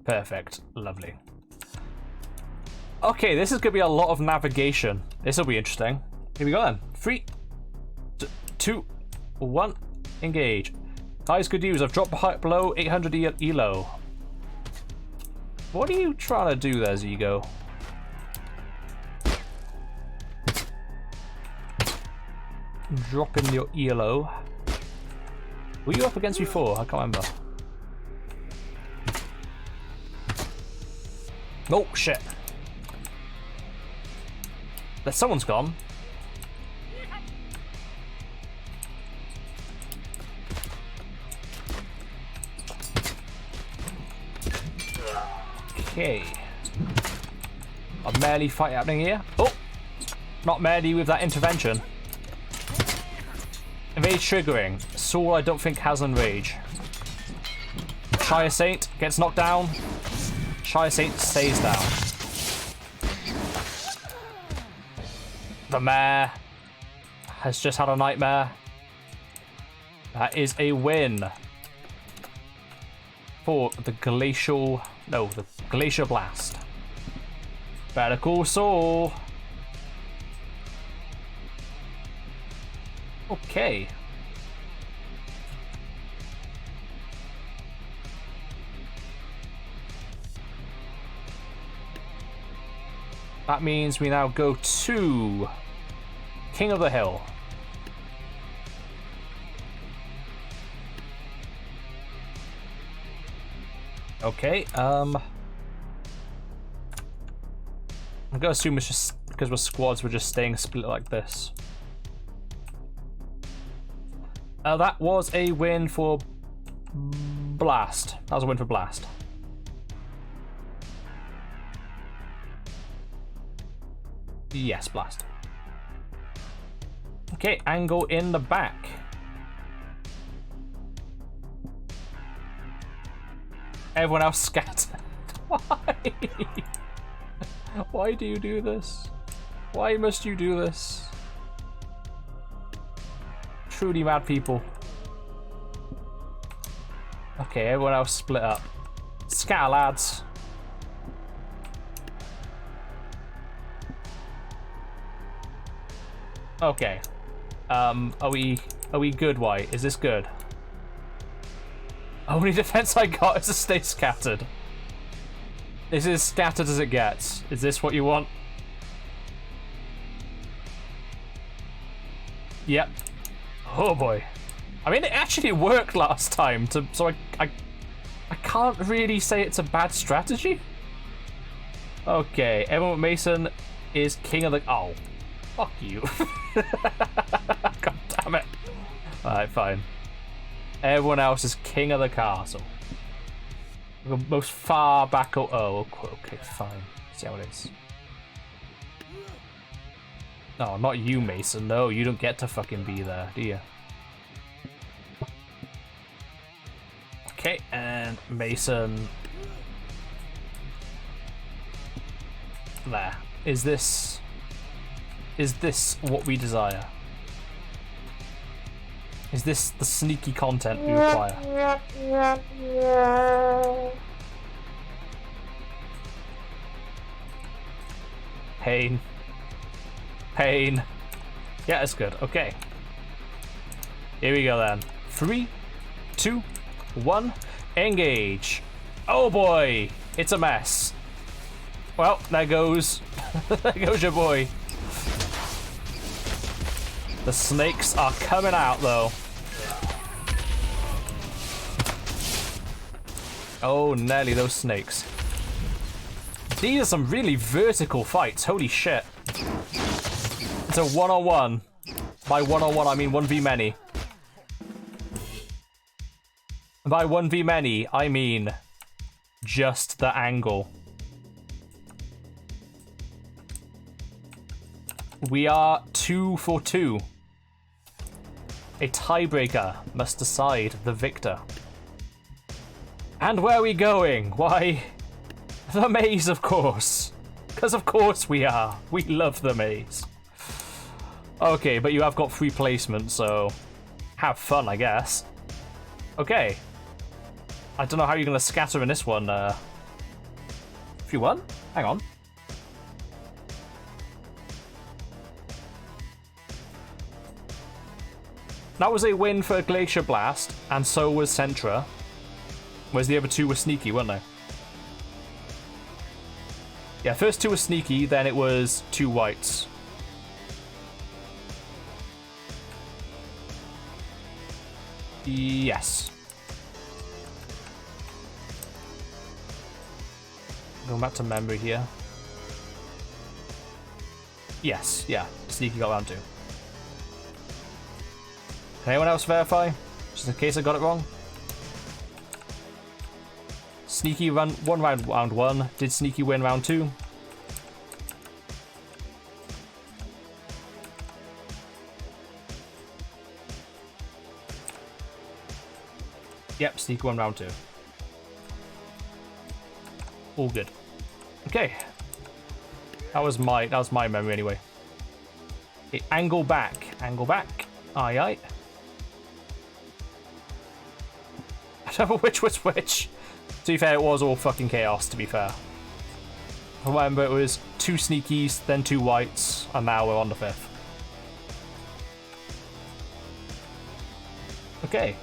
Perfect. Lovely. Okay, this is going to be a lot of navigation. This will be interesting. Here we go then. 3, 2, 1, engage. Guys, good news. I've dropped below 800 elo. What are you trying to do there, Zigo? Dropping your elo. Were you up against before? I can't remember. Oh, shit. Someone's gone. Okay. A melee fight happening here. Oh! Not melee with that intervention. Enrage triggering. Saul I don't think has Enrage. Shire Saint gets knocked down. Shire Saint stays down. The mayor has just had a nightmare. That is a win for the Glacial... No, the Glacier Blast. Better call Saul. Okay. That means we now go to King of the Hill. Okay, I'm gonna assume it's just because we're squads, we're just staying split like this. That was a win for Blast. That was a win for Blast. Yes, Blast. Okay, angle in the back. Everyone else scattered. Why? Why do you do this? Why must you do this? Truly mad people. Okay, everyone else split up. Scatter, lads. Okay. Are we good, White? Is this good? Only defense I got is to stay scattered. This is as scattered as it gets. Is this what you want? Yep. Oh boy. I mean, it actually worked last time, so I can't really say it's a bad strategy. Okay, everyone with Mason is king of the... Oh, fuck you. God damn it. Alright, fine. Everyone else is king of the castle. The most far back... Oh, okay, fine. See how it is. No, not you, Mason. No, you don't get to fucking be there, do you? Okay, and Mason... There. Is this what we desire? Is this the sneaky content we require? Pain. Pain. Yeah, it's good. Okay. Here we go then. 3, 2, 1. Engage. Oh boy. It's a mess. Well, there goes. There goes your boy. The snakes are coming out, though. Oh, Nelly, those snakes. These are some really vertical fights. Holy shit. It's a one-on-one. By one-on-one, I mean 1v many. By 1v many, I mean just the angle. We are 2 for 2. A tiebreaker must decide the victor. And where are we going? Why, the maze, of course. Because of course we are. We love the maze. Okay, but you have got free placement, so have fun, I guess. Okay. I don't know how you're going to scatter in this one. 3-1? Hang on. That was a win for Glacier Blast, and so was Centra. Whereas the other two were sneaky, weren't they? Yeah, first two were sneaky, then it was 2 whites. Yes. Going back to memory here. Yes, yeah. Sneaky got round 2. Can anyone else verify? Just in case I got it wrong. Sneaky won round 1. Did Sneaky win round 2? Yep, Sneaky won round 2. All good. Okay. That was my memory anyway. Okay, angle back. Angle back. Aye aye. I don't know which was which. To be fair, it was all fucking chaos, to be fair. I remember it was 2 sneakies, then 2 whites, and now we're on the 5th. Okay,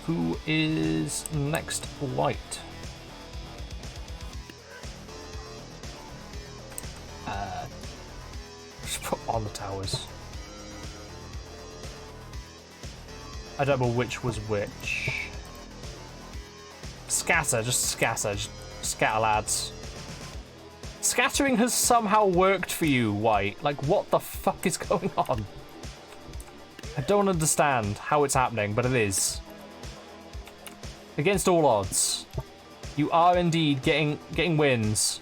who is next? White. Just put on the towers. I don't know which was which. Scatter, just scatter. Just scatter, lads. Scattering has somehow worked for you, White. Like, what the fuck is going on? I don't understand how it's happening, but it is. Against all odds, you are indeed getting wins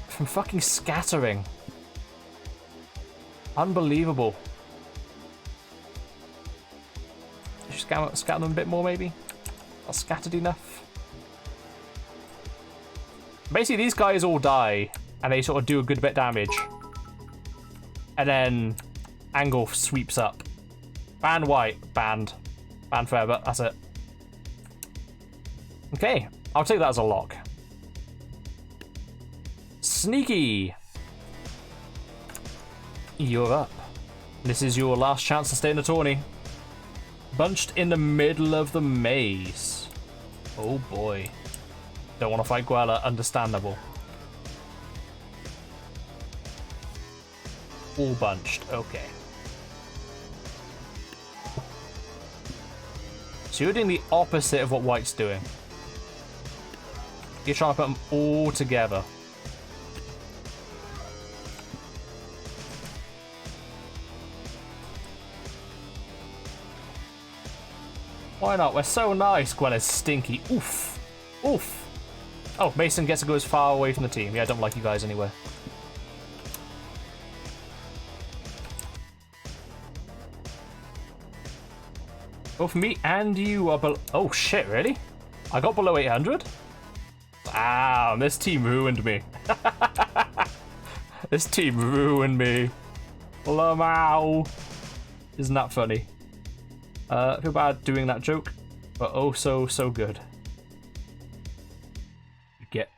from fucking scattering. Unbelievable. Just scatter them a bit more, maybe? Not scattered enough. Basically, these guys all die, and they sort of do a good bit of damage. And then Angle sweeps up. Ban White. Banned. Banned forever. That's it. Okay. I'll take that as a lock. Sneaky. You're up. This is your last chance to stay in the tourney. Bunched in the middle of the maze. Oh boy. Don't want to fight Guella, understandable. All bunched, okay. So you're doing the opposite of what White's doing. You're trying to put them all together. Why not? We're so nice. Gwella's stinky. Oof. Oof. Oh, Mason gets to go as far away from the team. Yeah, I don't like you guys anyway. Both me and you are below... Oh, shit, really? I got below 800? Wow, this team ruined me. This team ruined me. Lamau. Isn't that funny? I feel bad doing that joke, but oh so good. Get.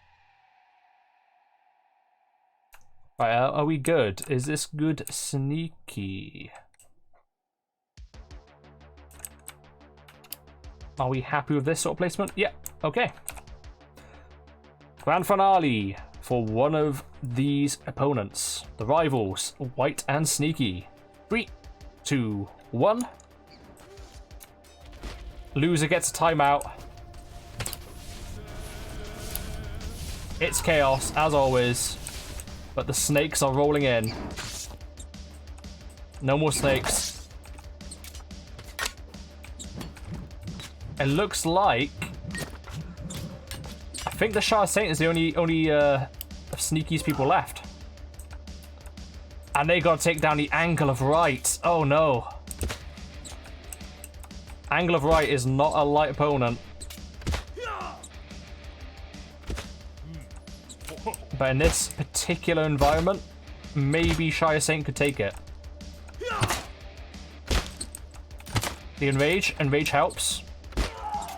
Right, are we good? Is this good sneaky? Are we happy with this sort of placement? Yeah, okay. Grand finale for one of these opponents. The rivals, White and Sneaky. 3, 2, 1. Loser gets a timeout. It's chaos, as always. But the snakes are rolling in. No more snakes. It looks like... I think the Shah Saint is the only of Sneaky's people left. And they gotta take down the Angle of Right. Oh no. Angle of Right is not a light opponent. But in this particular environment, maybe Shire Saint could take it. The Enrage. Enrage helps.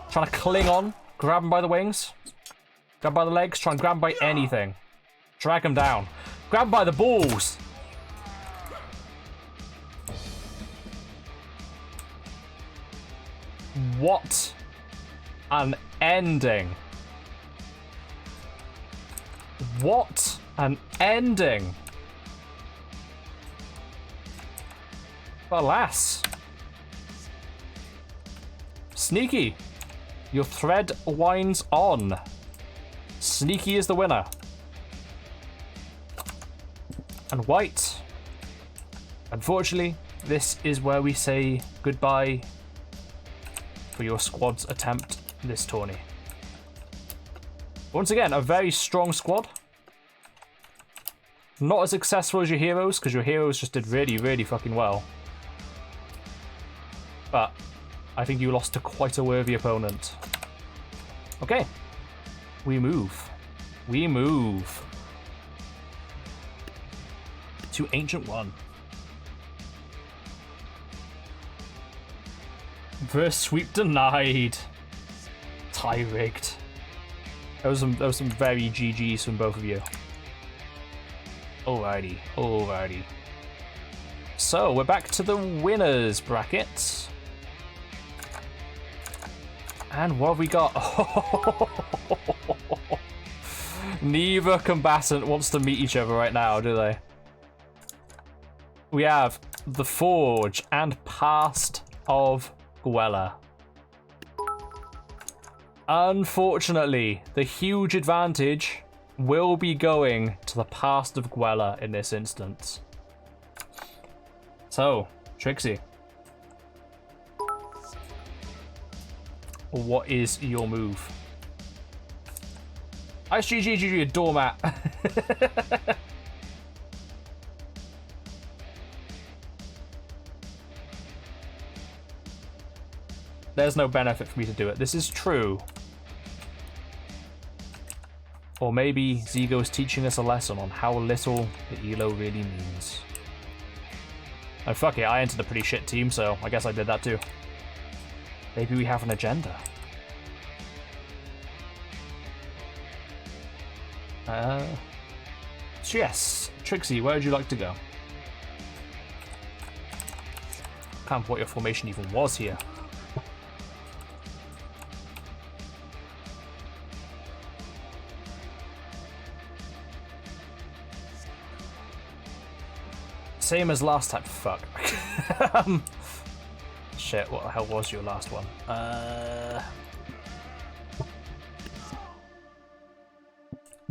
Trying to cling on. Grab him by the wings. Grab by the legs. Try and grab him by anything. Drag him down. Grab him by the balls. What an ending. What an ending. But alas. Sneaky. Your thread winds on. Sneaky is the winner. And White. Unfortunately, this is where we say goodbye for your squad's attempt this tourney. Once again, a very strong squad. Not as successful as your heroes, because your heroes just did really, really fucking well. But I think you lost to quite a worthy opponent. Okay. We move. We move to Ancient One. Verse sweep denied. Tie rigged. There was some very GGs from both of you. Alrighty, alrighty. So we're back to the winners bracket. And what have we got? Neither combatant wants to meet each other right now, do they? We have the Forge and Past of Gwella. Unfortunately, the huge advantage will be going to the Past of Gwella in this instance. So, Trixie, what is your move? ISGGG, a doormat. There's no benefit for me to do it. This is true. Or maybe Zigo is teaching us a lesson on how little the ELO really means. Oh fuck it, I entered a pretty shit team, so I guess I did that too. Maybe we have an agenda. So yes, Trixie, where would you like to go? Can't remember what your formation even was here. Same as last time. Fuck. Shit, what the hell was your last one?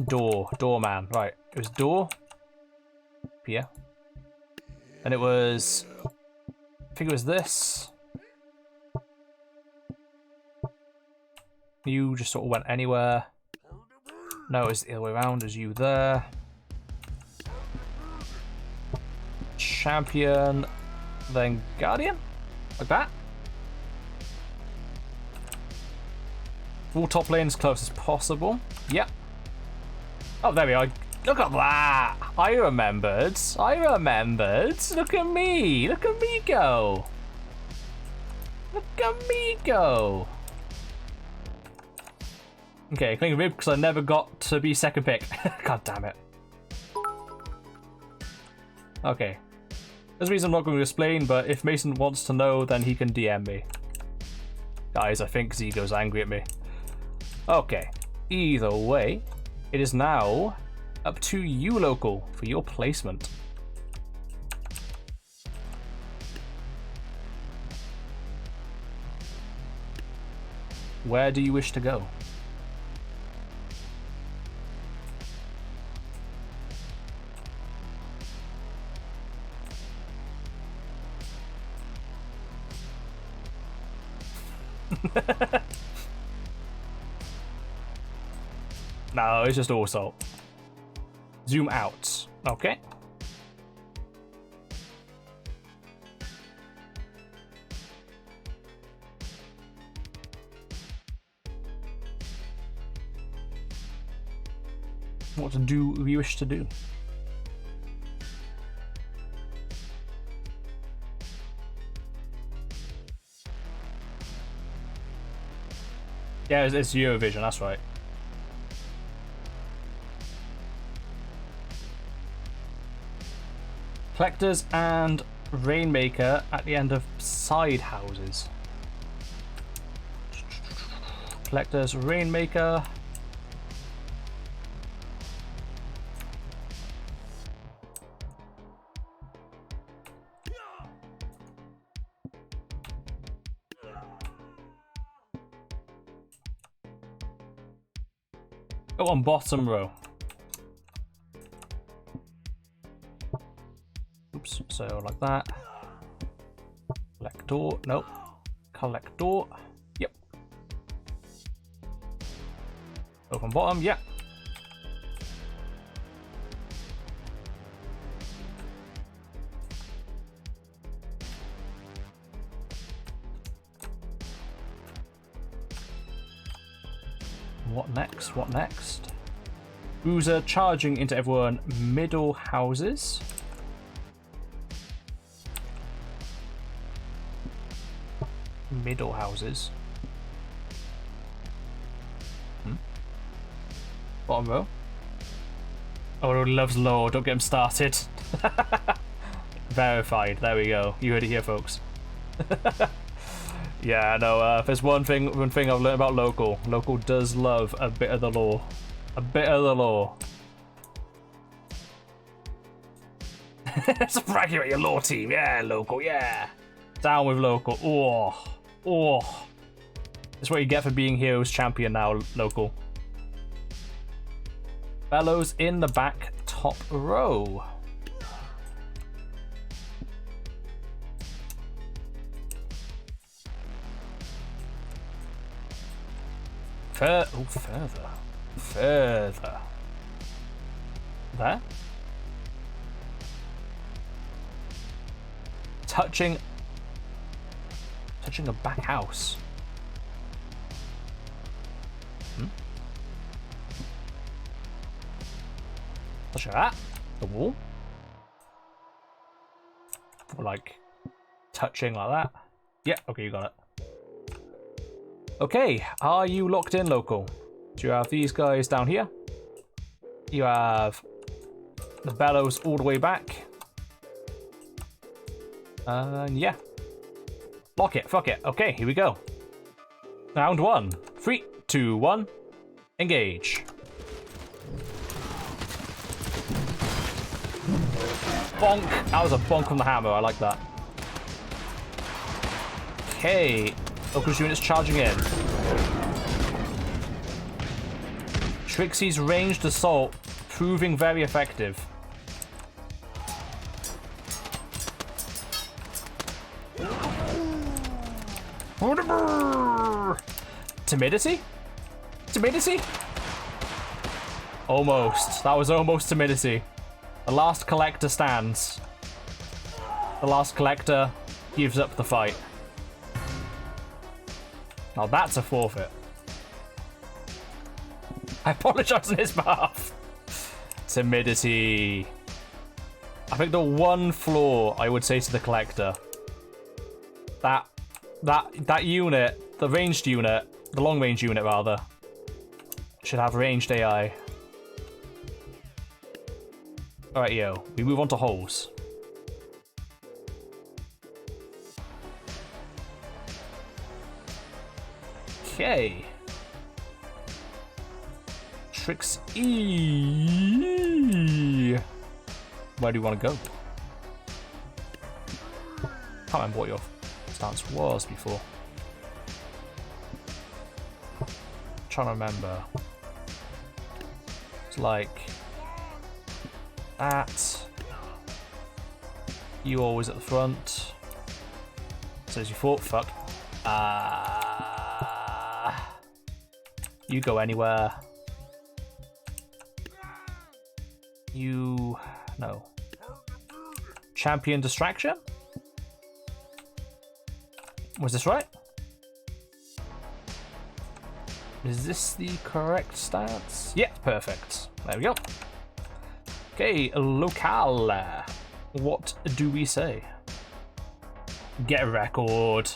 Doorman. Right, it was door. Here. And it was... I think it was this. You just sort of went anywhere. No, it was the other way around. As you there. Champion, then Guardian, like that. All top lane as close as possible. Yep. Oh, there we are. Look at that. I remembered. Look at me. Look at me go. Look at me go. Okay, clean rib because I never got to be second pick. God damn it. Okay. There's a reason I'm not going to explain, but if Mason wants to know, then he can DM me. Guys, I think Zigo's angry at me. Okay. Either way, it is now up to you, local, for your placement. Where do you wish to go? No, it's just all salt. Zoom out. Okay. What do we wish to do? Yeah, it's Eurovision, that's right. Collectors and Rainmaker at the end of side houses. Collectors, Rainmaker. Go on bottom row. Oops, so like that. Collector, nope. Collector, yep. Open bottom, yep. What next? What next? Boozer charging into everyone. Middle houses. Middle houses. Bottom row. Oh, loves lore. Don't get him started. Verified. There we go. You heard it here, folks. Yeah, no, if there's one thing I've learned about local does love a bit of the lore. A bit of the lore. It's bragging about your lore team. Yeah, local, yeah. Down with local. Oh. That's what you get for being Heroes Champion now, local. Fellows in the back top row. Further. There? Touching a back house. Touching that. The wall. Or like touching like that. Yeah, okay, you got it. Okay, are you locked in, local? Do you have these guys down here? You have the bellows all the way back. Yeah. Lock it, fuck it. Okay, here we go. Round 1. 3, 2, 1. Engage. Bonk. That was a bonk from the hammer. I like that. Okay. Local's units charging in. Trixie's ranged assault proving very effective. Timidity? Timidity? Almost. That was almost timidity. The last collector stands. The last collector gives up the fight. Now that's a forfeit. I apologize on his behalf. Timidity. I think the one flaw I would say to the collector, that unit, the ranged unit, the long range unit rather, should have ranged AI. Alright, yo, we move on to holes. Okay. Tryx E. Where do you want to go? Can't remember what your stance was before. Trying to remember. It's like that. You always at the front. Says you fought. Fuck. You go anywhere. You... no. Champion distraction? Was this right? Is this the correct stance? Yeah, perfect. There we go. Okay, locale. What do we say? Get a record.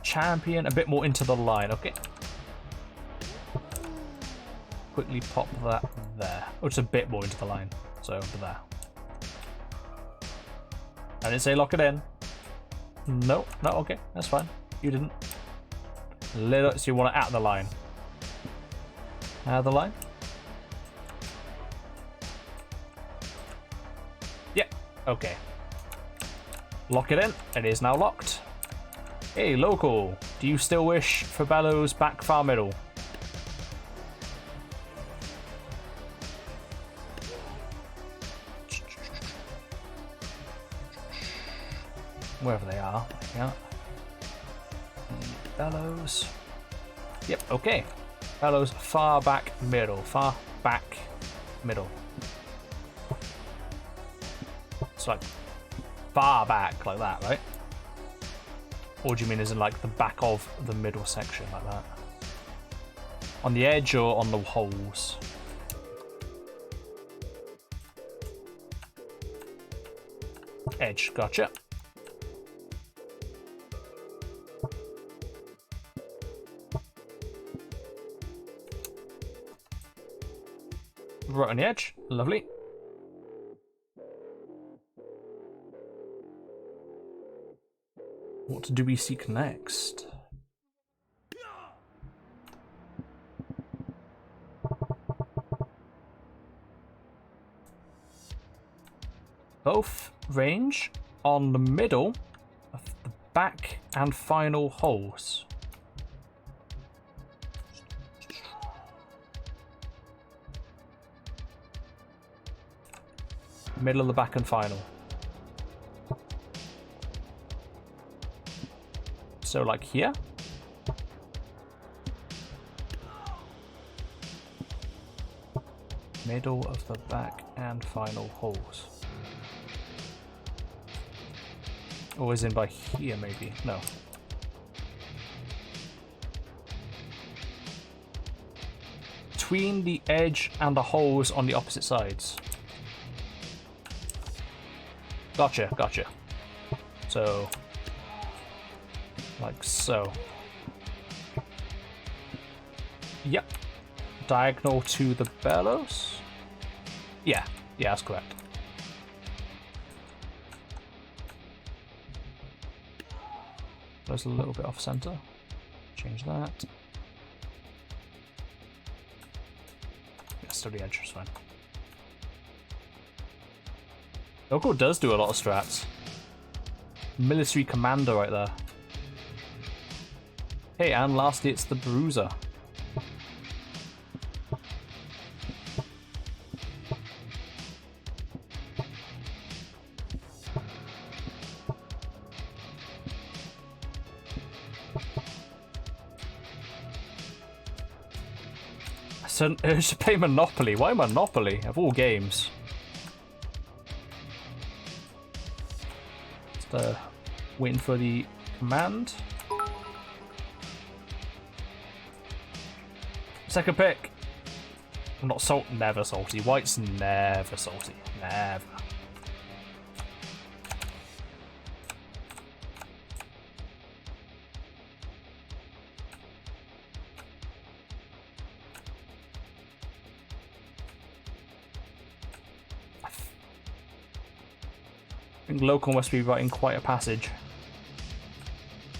Champion a bit more into the line, okay. Quickly pop that there. Oh, just a bit more into the line. So over there. I didn't say lock it in. No, okay, that's fine. You didn't. So you want it at the line. Out of the line? Yeah, okay. Lock it in. It is now locked. Hey, local. Do you still wish for bellows back far middle? Wherever they are. Yeah. Bellows. Yep, okay. Bellows far back middle. Far back middle. It's like far back like that, right? Or do you mean as in like the back of the middle section like that? On the edge or on the holes? Edge, gotcha. Right on the edge, lovely. What do we seek next? Both range on the middle of the back and final holes. Middle of the back and final. So like here. Middle of the back and final holes. Or is in by here maybe? No. Between the edge and the holes on the opposite sides. Gotcha, gotcha. So, like so. Yep. Diagonal to the bellows? Yeah, that's correct. There's a little bit off center. Change that. Yeah, still the edge is fine. Local does do a lot of strats. Military commander right there. Hey, and lastly it's the bruiser. So I should play Monopoly. Why Monopoly of all games? Just waiting for the command. Second pick. I'm not never salty. White's never salty. Never. I think local must be writing quite a passage.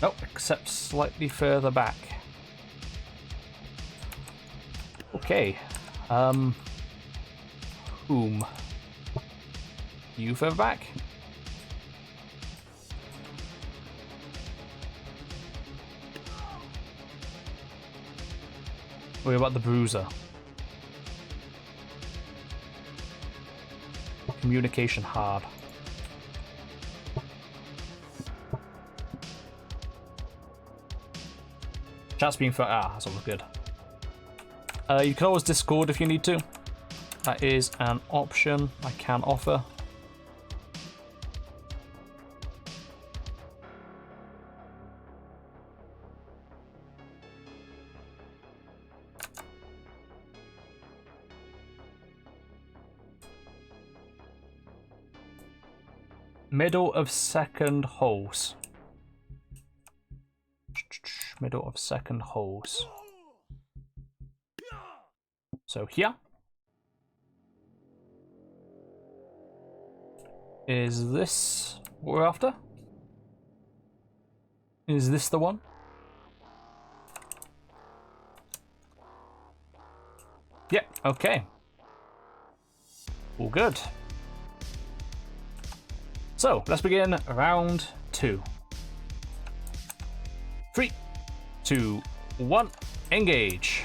Nope, except slightly further back. Okay. Whom? You further back? What about the bruiser? Communication hard. Chat's being for that's all good. You can always Discord if you need to. That is an option I can offer. Middle of second holes. Middle of second holes. So here. Is this what we're after? Is this the one? Yep, okay. All good. So, let's begin round 2. 3, 2, 1, engage.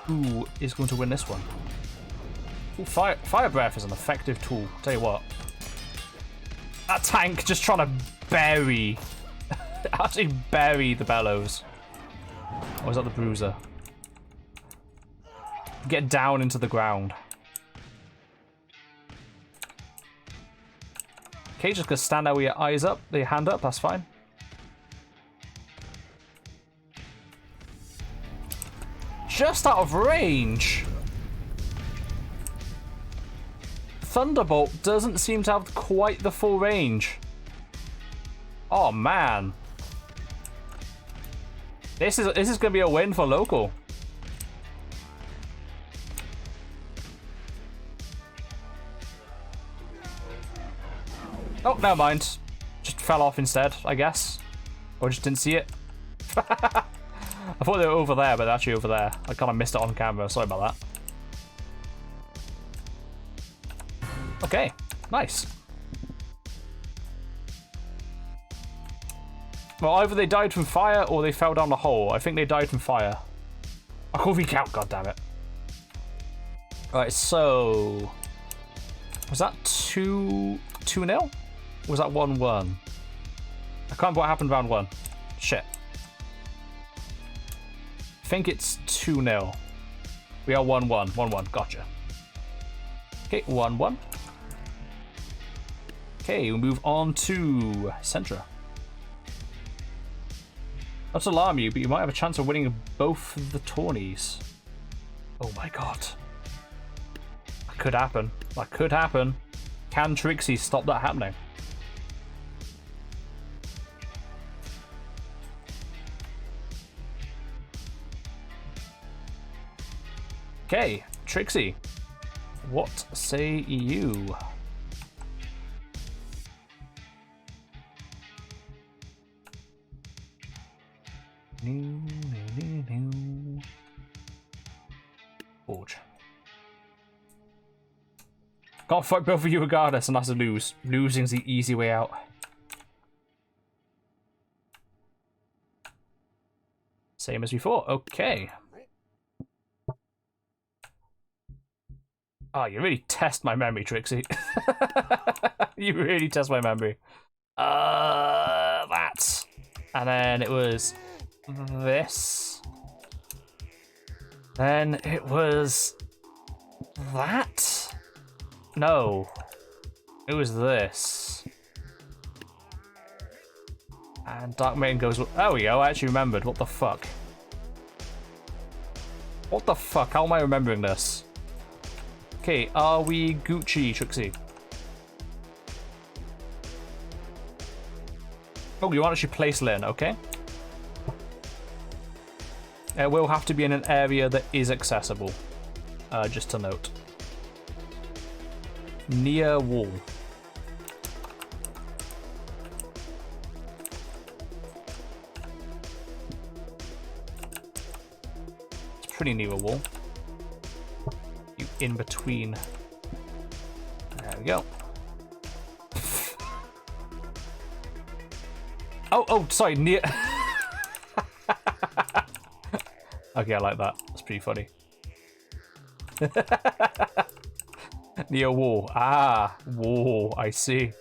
Who is going to win this one? Ooh, fire breath is an effective tool. Tell you what. That tank just trying to bury, actually bury the bellows. Or is that the bruiser? Get down into the ground. Okay, just gonna stand there with your eyes up, your hand up, that's fine. Just out of range. Thunderbolt doesn't seem to have quite the full range. Oh man. This is gonna be a win for local. never mind. Just fell off instead, I guess. Or just didn't see it. I thought they were over there, but they're actually over there. I kind of missed it on camera. Sorry about that. Okay, nice. Well, either they died from fire or they fell down the hole. I think they died from fire. I can't recount, goddammit. Alright, so... Was that 2-0? Or was that 1-1? I can't remember what happened round 1. Shit. I think it's 2-0. We are 1-1. 1-1. Gotcha. Okay, 1-1. Okay, we move on to Centra. Not to alarm you, but you might have a chance of winning both of the tourneys. Oh my god. That could happen. That could happen. Can Tryxy stop that happening? Okay, Tryxy. What say you? Forge. Can't fight both of you regardless, and that's a lose. Losing's the easy way out. Same as before. Okay. Oh, you really test my memory, Tryxy. You really test my memory. That. And then it was this. Then it was that. No. It was this. And Dark Maiden goes... Oh, yeah, I actually remembered. What the fuck? What the fuck? How am I remembering this? Okay, are we Gucci, Tryxy? Oh, you want to actually place Lynn, okay. It will have to be in an area that is accessible. Just to note. Near wall. It's pretty near a wall. You in between. There we go. Oh, sorry, near. Okay, I like that. That's pretty funny. Near wall. Ah, wall. I see.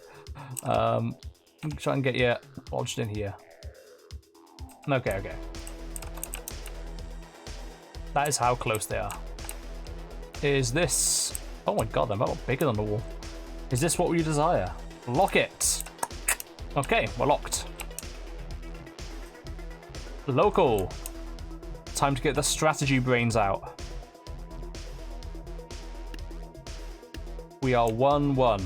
Try and get you lodged in here. Okay. That is how close they are. Is this... Oh my god, they're a lot bigger than the wall. Is this what we desire? Lock it. Okay, we're locked. Local. Time to get the strategy brains out. We are 1-1.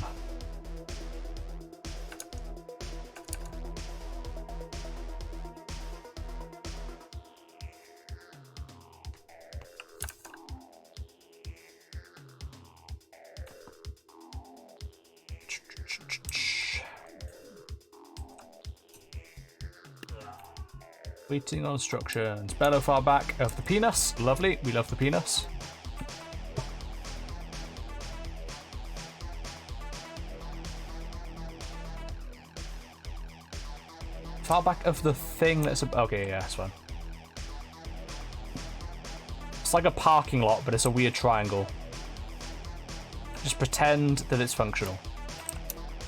Waiting on instructions. Bellow far back of the penis. Lovely. We love the penis. Far back of the thing that's... Okay, yeah, that's fine. It's like a parking lot, but it's a weird triangle. Just pretend that it's functional.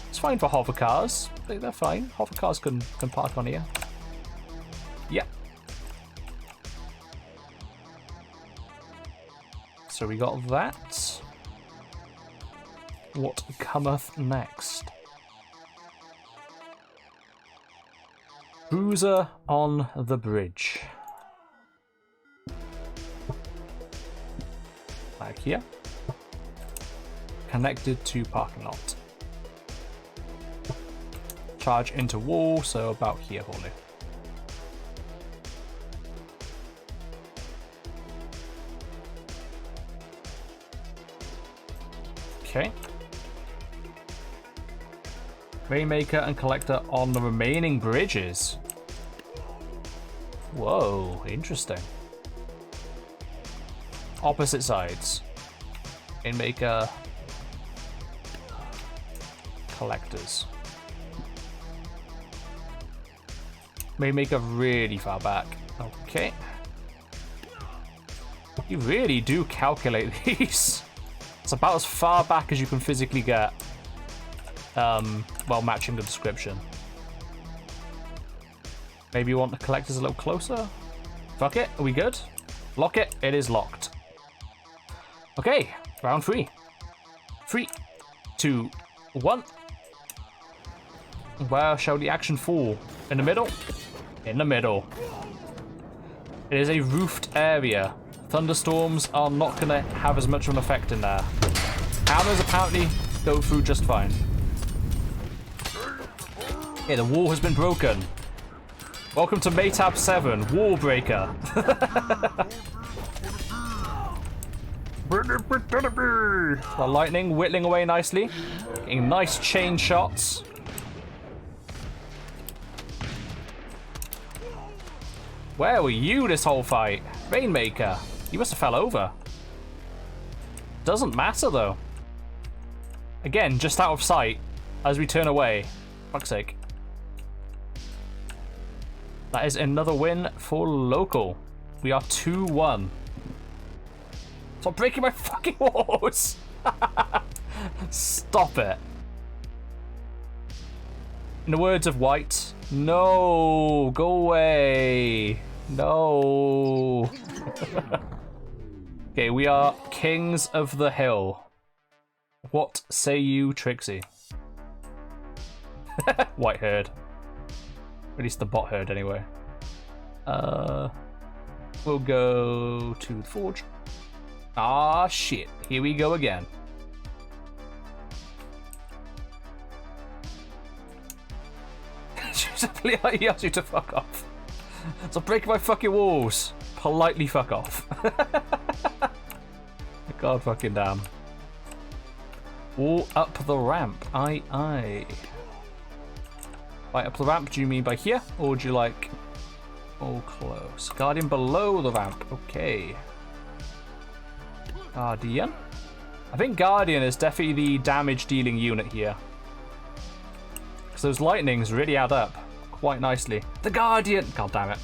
It's fine for hover cars. They're fine. Hover cars can park on here. Yeah. So we got that. What cometh next? Cruiser on the bridge. Like here. Connected to parking lot. Charge into wall, so about here, probably. Okay. Rainmaker and Collector on the remaining bridges. Whoa, interesting. Opposite sides. Rainmaker. Collectors. Rainmaker really far back. Okay. You really do calculate these. It's about as far back as you can physically get. While matching the description. Maybe you want the collectors a little closer? Fuck it, are we good? Lock it, it is locked. Okay, round 3. 3, 2, 1. Where shall the action fall? In the middle? In the middle. It is a roofed area. Thunderstorms are not going to have as much of an effect in there. Hammers apparently go through just fine. Yeah, the wall has been broken. Welcome to MAATABS 7, Wall Breaker. The lightning whittling away nicely. Getting nice chain shots. Where were you this whole fight? Rainmaker, you must have fell over. Doesn't matter though. Again, just out of sight as we turn away. Fuck's sake. That is another win for local. We are 2-1. Stop breaking my fucking walls! Stop it. In the words of White, no, go away. No. Okay, we are kings of the hill. What say you, Trixie? White herd. At least the bot herd, anyway. We'll go to the forge. Ah, shit. Here we go again. He asked you to fuck off. So break my fucking walls. Politely fuck off. God fucking damn. All up the ramp. Aye, aye. Right, up the ramp, do you mean by here? Or would you like... all close. Guardian below the ramp. Okay. Guardian? I think Guardian is definitely the damage dealing unit here. Because those lightnings really add up quite nicely. The Guardian! God damn it.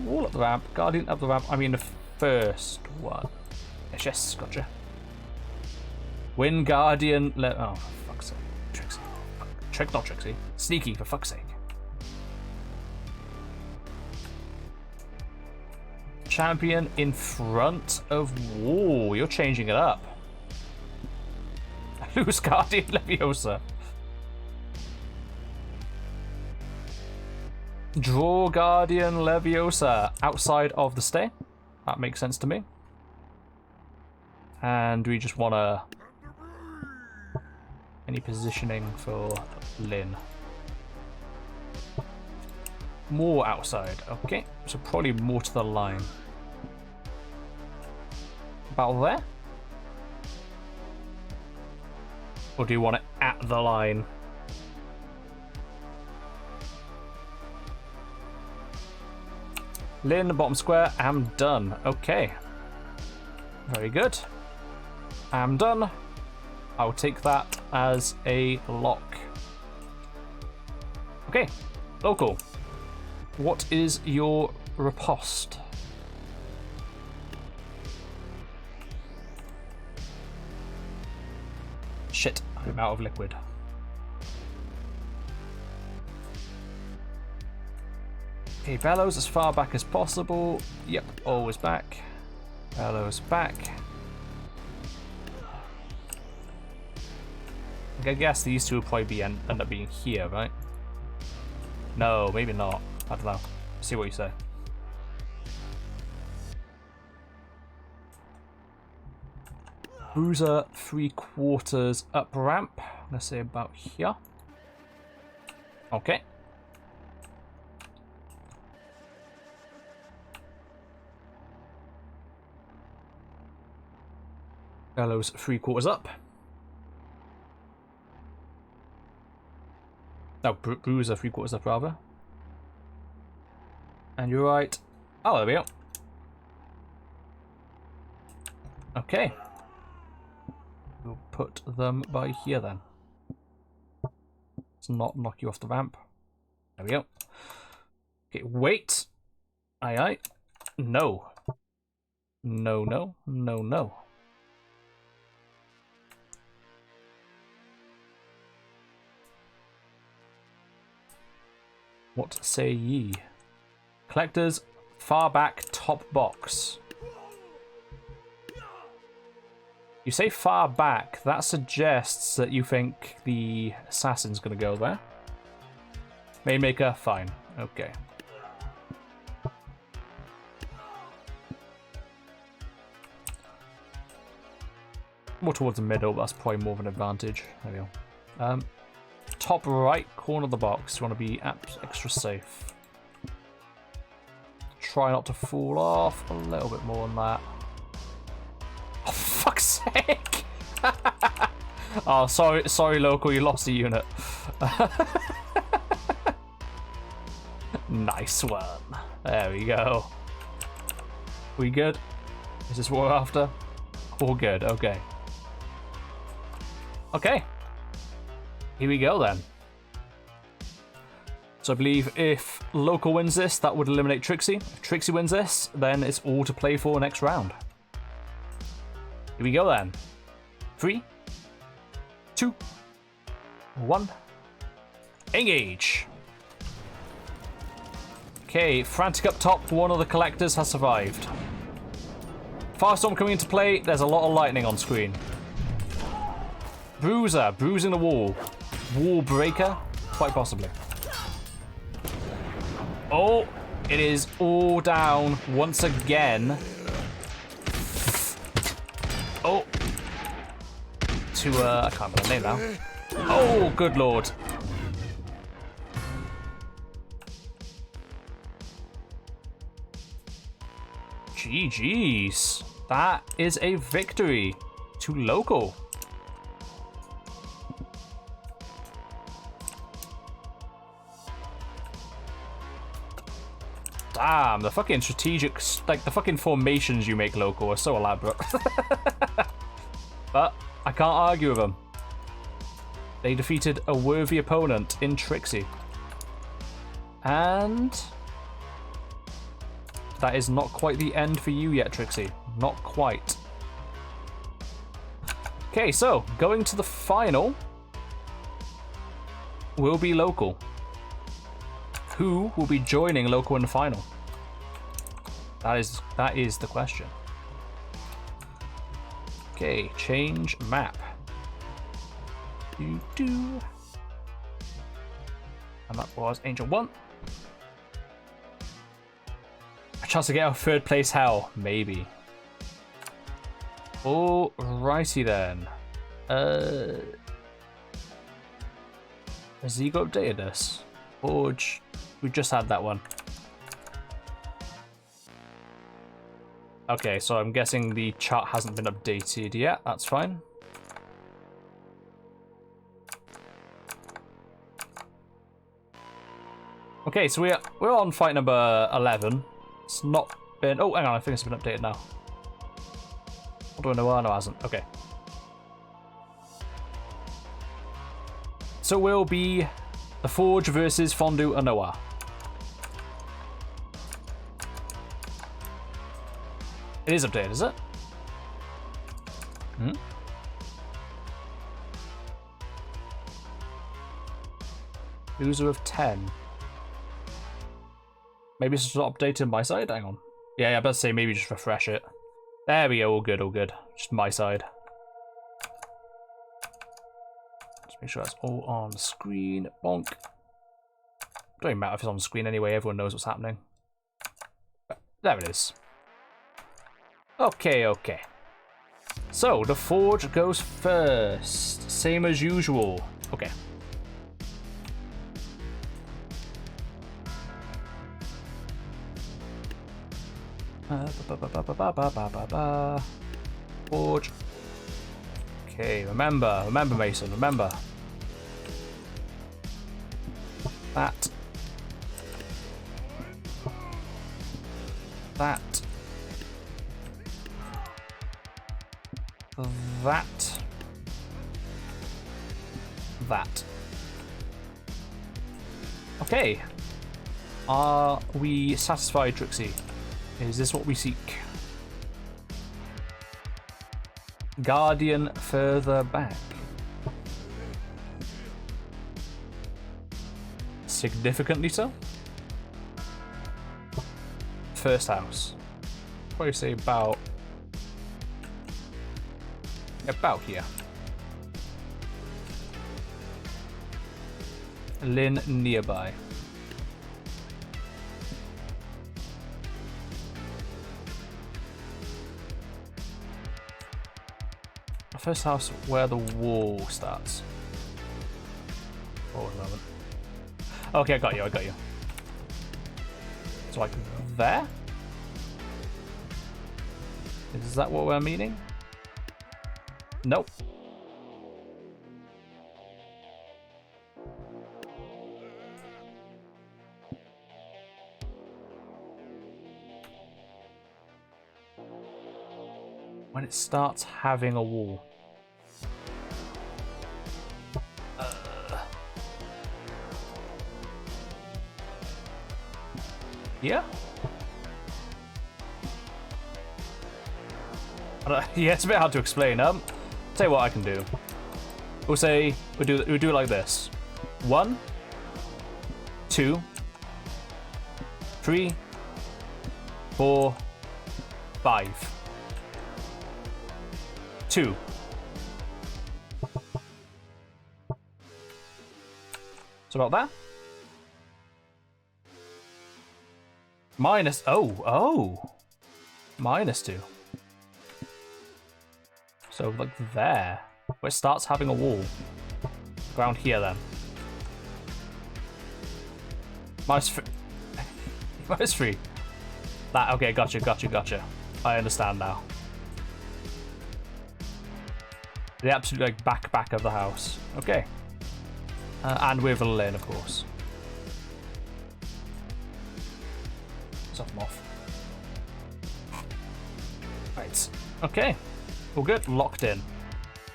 All up the ramp. Guardian up the ramp. I mean the first one. Yes, yes, gotcha. Win Guardian. Oh, for fuck's sake. Trixie. Not Trixie. Sneaky, for fuck's sake. Champion in front of wall. You're changing it up. Lose Guardian Leviosa. Draw Guardian Leviosa outside of the stay. That makes sense to me. And we just want to... any positioning for Lynn? More outside. Okay, so probably more to the line. About there? Or do you want it at the line? Lynn, bottom square, am done. Okay. Very good. Am done. I'll take that as a lock. Okay, local. What is your riposte? Shit, I'm out of liquid. Okay, bellows as far back as possible. Yep, always back. Bellows back. I guess these two will probably end up being here, right? No, maybe not. I don't know. See what you say. Bruiser 3/4 up ramp. Let's say about here. Okay. Bellows 3/4 up. No, Bruiser 3/4 up rather. And you're right. Oh, there we go. Okay. We'll put them by here then. Let's not knock you off the ramp. There we go. Okay, wait. Aye, aye. No. No, no, no, no. What say ye? Collectors, far back, top box. You say far back, that suggests that you think the assassin's gonna go there. Mainmaker, fine. Okay. More towards the middle, but that's probably more of an advantage. There we go. Top right corner of the box. You want to be extra safe. Try not to fall off a little bit more than that. Oh, fuck's sake! Oh, sorry, local, you lost a unit. Nice one. There we go. We good? Is this what we're after? All good, okay. Okay. Here we go then. So I believe if local wins this, that would eliminate Tryxy. If Tryxy wins this, then it's all to play for next round. Here we go then. 3, 2, 1. Engage. Okay, frantic up top, one of the collectors has survived. Firestorm coming into play, there's a lot of lightning on screen. Bruiser, bruising the wall. Wall breaker, quite possibly. Oh, it is all down once again. Oh. To, I can't remember the name now. Oh, good lord. GG's. That is a victory to local. Damn, the fucking strategic, like the fucking formations you make local are so elaborate. But I can't argue with them. They defeated a worthy opponent in Tryxy. And that is not quite the end for you yet, Tryxy. Not quite. Okay, so going to the final will be local. Who will be joining local in the final? That is the question. Okay, change map. And that was Angel 1. A chance to get out third place hell, maybe. Alrighty then. Has Ego updated this? Forge. We just had that one. Okay, so I'm guessing the chart hasn't been updated yet. That's fine. Okay, so we're on fight number 11. It's not been... Oh, hang on, I think it's been updated now. What do I know? Oh, no, it hasn't. Okay. So we'll be the Forge versus Fondue Anoa. It is updated, is it? Hmm? Loser of 10. Maybe it's just not updated on my side? Hang on. Yeah, I better say maybe just refresh it. There we go, all good, all good. Just my side. Just make sure that's all on screen. Bonk. Don't even matter if it's on screen anyway, everyone knows what's happening. But there it is. Okay, okay. So, the Forge goes first. Same as usual. Okay. Forge. Okay, remember Mason, remember. That. That. That. That. Okay. Are we satisfied, Trixie? Is this what we seek? Guardian further back. Significantly so. First house. Probably say about here. Lynn nearby. First house where the wall starts. Oh, a moment. Okay, I got you, I got you. So like there? Is that what we're meaning? Nope. When it starts having a wall. Yeah? Yeah, it's a bit hard to explain. Tell you what I can do. We'll say we'll do it like this. 1, 2, 3, 4, 5. 2. So about that. Minus. Oh. -2. So like there, where it starts having a wall. Around here then. -3. -3. That, okay, gotcha. I understand now. The absolute like back of the house. Okay. And with a lane, of course. Off them off. Right. Okay. All good. Locked in.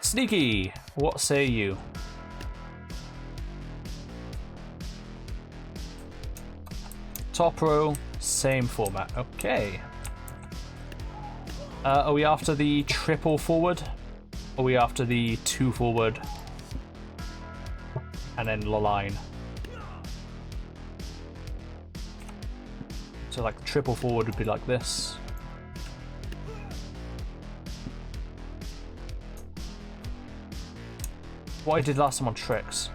Sneaky. What say you? Top row. Same format. Okay. Are we after the triple forward? Or are we after the 2 forward? And then the line. So like the triple forward would be like this. What I did last time on Tryx.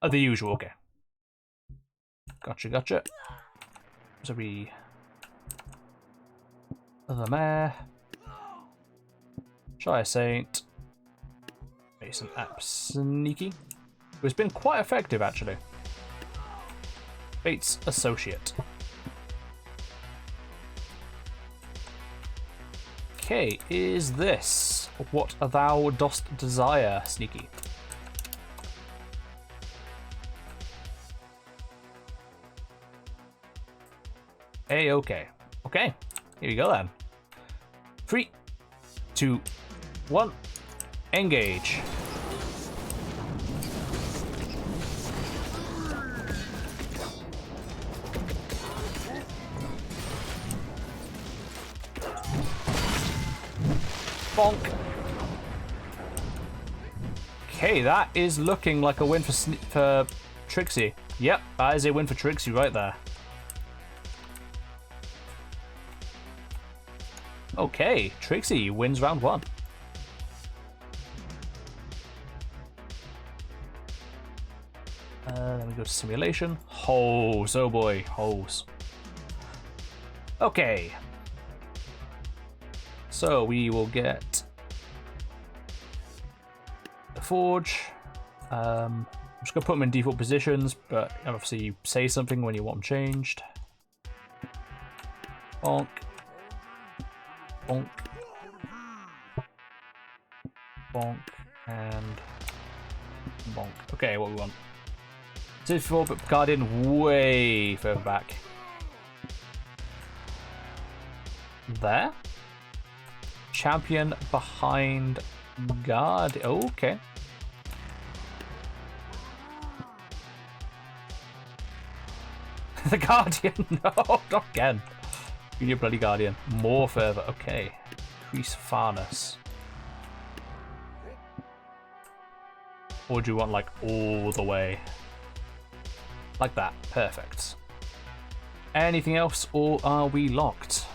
The usual, okay. Gotcha. So we... The mare. Shy Saint. Mason App Sneaky. It's been quite effective, actually. Bates Associate. Okay, is this what thou dost desire, Sneaky? Okay. Okay, here we go then. 3, 2, 1, engage. Bonk. Okay, that is looking like a win for Trixie. Yep, that is a win for Trixie right there. Okay, Trixie wins round 1. Let me go to simulation. Hose, oh boy, hose. Okay. So we will get the forge. I'm just gonna put them in default positions, but obviously you say something when you want them changed. Bonk. Bonk. bonk, and bonk. Okay, what we want? 2-4, but Guardian way further back. There. Champion behind Guard. Okay. The Guardian. No, not again. You need a bloody Guardian. More further. Okay. Increase farness. Or do you want like all the way? Like that. Perfect. Anything else, or are we locked?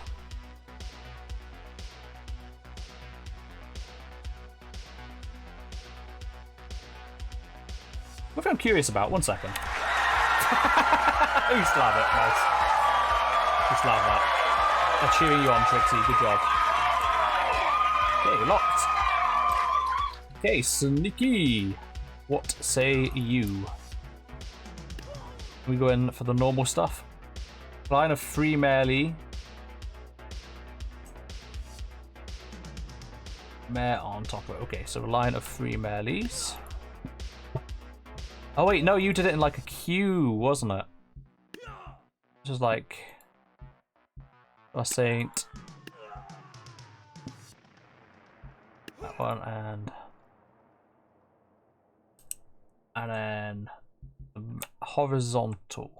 What I'm curious about, one second. You still have it, nice. You still have that. They're cheering you on, Trixie, good job. Okay, locked. Okay, Sneaky. What say you? We go in for the normal stuff. Line of 3 melee. Mare on top of it. Okay, so a line of 3 melees. Oh wait, no, you did it in like a queue, wasn't it? Just like a saint. That one and then horizontal.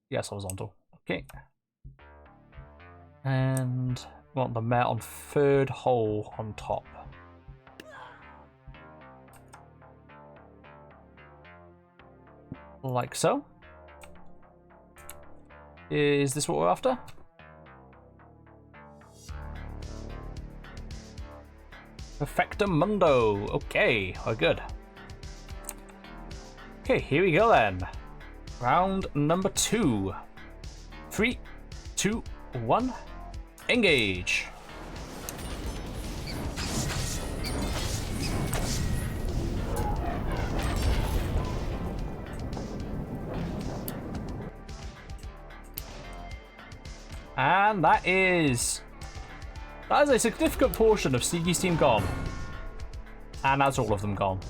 Yes, horizontal. Okay. And we want the mare on 3rd hole on top. Like so. Is this what we're after? Perfectamundo. Okay, we're good. Okay, here we go then. Round number 2. 3, 2, 1. Engage. And that is a significant portion of Sneaky's team gone. And that's all of them gone.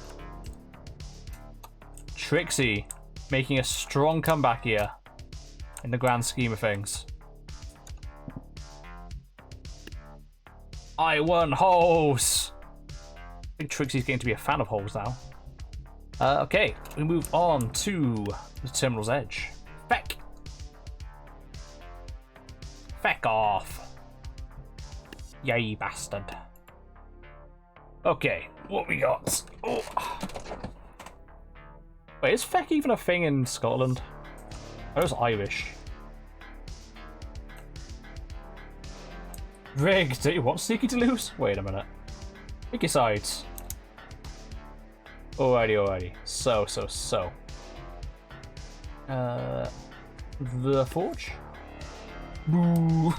Trixie making a strong comeback here in the grand scheme of things. I won holes. I think Trixie's going to be a fan of holes now. Okay, we move on to the terminal's edge. Feck. Feck off. Yay, bastard. Okay, what we got? Oh. Wait, is feck even a thing in Scotland? I was Irish. Rig, do you want Sneaky to lose? Wait a minute. Pick your sides. Alrighty. So. The Forge? Boo!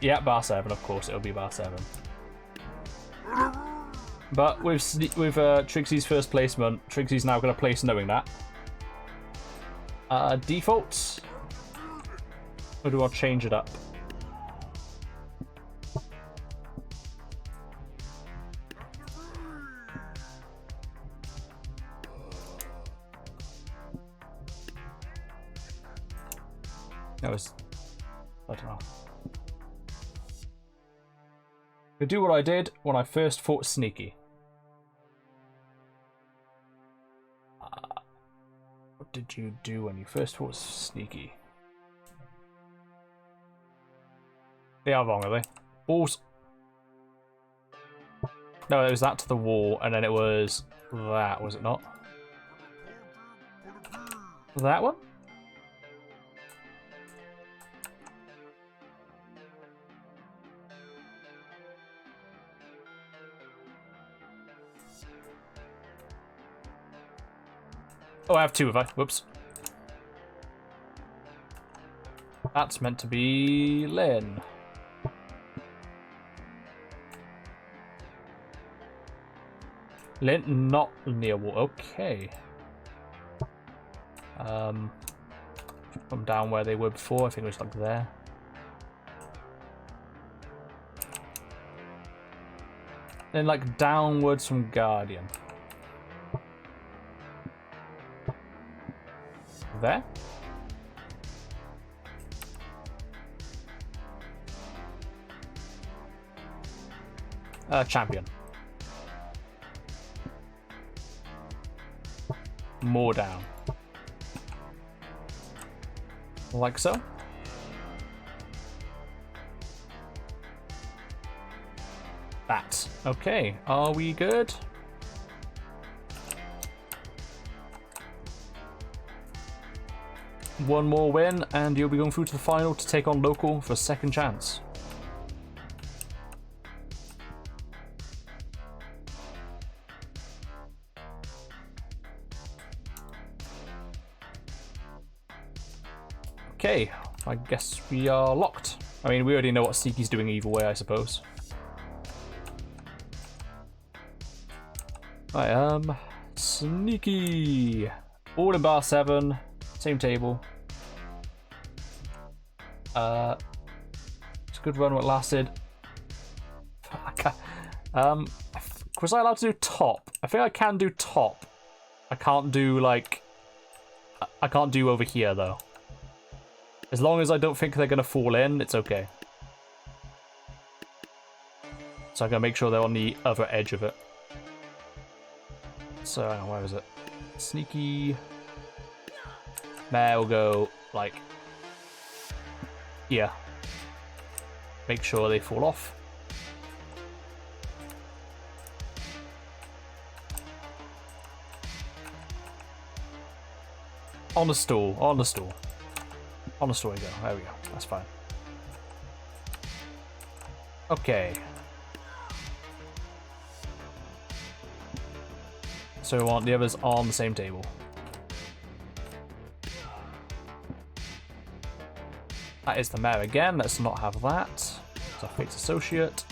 Yeah, bar 7, of course, it'll be bar 7. But with Trixie's first placement, Trixie's now going to place knowing that. Defaults? Or do I change it up? I don't know. To do what I did when I first fought Sneaky. What did you do when you first fought Sneaky? They are wrong, are they? Balls. No, it was that to the wall, and then it was that, was it not? That one? Oh, I have 2 of I. Whoops. That's meant to be Lynn. Lynn, not near wall. Okay. From down where they were before. I think it was like there. then like downwards from Guardian. There. Champion. More down. Like so. That. Okay, are we good? One more win and you'll be going through to the final to take on local for a second chance. Okay, I guess we are locked. I mean, we already know what Sneaky's doing either way, I suppose. Sneaky. All in bar 7, same table. It's a good run what lasted. Was I allowed to do top? I think I can do top. I can't do like... I can't do over here though. As long as I don't think they're going to fall in, it's okay. So I'm going to make sure they're on the other edge of it. So, hang on, where is it? Sneaky. There we'll go, like, here. Make sure they fall off. On the stool, on the stool. On the stool we go, there we go, that's fine. Okay. So we want the others on the same table. That is the mayor again, let's not have that. It's our Fate's Associate.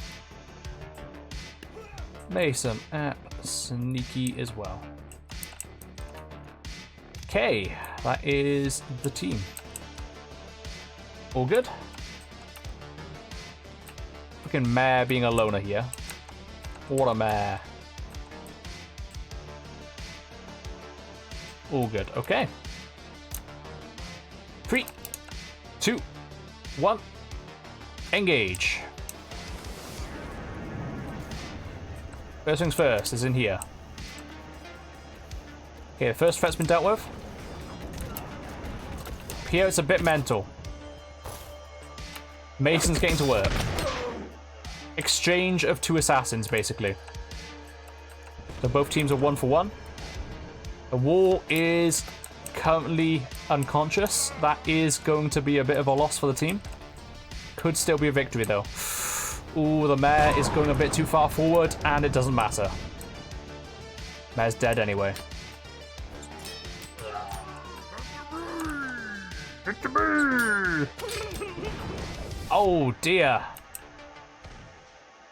Mason, Sneaky as well. Okay, that is the team. All good? Fucking mayor being a loner here. What a mayor. All good, okay. 3, 2, 1, engage. First things first is in here. Okay, the first threat's been dealt with. Here it's a bit mental. Mason's getting to work. Exchange of 2 assassins, basically. So both teams are 1 for 1. The wall is currently unconscious. That is going to be a bit of a loss for the team. Could still be a victory, though. Ooh, the mayor is going a bit too far forward, and it doesn't matter. Mayor's dead anyway. Oh dear.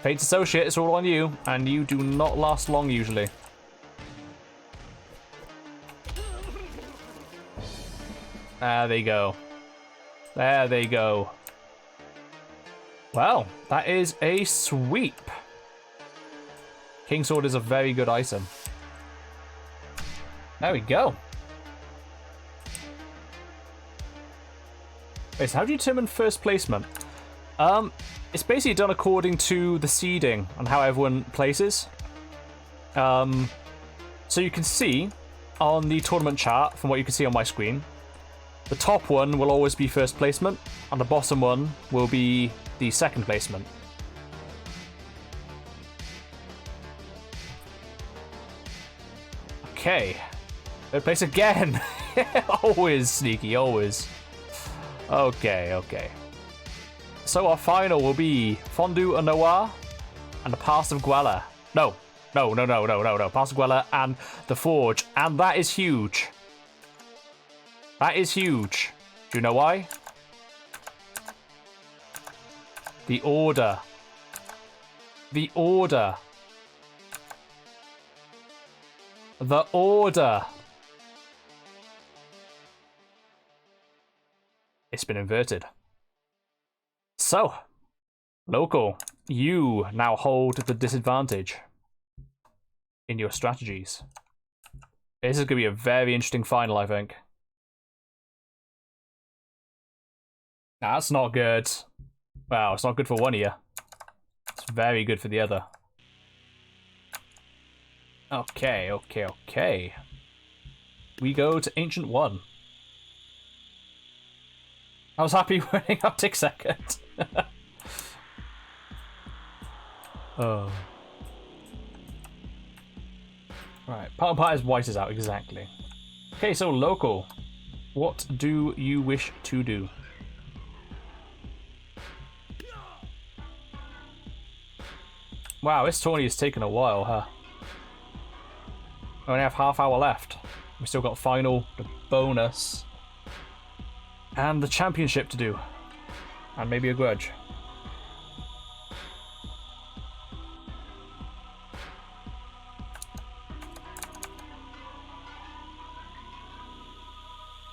Fate's Associate, it's all on you, and you do not last long usually. There they go. There they go. Well, that is a sweep. Kingsword is a very good item. There we go. Wait, so how do you determine first placement? It's basically done according to the seeding and how everyone places. So you can see on the tournament chart, from what you can see on my screen, the top one will always be first placement, and the bottom one will be the second placement. Okay. Third place again! Always sneaky, always. Okay, okay. So our final will be Fondue and Noir and the Pass of Guella. No. Pass of Guella and the Forge. And that is huge. That is huge. Do you know why? The order. The order. The order. It's been inverted. So, local. you now hold the disadvantage in your strategies. This is going to be a very interesting final, I think. That's not good. Wow, it's not good for one of you. It's very good for the other. Okay, okay, okay. We go to Ancient 1. I was happy winning up tick second. Oh. Right, part is white is out, exactly. Okay, so local. What do you wish to do? Wow, this tourney has taken a while, huh? We only have half hour left. We still got final, the bonus, and the championship to do. And maybe a grudge.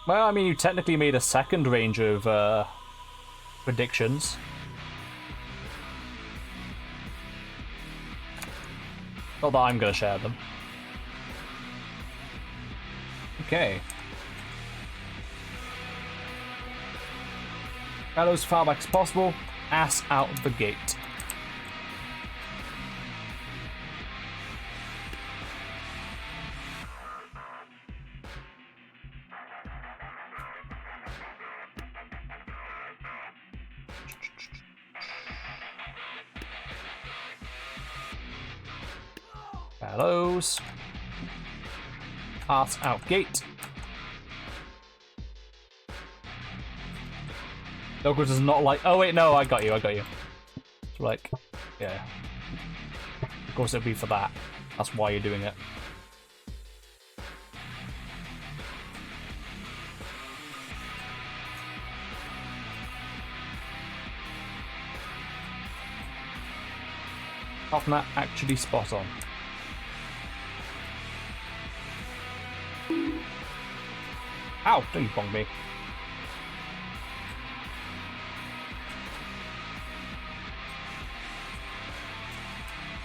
Well, I mean, you technically made a second range of predictions. Not that I'm going to share them. Okay. Go as far back as possible. Ass out the gate. Bellows. Ass out gate. Local does not like. Oh wait, no, I got you. It's like, yeah. Of course, it'd be for that. That's why you're doing it. Apart from that, actually spot on. Ow! Don't you bong me.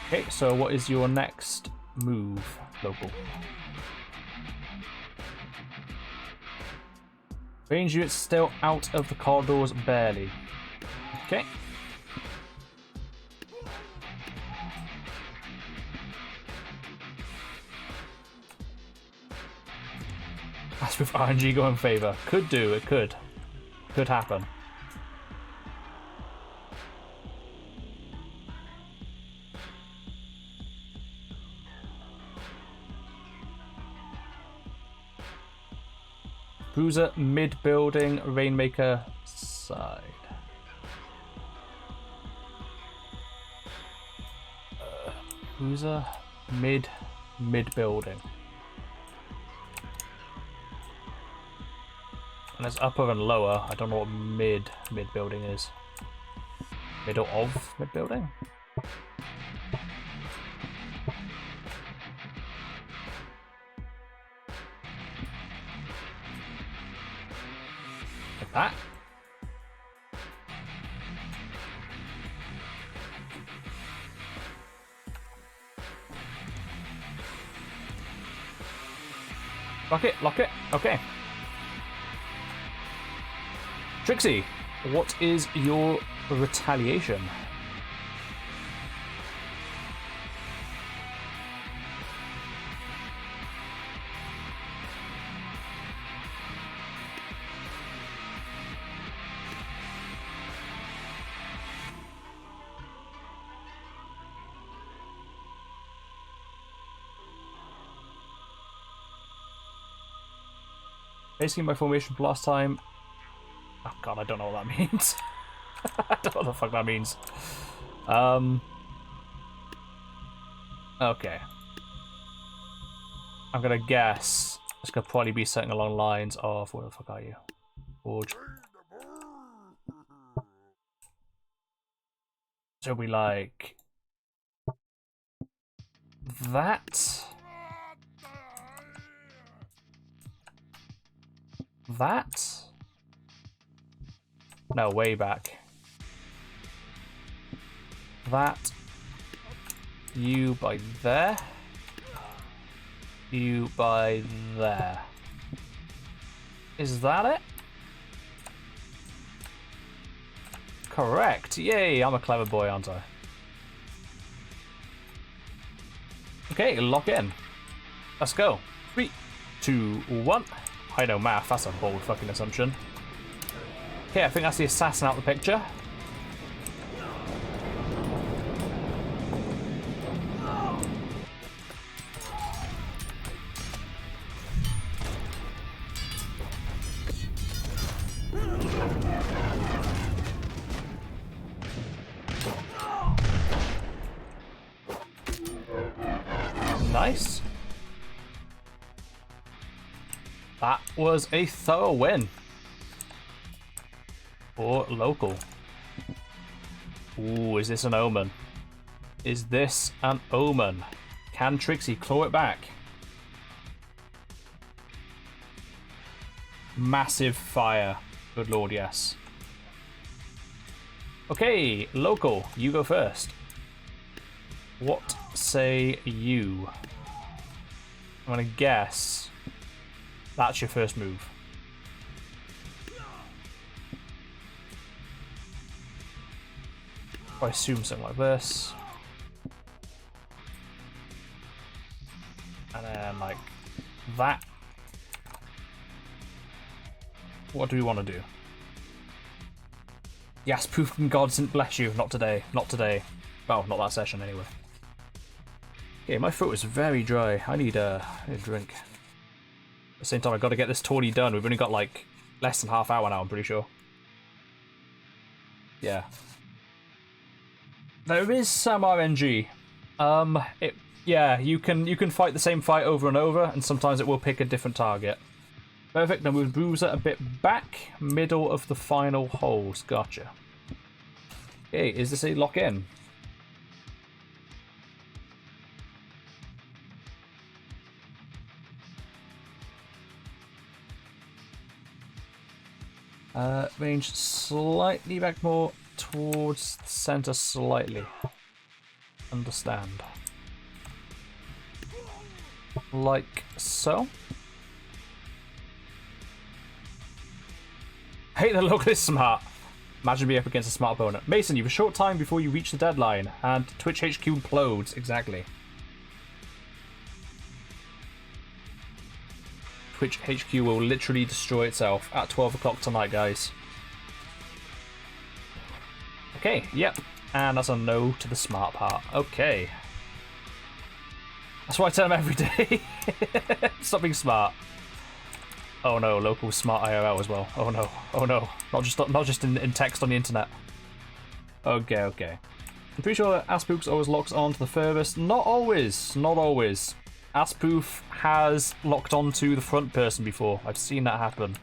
Okay, so what is your next move, local? Range units still out of the corridors barely. Okay. That's with RNG going in favour. Could do, it could. Could happen. Bruiser mid-building, Rainmaker side. Bruiser mid-building. And there's upper and lower. I don't know what mid-building is. Middle of mid-building? Like that. Lock it. Okay. Trixie, what is your retaliation? Basically my formation from last time. Oh god, I don't know what that means. I don't know what the fuck that means. Okay. I'm gonna guess it's gonna probably be something along the lines of, where the fuck are you? Forge. So we like that. That? No, way back. that. You by there. You by there. Is that it? Correct. Yay, I'm a clever boy, aren't I? Okay, lock in. Let's go. 3, 2, 1. I know math, that's a bold fucking assumption. Okay, I think that's the assassin out of the picture. Nice. That was a thorough win. For local. Ooh, is this an omen? Is this an omen? Can Trixie claw it back? Massive fire. Good lord, yes. Okay, local, you go first. What say you? I'm gonna guess that's your first move. I assume something like this. And then like that. What do we want to do? Yes, proof from God didn't bless you. Not today. Not today. Well, not that session anyway. Okay, my throat is very dry. I need a drink. At the same time, I've got to get this tourney done. We've only got like less than half hour now, I'm pretty sure. Yeah. There is some RNG. Yeah, you can fight the same fight over and over, and sometimes it will pick a different target. Perfect. Now move Bruiser a bit back, middle of the final holes. Gotcha. Okay, is this a lock in? Range slightly back more towards the center, slightly. Understand. Like so. Hey, the local is smart. Imagine being up against a smart opponent. Mason, you have a short time before you reach the deadline, and Twitch HQ implodes. Exactly. Twitch HQ will literally destroy itself at 12 o'clock tonight, guys. Okay, yep. And that's a no to the smart part. Okay. That's why I tell them every day. Stop being smart. Oh no, local smart IRL as well. Oh no, oh no. Not just in text on the internet. Okay, okay. I'm pretty sure that Aspoof always locks on to the furthest. Not always, not always. Aspoof has locked onto the front person before. I've seen that happen.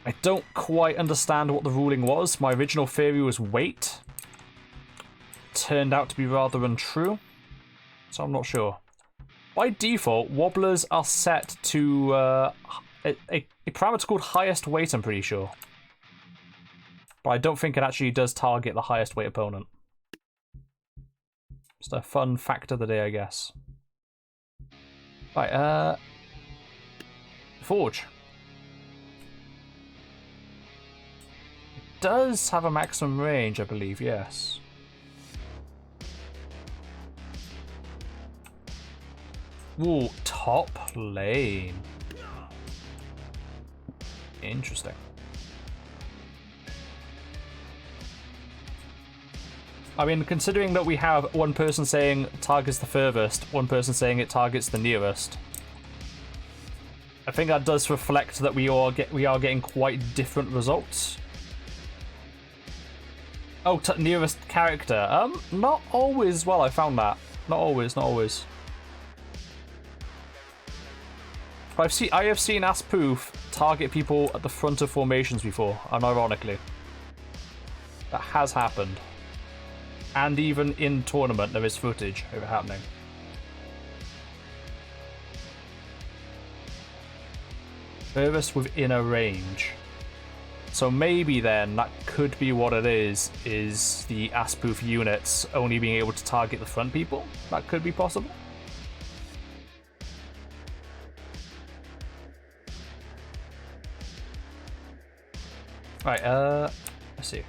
I don't quite understand what the ruling was. My original theory was weight. Turned out to be rather untrue. So I'm not sure. By default, wobblers are set to a parameter called highest weight, I'm pretty sure. But I don't think it actually does target the highest weight opponent. Just a fun fact of the day, I guess. Right, Forge. It does have a maximum range, I believe, yes. Ooh, top lane. Interesting. I mean, considering that we have one person saying targets the furthest, one person saying it targets the nearest, I think that does reflect that we are getting quite different results. Oh, nearest character. Not always. Well, I found that. Not always. Not always. But I have seen Aspoof target people at the front of formations before, unironically. That has happened. And even in tournament, there is footage of it happening. Furthest within a range. So maybe then that could be what it is the Aspoof units only being able to target the front people? That could be possible. Right, let's see.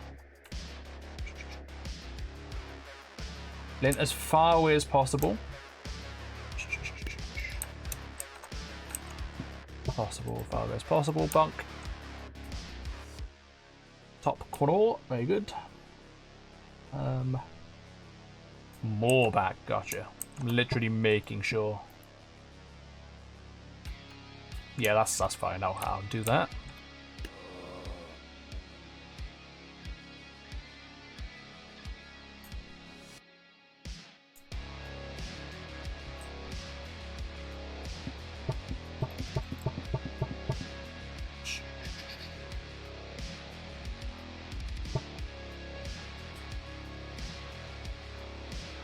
Lint as far away as possible. Far away as possible, bunk. Top corner, very good. More back, gotcha. I'm literally making sure. Yeah, that's fine. I'll do that.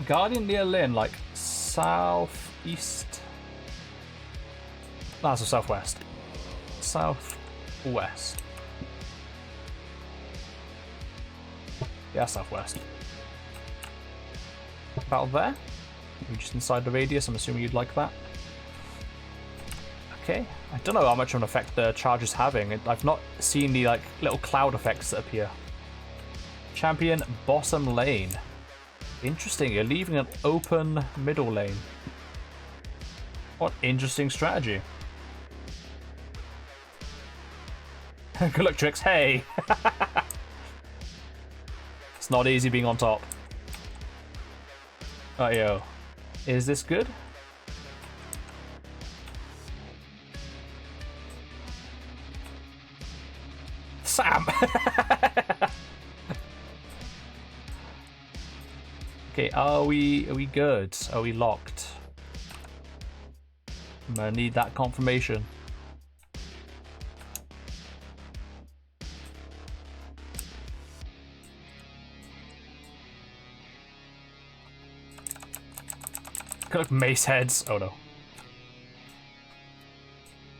Guardian near Lynn, like southeast. That's a southwest. Southwest. Yeah, southwest. About there. You're just inside the radius. I'm assuming you'd like that. Okay. I don't know how much of an effect the charge is having. I've not seen the like little cloud effects that appear. Champion bottom lane. Interesting, you're leaving an open middle lane. What interesting strategy. Good luck, Tryx. Hey! It's not easy being on top. Oh, yo. Is this good? Sam! Okay, are we good? Are we locked? I'm gonna need that confirmation. Got like mace heads. Oh no.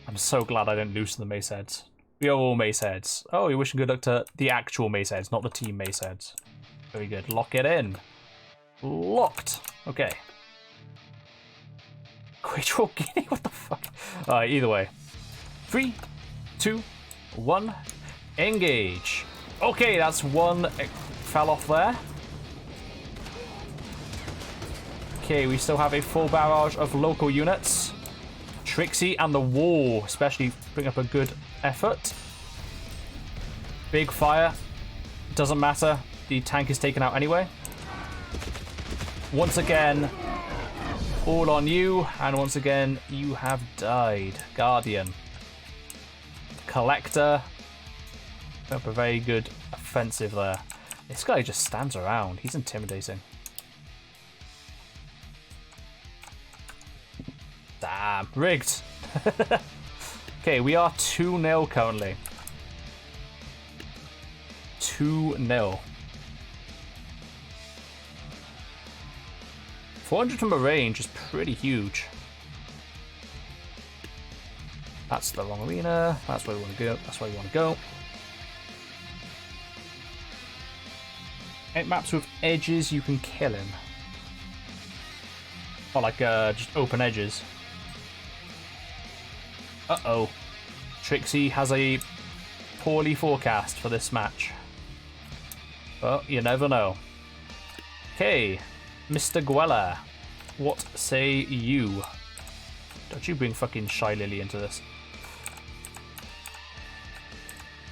I'm so glad I didn't loosen the mace heads. We are all mace heads. Oh, you're wishing good luck to the actual mace heads, not the team mace heads. Very good. Lock it in. Locked. Okay. Quadro Guinea? What the fuck? Alright, either way. 3, 2, 1. Engage. Okay, that's one. It fell off there. Okay, we still have a full barrage of local units. Trixie and the wall especially bring up a good effort. Big fire. Doesn't matter. The tank is taken out anyway. Once again, all on you, and once again, you have died. Guardian. Collector. Up a very good offensive there. This guy just stands around. He's intimidating. Damn. Rigged. Okay, we are 2-0 currently. 2-0. 400 from a range is pretty huge. That's the wrong arena. That's where we want to go. That's where we want to go. 8 maps with edges you can kill in. Or like just open edges. Uh-oh. Trixie has a poorly forecast for this match. But you never know. Okay. Mr. Guella, what say you? Don't you bring fucking Shy Lily into this.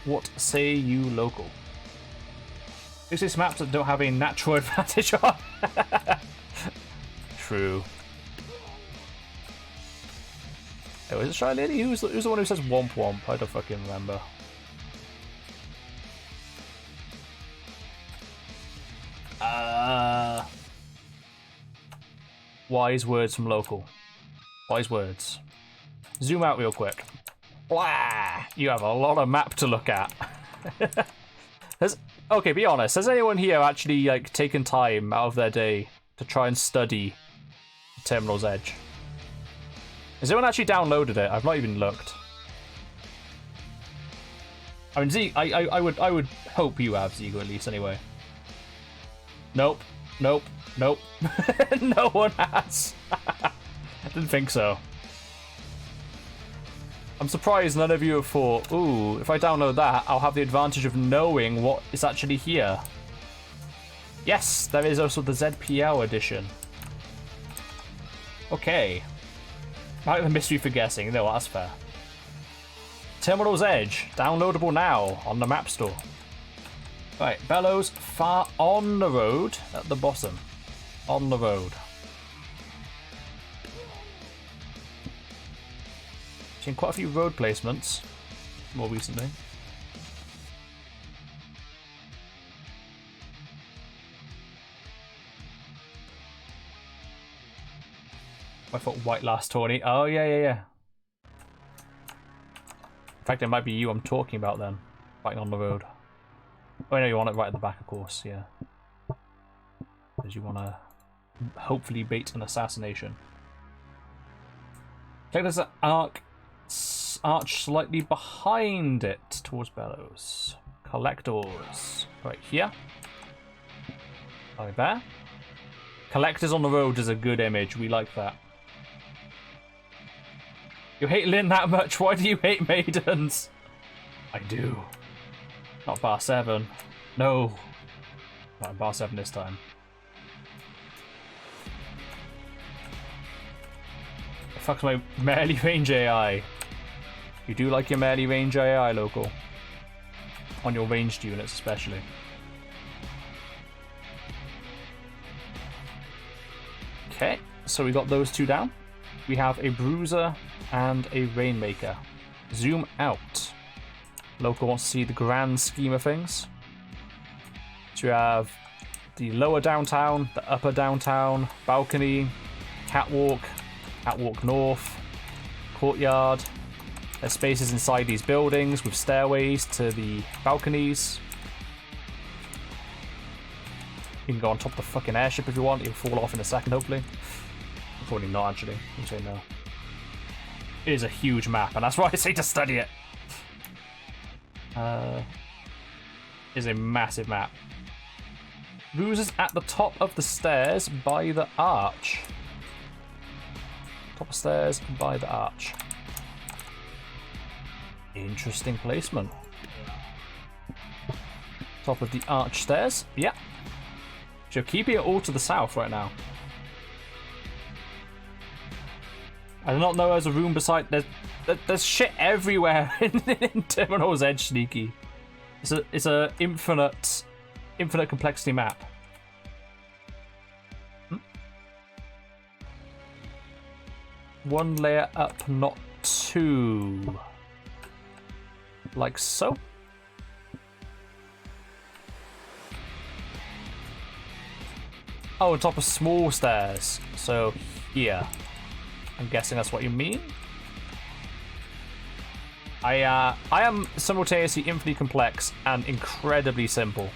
What say you, local? Is this maps that don't have a natural advantage on? True. Oh, is it Shy Lily? Who's the one who says womp womp? I don't fucking remember. Wise words from local. Wise words. Zoom out real quick. Blah! You have a lot of map to look at. Okay, be honest. Has anyone here actually like taken time out of their day to try and study Terminal's Edge? Has anyone actually downloaded it? I've not even looked. I mean, Zico, I would hope you have Zico at least anyway. Nope. Nope. Nope. No one has. I didn't think so. I'm surprised none of you have thought, ooh, if I download that, I'll have the advantage of knowing what is actually here. Yes, there is also the ZPL edition. Okay. I like the mystery for guessing. No, that's fair. Terminal's Edge, downloadable now on the Map Store. Right, Bellows far on the road at the bottom. On the road. Seen quite a few road placements more recently. I thought white last tourney. Oh yeah. In fact, it might be you I'm talking about then. Fighting on the road. Oh no, you want it right at the back, of course, yeah. Because you want to hopefully bait an assassination. Check there's an arch slightly behind it towards Bellows. Collectors. Right here. Right there. Collectors on the road is a good image. We like that. You hate Lynn that much? Why do you hate maidens? I do. Not bar 7. No. Not bar 7 this time. Fuck my melee range AI. You do like your melee range AI, local. On your ranged units especially. Okay, so we got those two down. We have a Bruiser and a Rainmaker. Zoom out. Local wants to see the grand scheme of things. So you have the lower downtown, the upper downtown, balcony, catwalk, catwalk north, courtyard. There's spaces inside these buildings with stairways to the balconies. You can go on top of the fucking airship if you want. You'll fall off in a second, hopefully. Probably not, actually. I'm saying no. It is a huge map, and that's why I say to study it. It is a massive map. Bruiser's at the top of the stairs by the arch. Top of stairs by the arch. Interesting placement. Top of the arch stairs. Yeah. So keeping it all to the south right now. I do not know there's a room beside. There's shit everywhere in Terminal's Edge, Sneaky. It's a infinite complexity map. One layer up, not two. Like so. Oh, on top of small stairs. So here. I'm guessing that's what you mean. I am simultaneously infinitely complex and incredibly simple.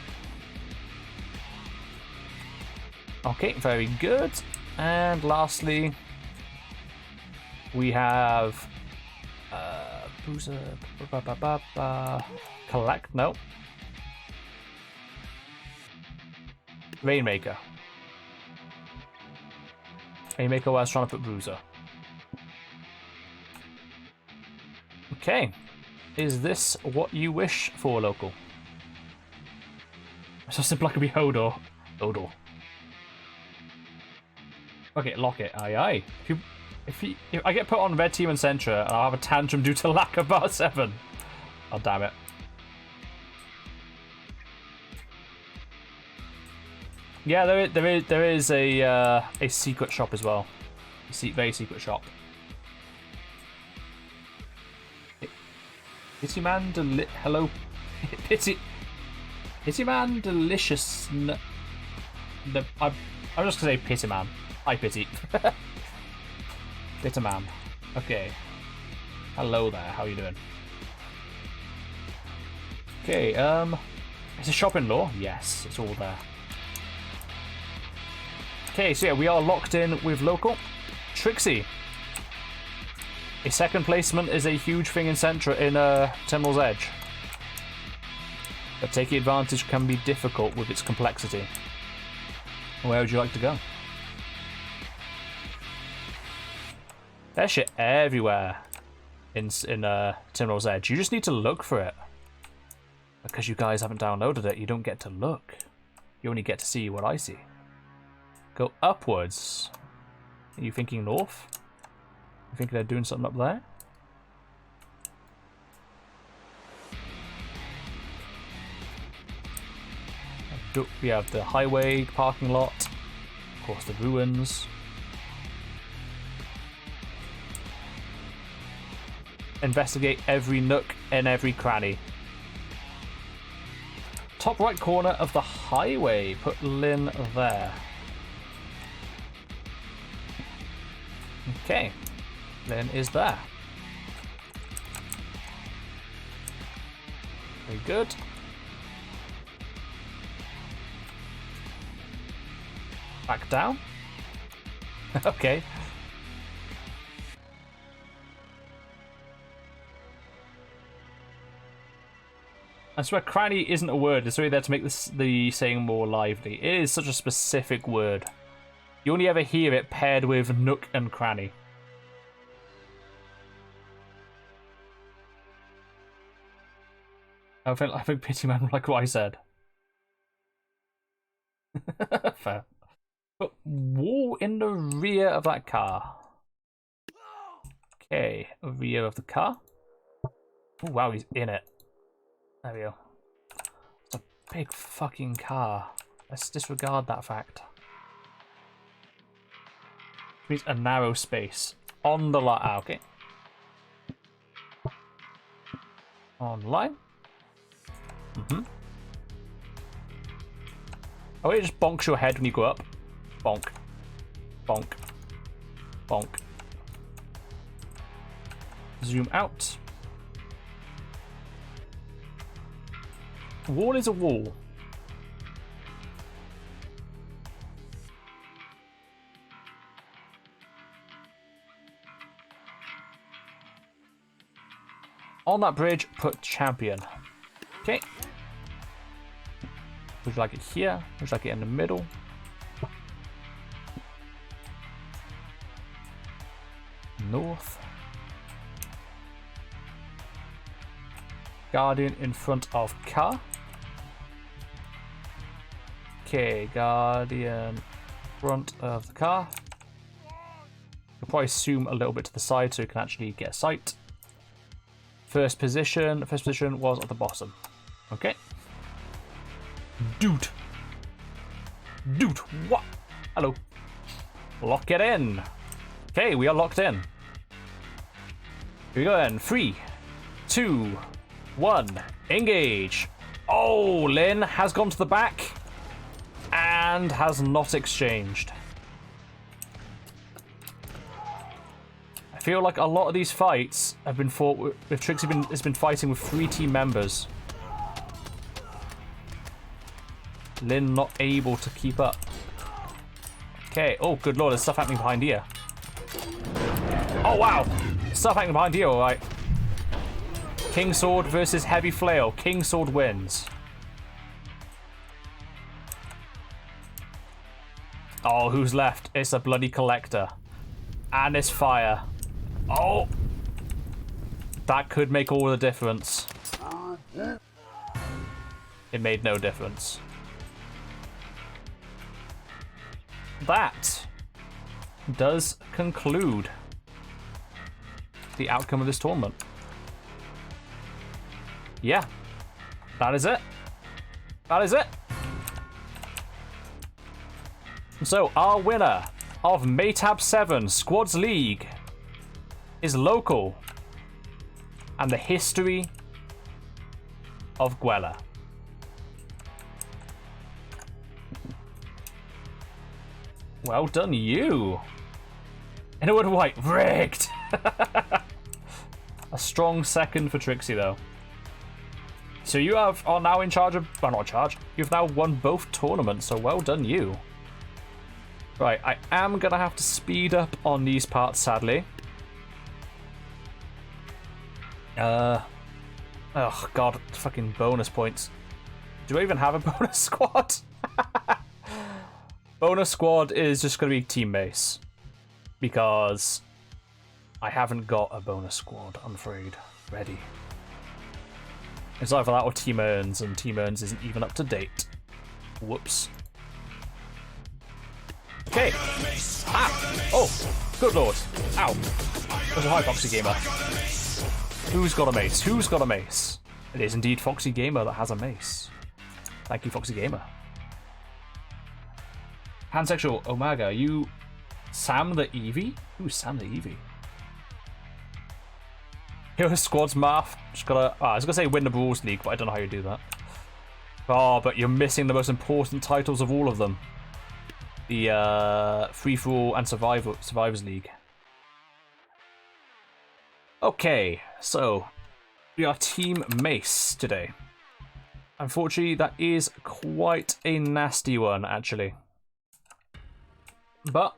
Okay, very good. And lastly, we have Bruiser, collect, no. Rainmaker. Rainmaker was trying to put Bruiser. Okay. Is this what you wish for, local? So simple I could be Hodor. Hodor. Okay, lock it. Aye aye. If I get put on red team and Sentra, and I'll have a tantrum due to lack of bar 7. Oh damn it. Yeah, there is a secret shop as well. Very secret shop. Pity Man hello. Pity Man delicious. I'm just gonna say Pity Man. I pity. Bitter Man. Okay. Hello there. How are you doing? Okay. Is a shop in law? Yes, it's all there. Okay, so yeah, we are locked in with local. Trixie. A second placement is a huge thing in Terminal's Edge. But taking advantage can be difficult with its complexity. Where would you like to go? There's shit everywhere in Terminal's Edge. You just need to look for it. Because you guys haven't downloaded it, you don't get to look. You only get to see what I see. Go upwards. Are you thinking north? You think they're doing something up there? We have the highway parking lot. Of course, the ruins. Investigate every nook and every cranny. Top right corner of the highway. Put Lynn there. Okay. Lynn is there. Very good. Back down. Okay. I swear cranny isn't a word, it's really there to make the saying more lively. It is such a specific word. You only ever hear it paired with nook and cranny. I think Pity Man like what I said. Fair. But wall in the rear of that car. Okay, rear of the car. Oh wow, he's in it. There we go. It's a big fucking car. Let's disregard that fact. It means a narrow space. On the line. Ah, okay. Online. Oh, it just bonks your head when you go up. Bonk. Bonk. Bonk. Zoom out. Wall is a wall. On that bridge, put champion. Okay. Would you like it here? Would you like it in the middle? North. Guardian in front of car. Okay, Guardian front of the car. You'll probably zoom a little bit to the side so you can actually get a sight. First position was at the bottom. Okay. Dude, what? Hello. Lock it in. Okay, we are locked in. Here we go then. 3, 2, 1. Engage. Oh, Lynn has gone to the back and has not exchanged. I feel like a lot of these fights have been fought with Tryx has been fighting with 3 team members. Lynn not able to keep up. Okay. Oh, good lord, there's stuff happening behind here. Oh, wow. Stuff happening behind here, alright. King Sword versus Heavy Flail. King Sword wins. Oh, who's left? It's a bloody collector. And it's fire. Oh. That could make all the difference. It made no difference. That does conclude the outcome of this tournament. Yeah, that is it. That is it. So our winner of MAATABS 7 Squads League is local and the history of Guella. Well done, you. In a word of white, rigged. A strong second for Trixie, though. So you are now in charge of, well, not in charge. You've now won both tournaments, so well done, you. Right, I am gonna have to speed up on these parts, sadly. Oh god, fucking bonus points. Do I even have a bonus squad? Bonus squad is just going to be team base. Because I haven't got a bonus squad, I'm afraid, ready. It's either that or Team Earns, and Team Earns isn't even up to date. Whoops. Okay. Ah! Oh! Good lord. Ow. There's a high Foxy Gamer. Who's got a mace? Who's got a mace? It is indeed Foxy Gamer that has a mace. Thank you, Foxy Gamer. Pansexual Omega, you... Sam the Eevee? Who's Sam the Eevee? Your squad's math. Just gotta. I was gonna say win the Brawls League, but I don't know how you do that. Oh, but you're missing the most important titles of all of them. The Free for All and Survivors League. Okay, so we are Team Mace today. Unfortunately, that is quite a nasty one, actually. But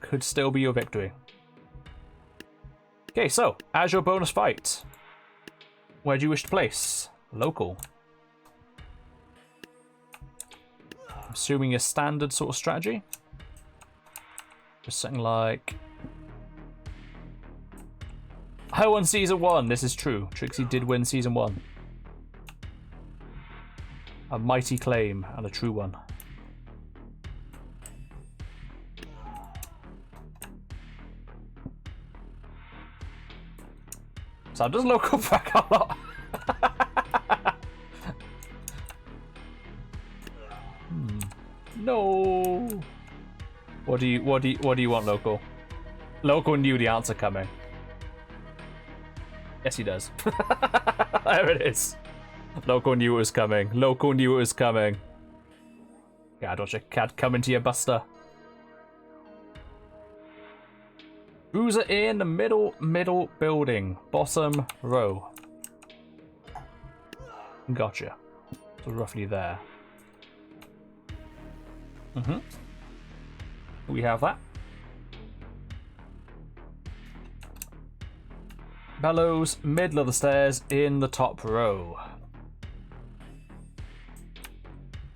could still be your victory. Okay, so, as your bonus fight, where do you wish to place? Local. I'm assuming a standard sort of strategy. Just something like... I won Season 1, this is true. Trixie did win Season 1. A mighty claim, and a true one. So does local back a lot. No. What do you want, local? Local knew the answer coming. Yes, he does. There it is. Local knew it was coming. Local knew it was coming. God, watch a cat come into your buster. Bruiser in the middle building. Bottom row. Gotcha. So roughly there. We have that. Bellows, middle of the stairs, in the top row.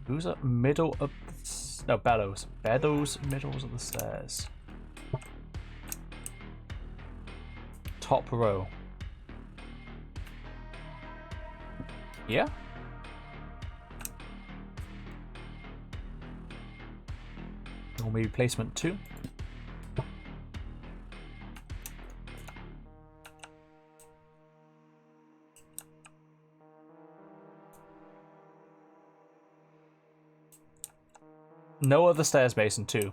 Bruiser, middle of the... No, Bellows. Bellows, middles of the stairs. Top row. Yeah? Or maybe placement 2. No other stairs basin 2.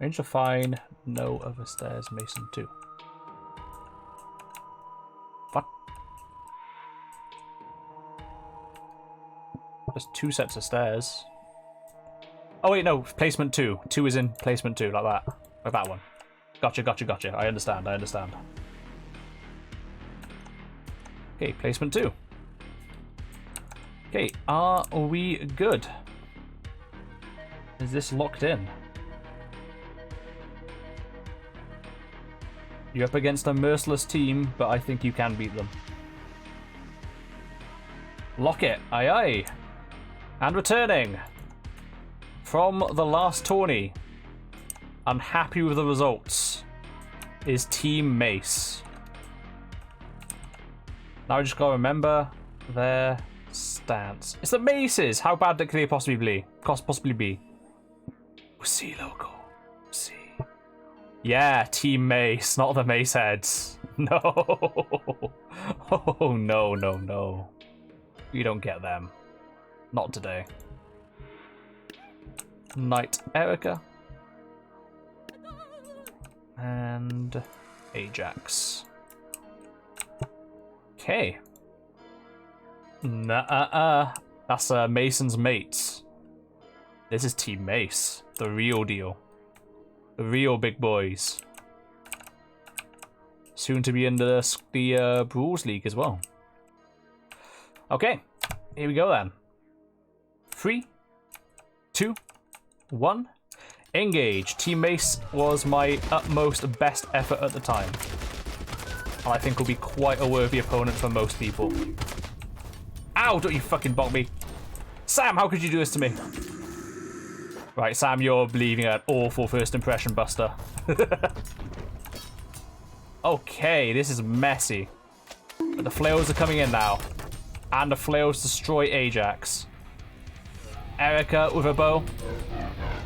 Range of fine, no other stairs, Mason 2. What? There's 2 sets of stairs. Oh wait, no, placement 2. 2 is in placement 2, like that. Like that one. Gotcha. I understand. Okay, placement 2. Okay, are we good? Is this locked in? You're up against a merciless team, but I think you can beat them. Lock it. Aye aye. And returning from the last tourney, unhappy with the results, is Team Mace. Now I just gotta remember their stance. It's the Maces! How bad could they possibly be? We'll see, local. We'll see. Yeah, Team Mace, not the Mace heads. No. Oh, no. You don't get them. Not today. Knight Erica. And Ajax. Okay. That's Mason's mates. This is Team Mace. The real deal. The real big boys. Soon to be in the Brawls League as well. Okay. Here we go then. 3, 2, 1. Engage. Team Mace was my utmost best effort at the time. And I think will be quite a worthy opponent for most people. Ow, don't you fucking bonk me. Sam, how could you do this to me? Right, Sam, you're leaving an awful first impression, Buster. Okay, this is messy. But the flails are coming in now. And the flails destroy Ajax. Erica with a bow.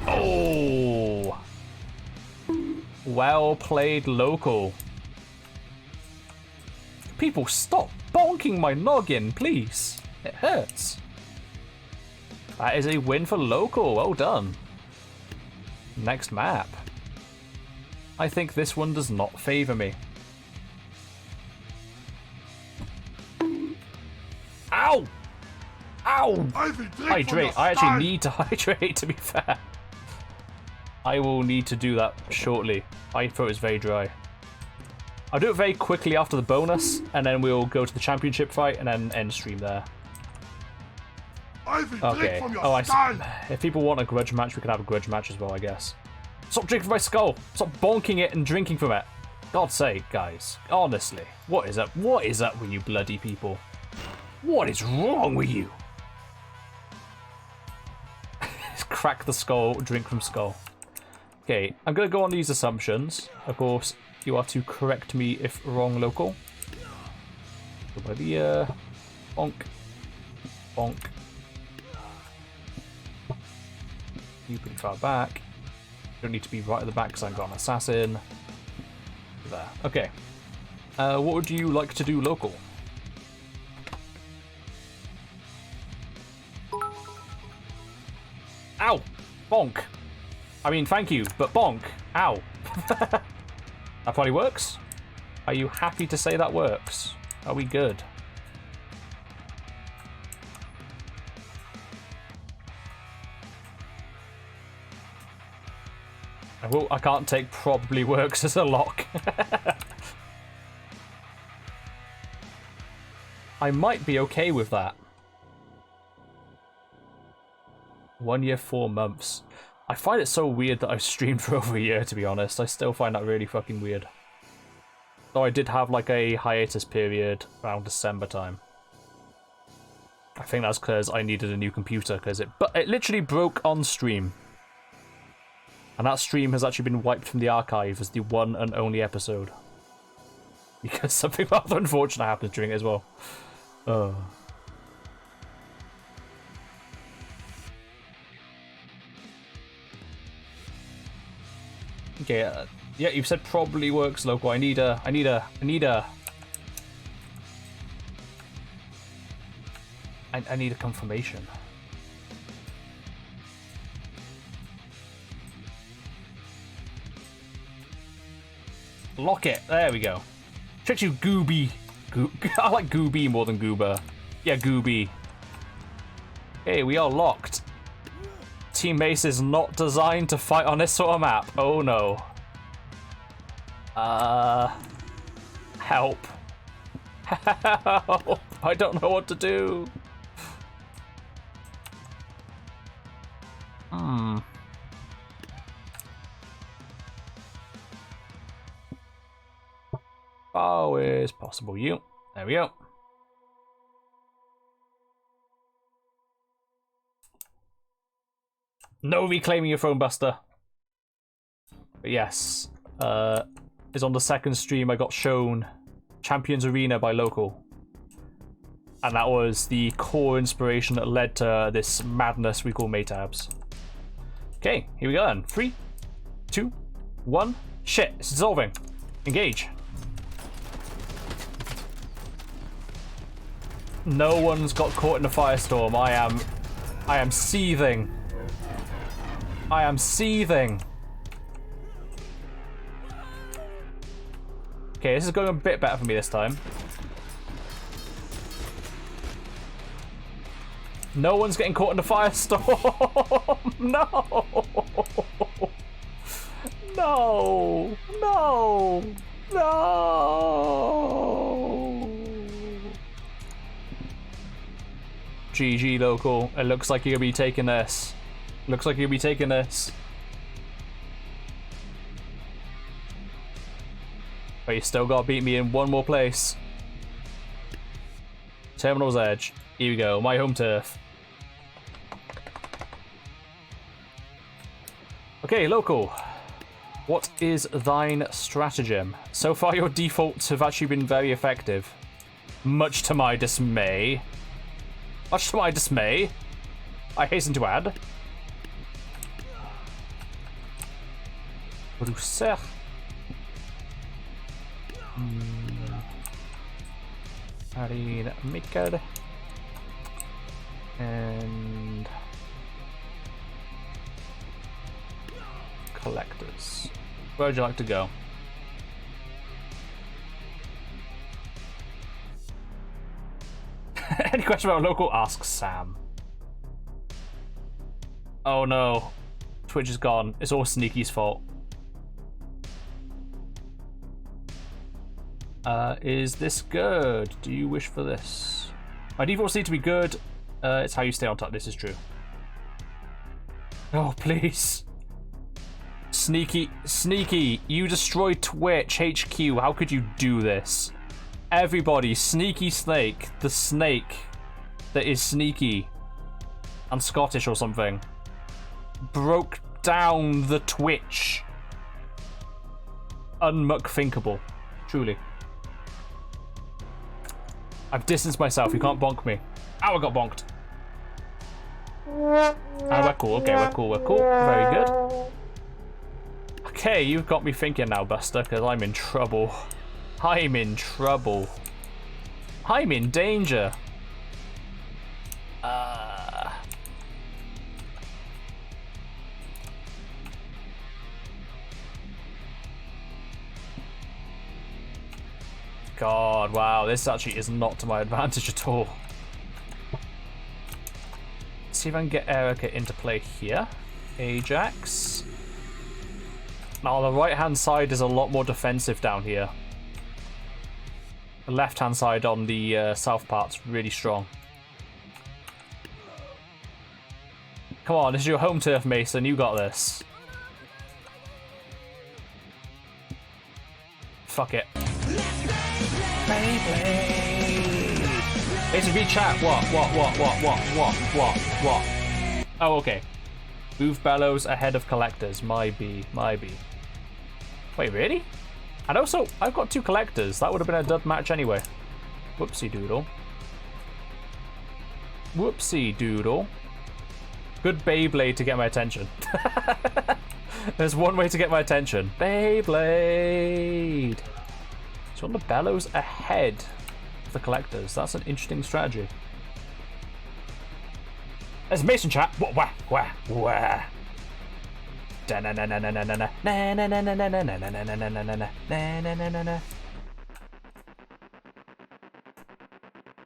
Oh! Well played, local. People, stop bonking my noggin, please. It hurts. That is a win for local. Well done. Next map. I think this one does not favor me. Ow! Ow! Hydrate. I actually need to hydrate, to be fair. I will need to do that shortly. My throat is very dry. I'll do it very quickly after the bonus, and then we'll go to the championship fight, and then end stream there. Okay. Oh, I see. If people want a grudge match, we can have a grudge match as well, I guess. Stop drinking from my skull! Stop bonking it and drinking from it! God's sake, guys. Honestly. What is up? What is up with you bloody people? What is wrong with you? Crack the skull, drink from skull. Okay, I'm gonna go on these assumptions. Of course, you are to correct me if wrong, local. Go by the bonk. Bonk. You pretty far back. Don't need to be right at the back because I've got an assassin. There. Okay. What would you like to do, local? Ow! Bonk. I mean, thank you, but bonk. Ow. That probably works. Are you happy to say that works? Are we good? I can't take probably works as a lock. I might be okay with that. 1 year, 4 months. I find it so weird that I've streamed for over a year, to be honest. I still find that really fucking weird. Though I did have like a hiatus period around December time. I think that's because I needed a new computer, because it literally broke on stream. And that stream has actually been wiped from the archive as the one and only episode. Because something rather unfortunate happened during it as well. Okay, yeah, you've said probably works, local. I need a confirmation. Lock it. There we go. Trick you, Gooby. I like Gooby more than Goober. Yeah, Gooby. Hey, we are locked. Team Mace is not designed to fight on this sort of map. Oh no. Help. Help. I don't know what to do. Oh, is possible you. There we go. No reclaiming your phone, Buster. But yes, is on the second stream I got shown Champions Arena by local. And that was the core inspiration that led to this madness we call MAATABS. Okay, here we go then. 3, 2, 1. Shit, it's dissolving. Engage. No one's got caught in a firestorm. I am seething. I am seething. Okay, this is going a bit better for me this time. No one's getting caught in a firestorm. No. No. No. No. GG, local. It looks like you're going to be taking this. Looks like you'll be taking this. you still got to beat me in one more place. Terminal's Edge. Here we go. My home turf. Okay, local. What is thine stratagem? So far, your defaults have actually been very effective. Much to my dismay. Much to my dismay, I hasten to add. Brusser. Marine Maker. And collectors. Where would you like to go? Any question about local? Ask Sam. Oh no. Twitch is gone. It's all Sneaky's fault. Is this good? Do you wish for this? My defaults need to be good. It's how you stay on top. This is true. Oh, please. Sneaky, you destroyed Twitch HQ. How could you do this? Everybody, Sneaky Snake, the snake that is sneaky and Scottish or something, broke down the Twitch. Unmuckthinkable. Truly. I've distanced myself. You can't bonk me. Ow, I got bonked. And we're cool. Okay, we're cool. We're cool. Very good. Okay, you've got me thinking now, Buster, because I'm in trouble. I'm in trouble. I'm in danger. God, wow, this actually is not to my advantage at all. Let's see if I can get Erica into play here. Ajax. Now, the right-hand side is a lot more defensive down here. The left-hand side on the south part's really strong. Come on, this is your home turf, Mason. You got this. Fuck it. Mason, read chat. What? Oh, okay. Move Bellows ahead of collectors. My B. Wait, really? And also, I've got 2 collectors. That would have been a dud match anyway. Whoopsie doodle. Whoopsie doodle. Good Beyblade to get my attention. There's one way to get my attention. Beyblade. So on the Bellows ahead of the collectors. That's an interesting strategy. There's Mason chat. Wah.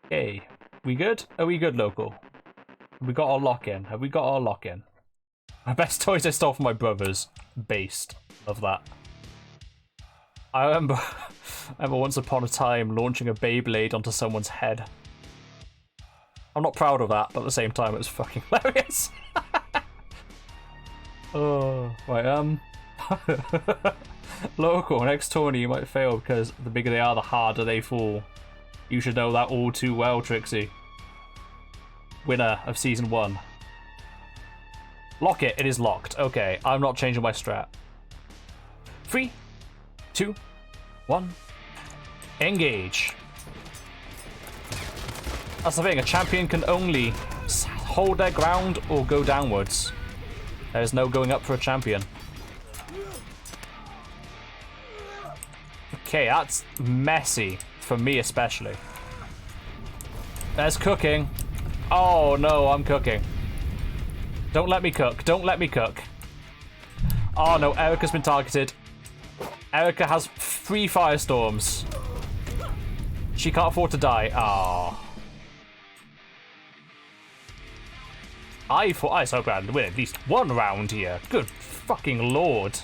Okay, we good? Are we good, local? Have we got our lock in? My best toys I stole from my brothers. Based. Love that. I remember once upon a time launching a Beyblade onto someone's head. I'm not proud of that, but at the same time it was fucking hilarious. Oh, right, local, next tourney you might fail because the bigger they are, the harder they fall. You should know that all too well, Trixie. Winner of Season 1. Lock it, it is locked. Okay, I'm not changing my strat. 3, 2, 1, engage. That's the thing, a champion can only hold their ground or go downwards. There's no going up for a champion. Okay, that's messy, for me especially. There's cooking. Oh no, I'm cooking. Don't let me cook, don't let me cook. Oh no, Erica's been targeted. Erica has 3 firestorms. She can't afford to die. Oh. I thought I was so glad to win at least 1 round here. Good fucking lord.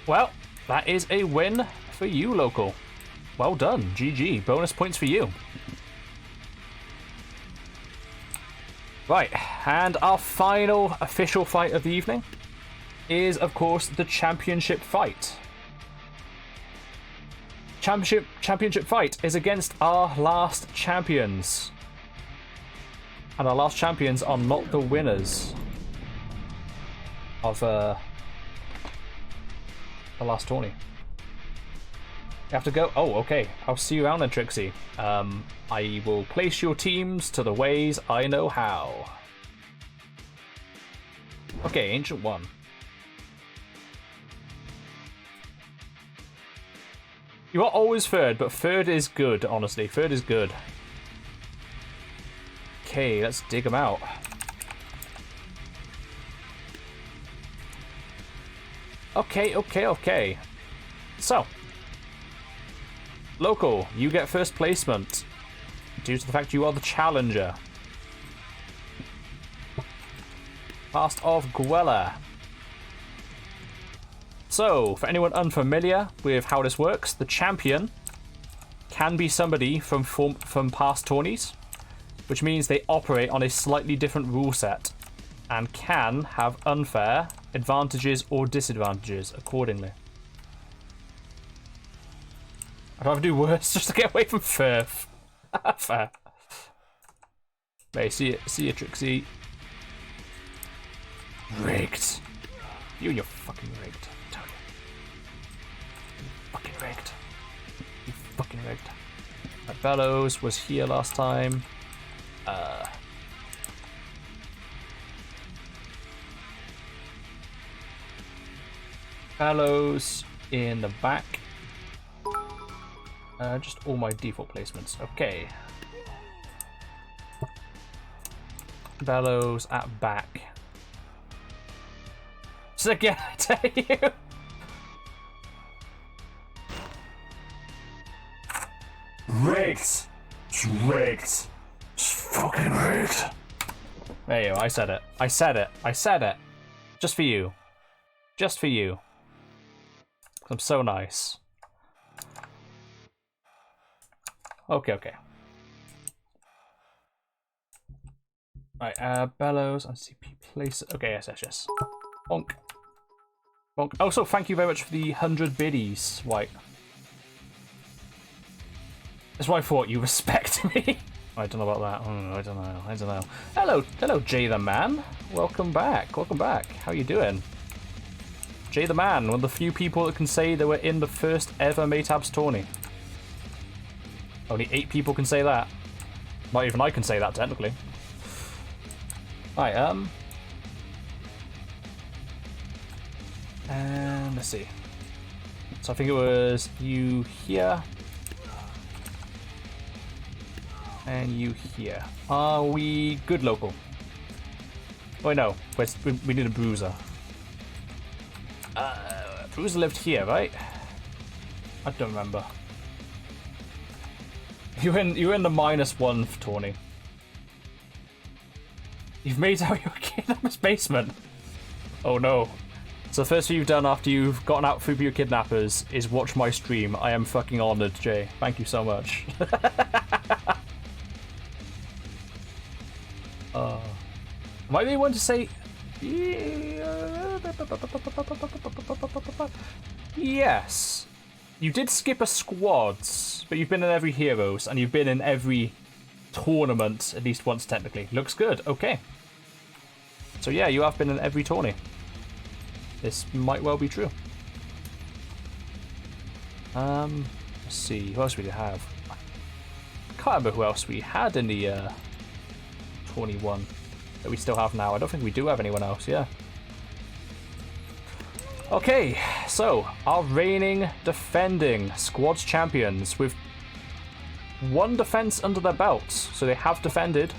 Well, that is a win for you, local. Well done, GG. Bonus points for you. Right, and our final official fight of the evening. is, of course, the championship fight. Championship fight is against our last champions. And our last champions are not the winners of the last tourney. You have to go. Oh, okay. I'll see you around then, Trixie. I will place your teams to the ways I know how. Okay, Ancient 1. You are always third, but third is good, honestly. Third is good. Okay, let's dig them out. Okay. So, local, you get first placement due to the fact you are the challenger. Past of Guella. So, for anyone unfamiliar with how this works, the champion can be somebody from past tourneys, which means they operate on a slightly different rule set and can have unfair advantages or disadvantages accordingly. I'd rather do worse just to get away from Firth. Fair. Hey, see you, Trixie. Rigged. You and your fucking rigged. I tell you. Fucking rigged. You fucking rigged. That Bellows was here last time. Bellows in the back. Just all my default placements. Okay. Bellows at back. So again, I tell you. Rigged. It's rigged. It's fucking rigged. There you go. I said it. I said it. I said it. Just for you. Just for you. I'm so nice. Okay. Right, Bellows, ICP place. Okay, yes. Bonk. Also, thank you very much for the 100 biddies, White. That's why I thought you respect me. I don't know about that. I don't know. Hello, Jay the Man. Welcome back. How you doing? Jay the Man, one of the few people that can say they were in the first ever MAATABS tourney. Only 8 people can say that. Not even I can say that, technically. Alright, and let's see. So I think it was you here. And you here. Are we good, local? Oh, no. We need a bruiser. Bruiser lived here, right? I don't remember. You were in the -1 tourney. You've made out your kidnapper's basement. Oh no. So the first thing you've done after you've gotten out through your kidnappers is watch my stream. I am fucking honored, Jay. Thank you so much. Am I the one to say... Yes. You did skip a squads, but you've been in every Heroes, and you've been in every tournament at least once technically. Looks good. Okay. So yeah, you have been in every tourney. This might well be true. Let's see. Who else we have? I can't remember who else we had in the 21 that we still have now. I don't think we do have anyone else. Yeah. Okay, so our reigning defending squads champions with 1 defense under their belts, so they have defended,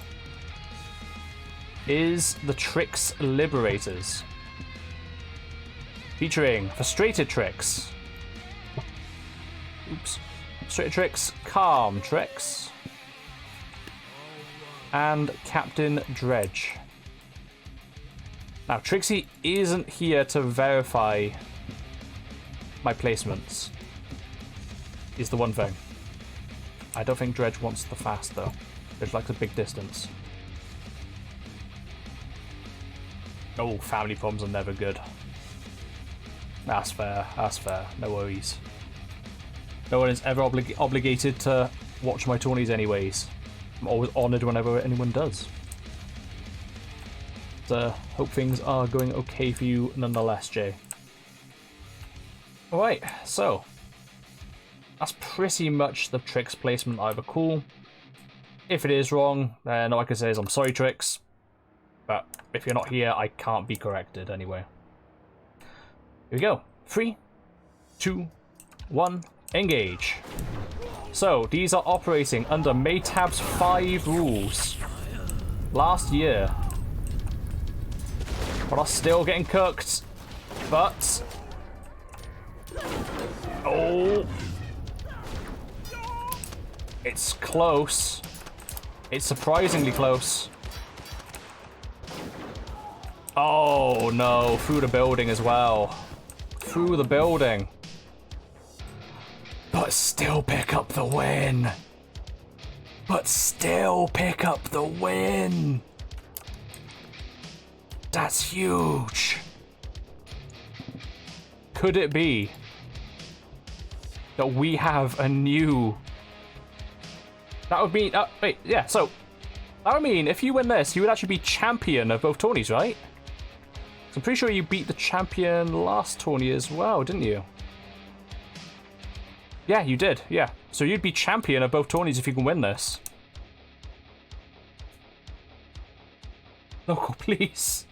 is the Tryx Liberators. Featuring Frustrated Tryx. Frustrated Tryx, Calm Tryx, and Captain Dredge. Now, Trixie isn't here to verify my placements, is the one thing. I don't think Dredge wants the fast, though. Dredge likes a big distance. Oh, family problems are never good. That's fair. That's fair. No worries. No one is ever obligated to watch my tourneys anyways. I'm always honoured whenever anyone does. So, hope things are going okay for you nonetheless, Jay. Alright, so that's pretty much the Tryx placement I recall. If it is wrong, then all I can say is I'm sorry, Tryx. But if you're not here, I can't be corrected anyway. Here we go. 3, 2, 1, engage. So, these are operating under MAATABS 5 rules. Last year. But are still getting cooked. But... oh! It's close. It's surprisingly close. Oh no, through the building as well. Through the building. But still pick up the win. But still pick up the win. That's huge. Could it be that we have a new... that would mean... wait, yeah, so... that would mean if you win this, you would actually be champion of both tourneys, right? So I'm pretty sure you beat the champion last tourney as well, didn't you? Yeah, you did, yeah. So you'd be champion of both tourneys if you can win this. No, please.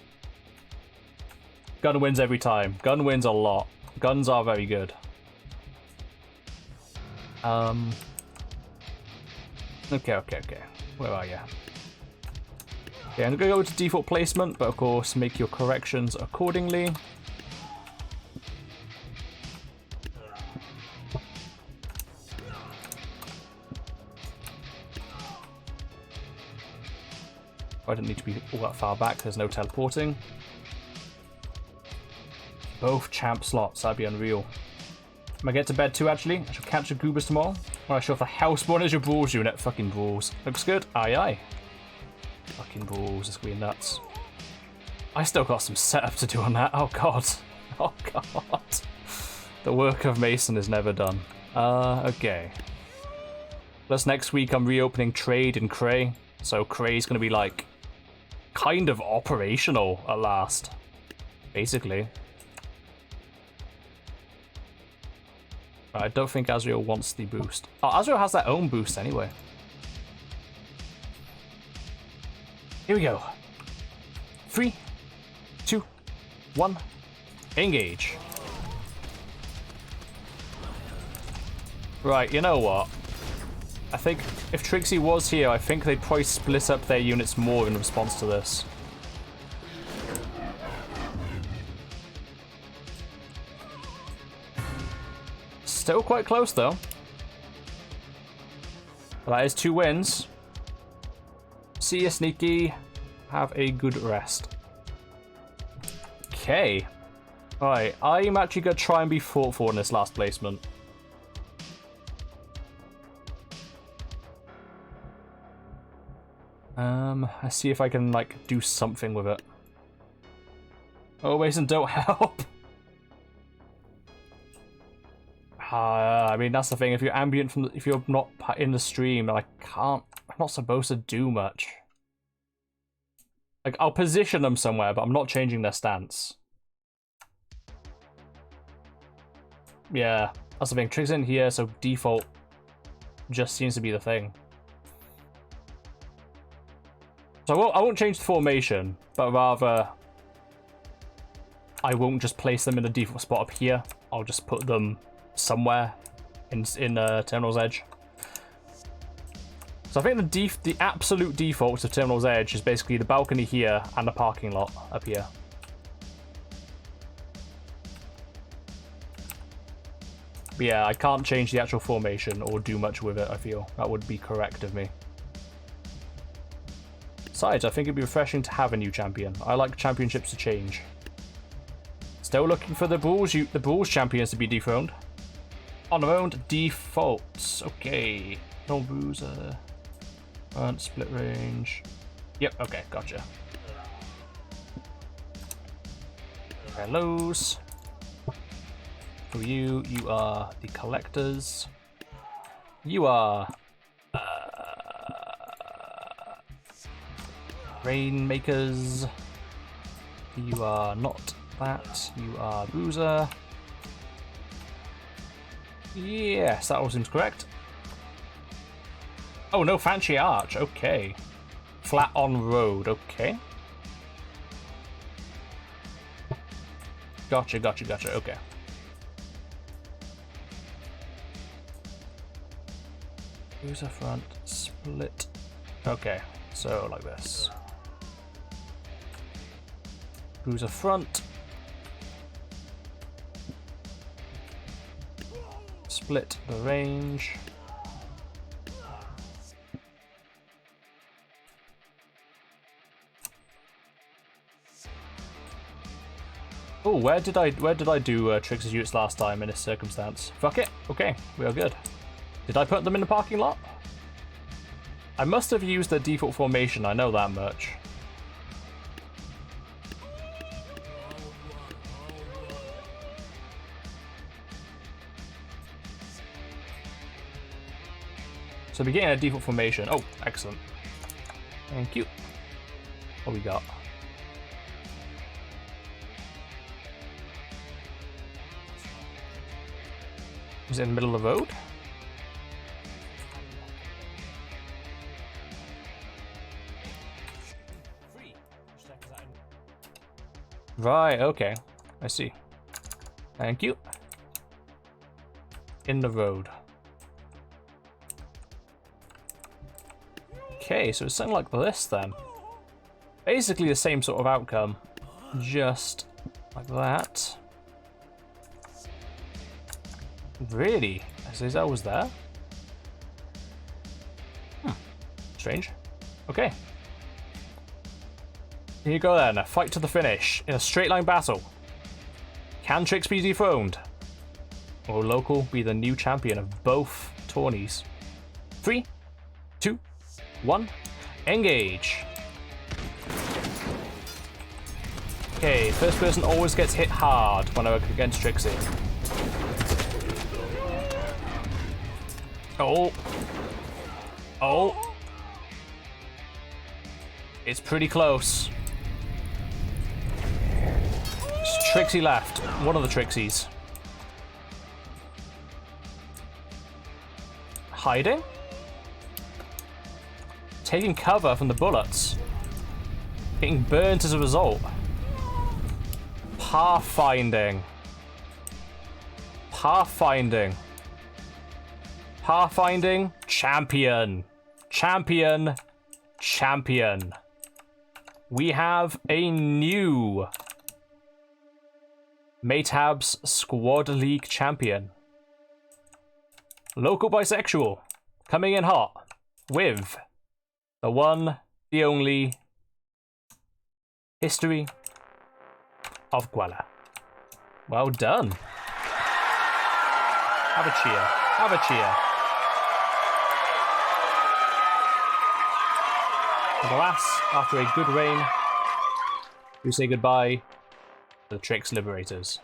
Gun wins every time. Gun wins a lot. Guns are very good. Okay. Where are you? Yeah, I'm gonna go to default placement, but of course make your corrections accordingly. I don't need to be all that far back, there's no teleporting. Both champ slots, that'd be unreal. Am I get to bed too, actually? I shall catch the goobers tomorrow. Alright, sure, if the Hellspawn is your Brawls unit. Fucking Brawls. Looks good. Aye. Fucking Brawls, it's gonna be nuts. I still got some setup to do on that. Oh god. Oh god. The work of Mason is never done. Okay. Plus next week I'm reopening trade in Cray. So Cray's gonna be like kind of operational at last. Basically. I don't think Azrael wants the boost. Oh, Azrael has their own boost anyway. Here we go. 3, 2, 1, engage. Right, you know what? I think if Trixie was here, I think they'd probably split up their units more in response to this. Still quite close though. But that is 2 wins. See ya, Sneaky. Have a good rest. Okay. Alright, I'm actually going to try and be thoughtful in this last placement. I see if I can, like, do something with it. Oh, Mason, don't help! I mean, that's the thing. If you're ambient from, if you're not in the stream, I can't. I'm not supposed to do much. Like, I'll position them somewhere, but I'm not changing their stance. Yeah, that's the thing. Trig's in here, so default just seems to be the thing. So I won't change the formation, but rather I won't just place them in the default spot up here. I'll just put them somewhere in Terminal's Edge. So I think the absolute default of Terminal's Edge is basically the balcony here and the parking lot up here. But yeah, I can't change the actual formation or do much with it, I feel. That would be correct of me. Besides, I think it'd be refreshing to have a new champion. I like championships to change. Still looking for the Bulls champions to be dethroned. On their own defaults. Okay. No bruiser. Front, split range. Yep, okay, gotcha. Hellos. Who are you? You are the collectors. You are rainmakers. You are not that. You are boozer. Yes, that all seems correct. Oh, no fancy arch. Okay. Flat on road. Okay. Gotcha, gotcha, gotcha. Okay. Boozer front. Split. Okay. So, like this. Boozer front. Split the range. Oh, where did I do Tryx's units last time in this circumstance? Fuck it. Okay, we are good. Did I put them in the parking lot? I must have used the default formation, I know that much. So we're getting a default formation. Oh, excellent. Thank you. What we got? Is it in the middle of the road? Right, okay. I see. Thank you. In the road. Okay, so it's something like this then. Basically the same sort of outcome. Just like that. Really? As I was there? Strange. Okay. Here you go then. A fight to the finish in a straight line battle. Can Tryx be dethroned? Or will Local be the new champion of both tourneys? 3, 2, 1, engage. Okay, first person always gets hit hard when I work against Tryxy. Oh. Oh. It's pretty close. It's Tryxy left. One of the Tryxies. Hiding? Taking cover from the bullets. Getting burnt as a result. Pathfinding. Pathfinding. Pathfinding. Champion. Champion. Champion. We have a new MAATABS Squad League champion. Local bisexual. Coming in hot. With the one, the only history of Guala. Well done. Have a cheer. Have a cheer. And alas, after a good reign, we say goodbye to the Tryx Liberators.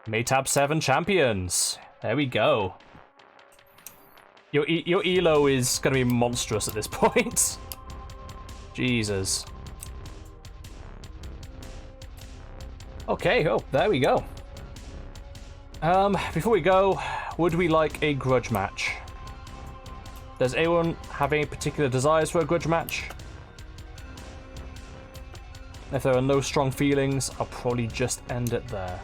MAATABS 7 champions. There we go. Your elo is going to be monstrous at this point. Jesus. Okay, oh, there we go. Before we go, would we like a grudge match? Does anyone have any particular desires for a grudge match? If there are no strong feelings, I'll probably just end it there.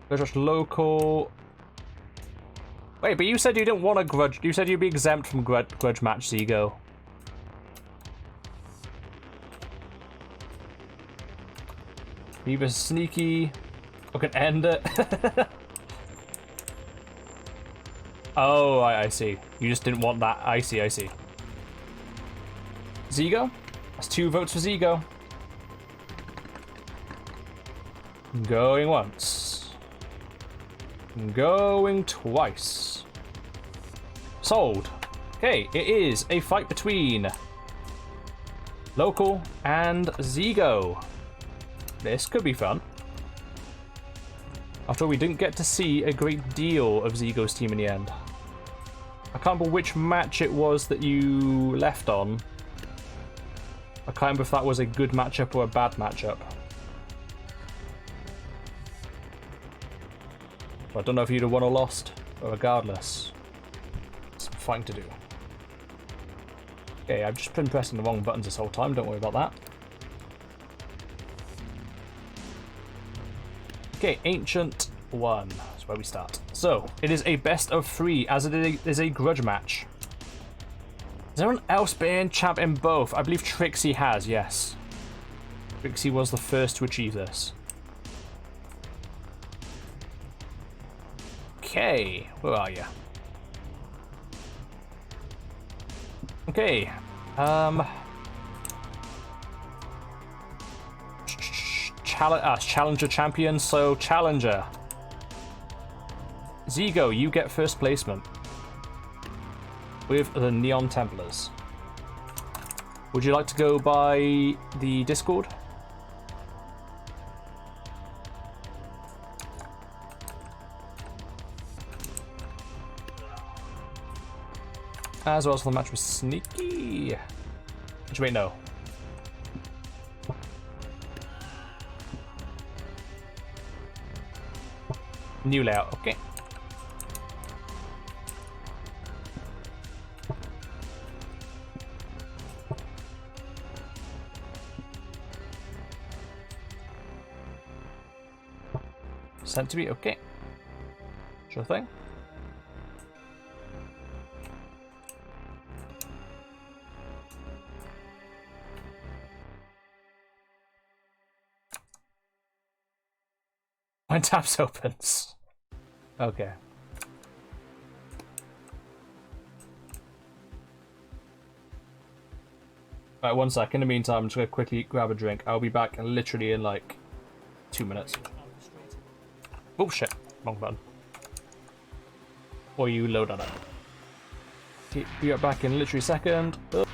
Grudge match local. Wait, but you said you didn't want a grudge. You said you'd be exempt from grudge match, Zigo. Either sneaky or can end it. Oh, I see. You just didn't want that. I see, I see. Zigo? That's 2 votes for Zigo. Going once. Going twice. Sold. Okay, it is a fight between Local and Zigo. This could be fun. After all, we didn't get to see a great deal of Zigo's team in the end. I can't remember which match it was that you left on. I can't remember if that was a good matchup or a bad matchup. I don't know if you'd have won or lost, but regardless, some fighting to do. Okay, I've just been pressing the wrong buttons this whole time, don't worry about that. Okay, Ancient 1, that's where we start. So, it is a best of 3, as it is a grudge match. Has anyone else been champ in both? I believe Trixie has, yes. Trixie was the first to achieve this. Okay, where are you? Okay, Challenger champion, so Challenger. Zigo, you get first placement with the Neon Templars. Would you like to go by the Discord? As well as for the match with Sneaky. Actually, wait, no. New layout, okay. Sent to me, okay. Sure thing. When tabs opens. Okay. Alright, 1 sec. In the meantime, I'm just going to quickly grab a drink. I'll be back literally in like 2 minutes. Oh shit. Wrong button. Or you load on it. Be right back in literally a second. Oh.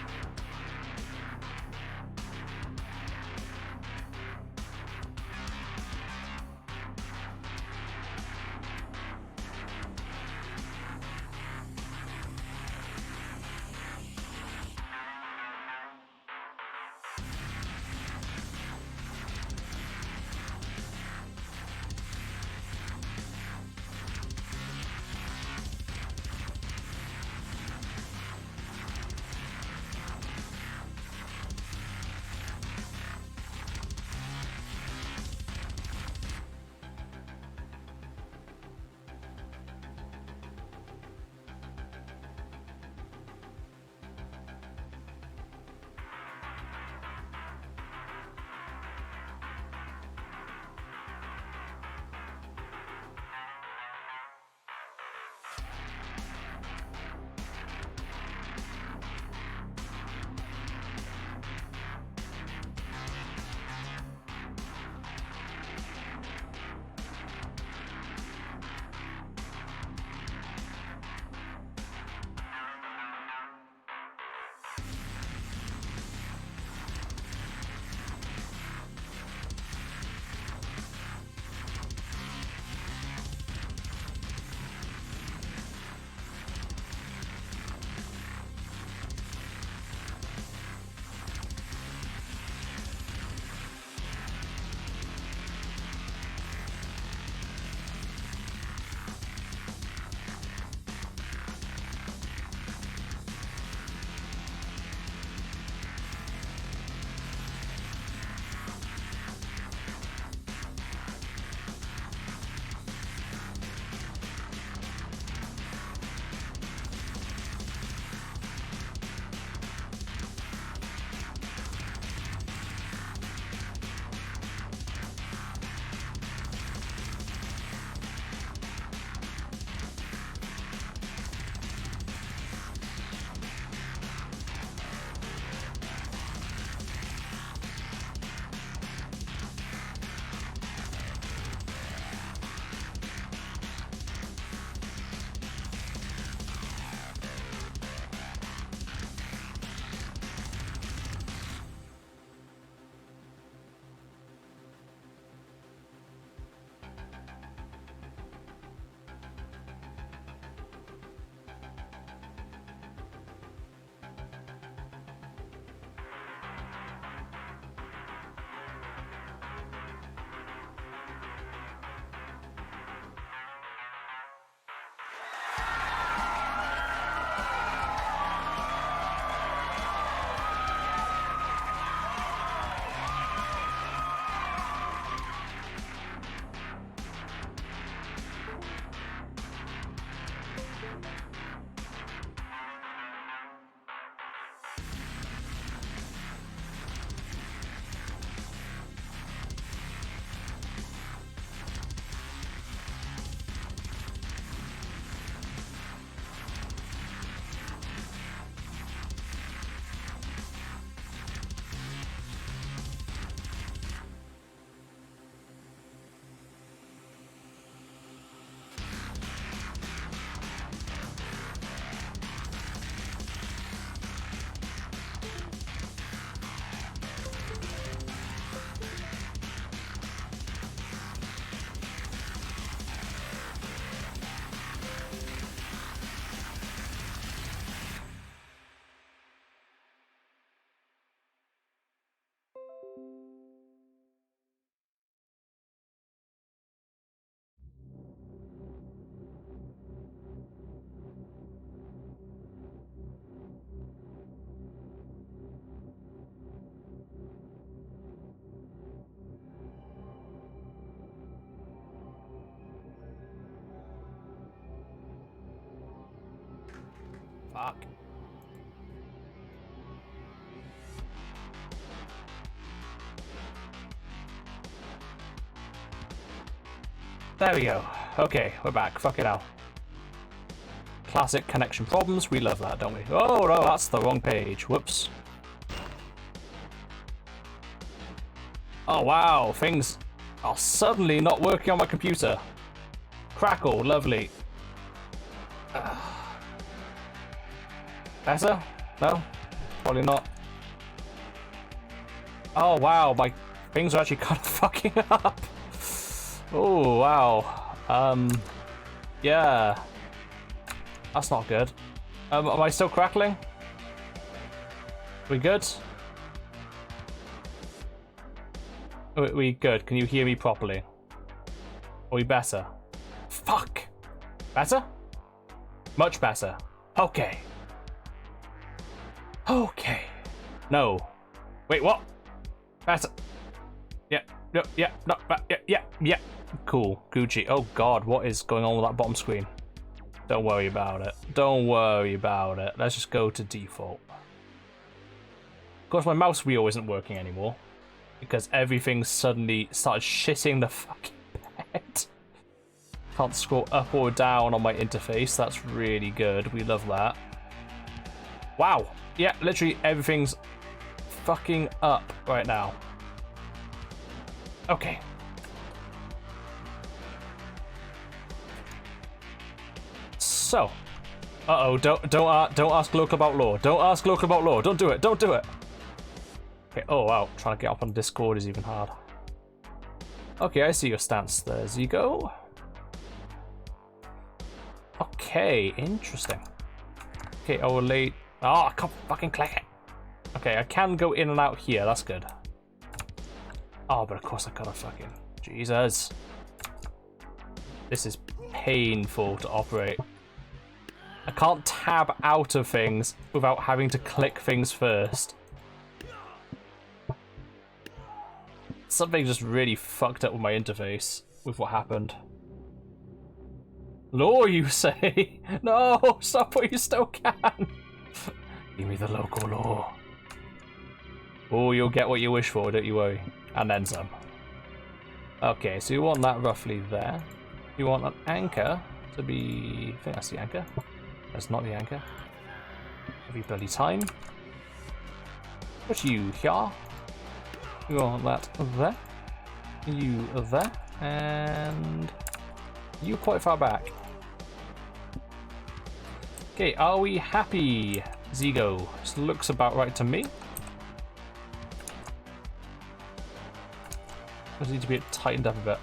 Fuck. There we go. Okay, we're back. Fuck it out. Classic connection problems. We love that, don't we? Oh no, that's the wrong page. Whoops. Oh wow, things are suddenly not working on my computer. Crackle, lovely. Better? No? Probably not. Oh wow, my things are actually kind of fucking up. Oh wow. Yeah. That's not good. Am I still crackling? We good? We good. Can you hear me properly? Are we better? Fuck! Better? Much better. Okay. Okay. No. Wait, what? Better. Yeah, no, yeah, no, yeah. Cool. Gucci. Oh god, what is going on with that bottom screen? Don't worry about it. Don't worry about it. Let's just go to default. Of course, my mouse wheel isn't working anymore because everything suddenly started shitting the fucking bed. Can't scroll up or down on my interface. That's really good. We love that. Wow. Yeah, literally everything's fucking up right now. Okay. So, don't ask Local about law. Don't ask Local about law. Don't do it. Don't do it. Okay. Oh wow, trying to get up on Discord is even hard. Okay, I see your stance there, Zigo. Okay, interesting. Okay, I will lay. Oh, I can't fucking click it. Okay, I can go in and out here. That's good. Oh, but of course I gotta fucking Jesus. This is painful to operate. I can't tab out of things without having to click things first. Something just really fucked up with my interface with what happened. Law, you say? No, stop what you still can. Give me the local law. Oh, you'll get what you wish for, don't you worry. And then some. Okay, so you want that roughly there. You want an anchor to be... I think that's the anchor. That's not the anchor. Every bloody time. Put you here. You want that there. You there. And you quite far back. Okay, are we happy, Zigo? This looks about right to me. Does need to be tightened up a bit.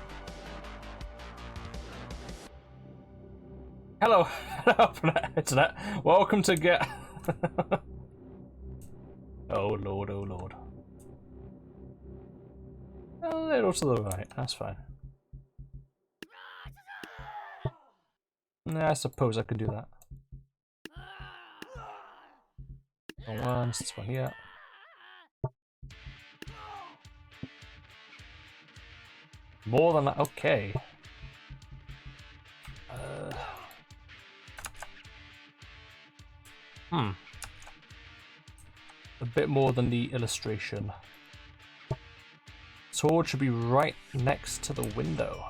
Hello, hello, internet. Welcome to get. Oh lord, oh lord. A little to the right. That's fine. I suppose I could do that. Once, this one here. More than that. Okay. A bit more than the illustration. Sword should be right next to the window.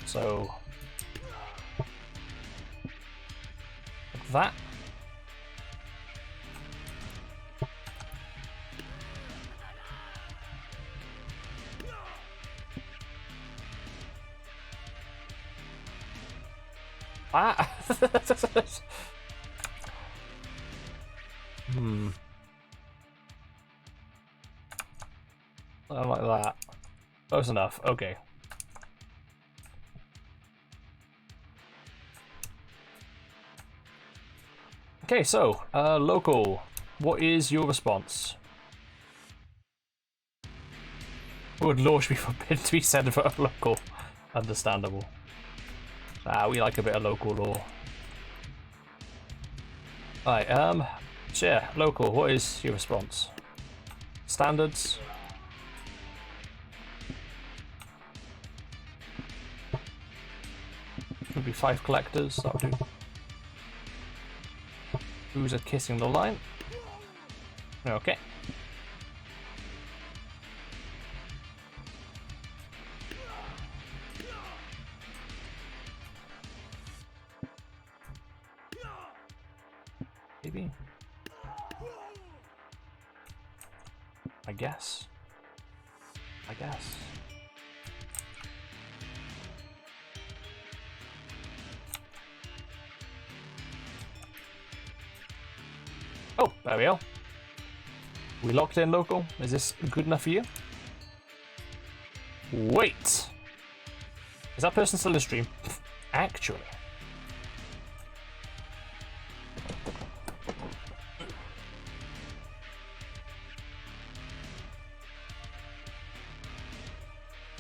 So like that. Ah. Like that. Close enough. Okay. Okay, so, local, what is your response? Would launch be forbidden to be sent for a local? Understandable. Ah, we like a bit of local law. Alright, So yeah, local, what is your response? Standards. Maybe 5 collectors, that'll do. Who's a kissing the line? Okay. Maybe. I guess. Oh, there we go. We locked in local. Is this good enough for you? Wait. Is that person still in the stream? Actually.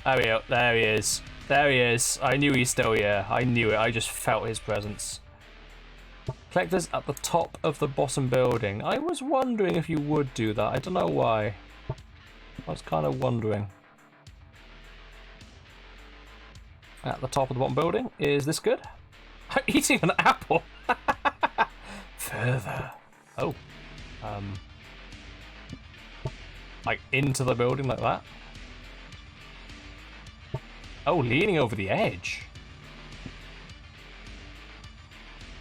There we go. There he is. There he is. I knew he's still here. I knew it. I just felt his presence. Collectors at the top of the bottom building. I was wondering if you would do that. I don't know why. I was kind of wondering. At the top of the bottom building. Is this good? I'm eating an apple. Further. Oh. Like into the building like that. Oh, leaning over the edge.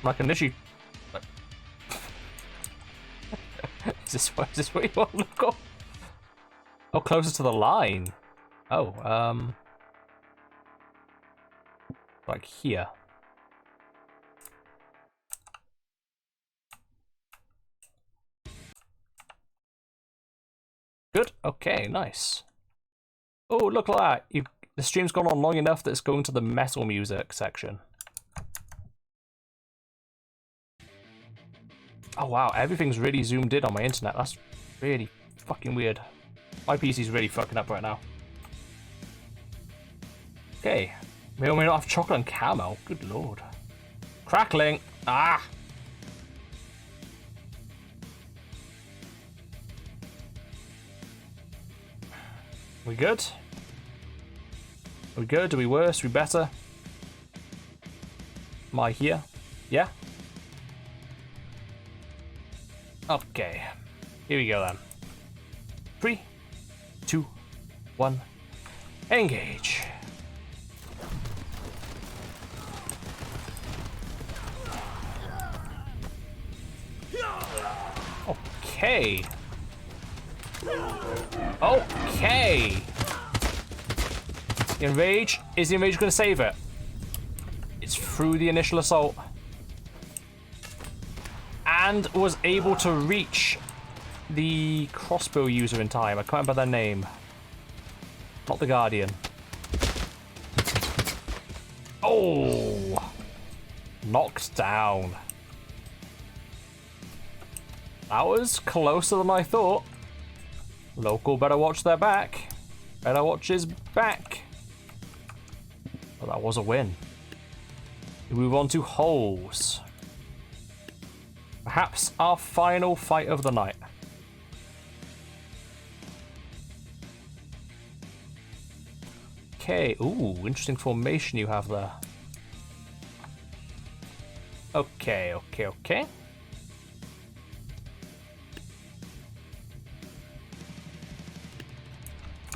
I can literally. Is this what you want to go? Oh, closer to the line. Oh, like here. Good. Okay, nice. Oh, look at that. The stream's gone on long enough that it's going to the metal music section. Oh wow, everything's really zoomed in on my internet. That's really fucking weird. My PC's really fucking up right now. Okay. May or may not have chocolate and caramel. Good lord. Crackling! Ah! We good? Are we good? Are we worse? Are we better? Am I here? Yeah? Okay. Here we go then. 3, 2, 1. Engage. Okay. Okay. The enrage. Is the enrage going to save it? It's through the initial assault. And was able to reach the crossbow user in time. I can't remember their name. Not the Guardian. Oh! Knocked down. That was closer than I thought. Local better watch their back. Better watch his back. But that was a win. We move on to holes. Perhaps our final fight of the night. Okay, ooh, interesting formation you have there. Okay.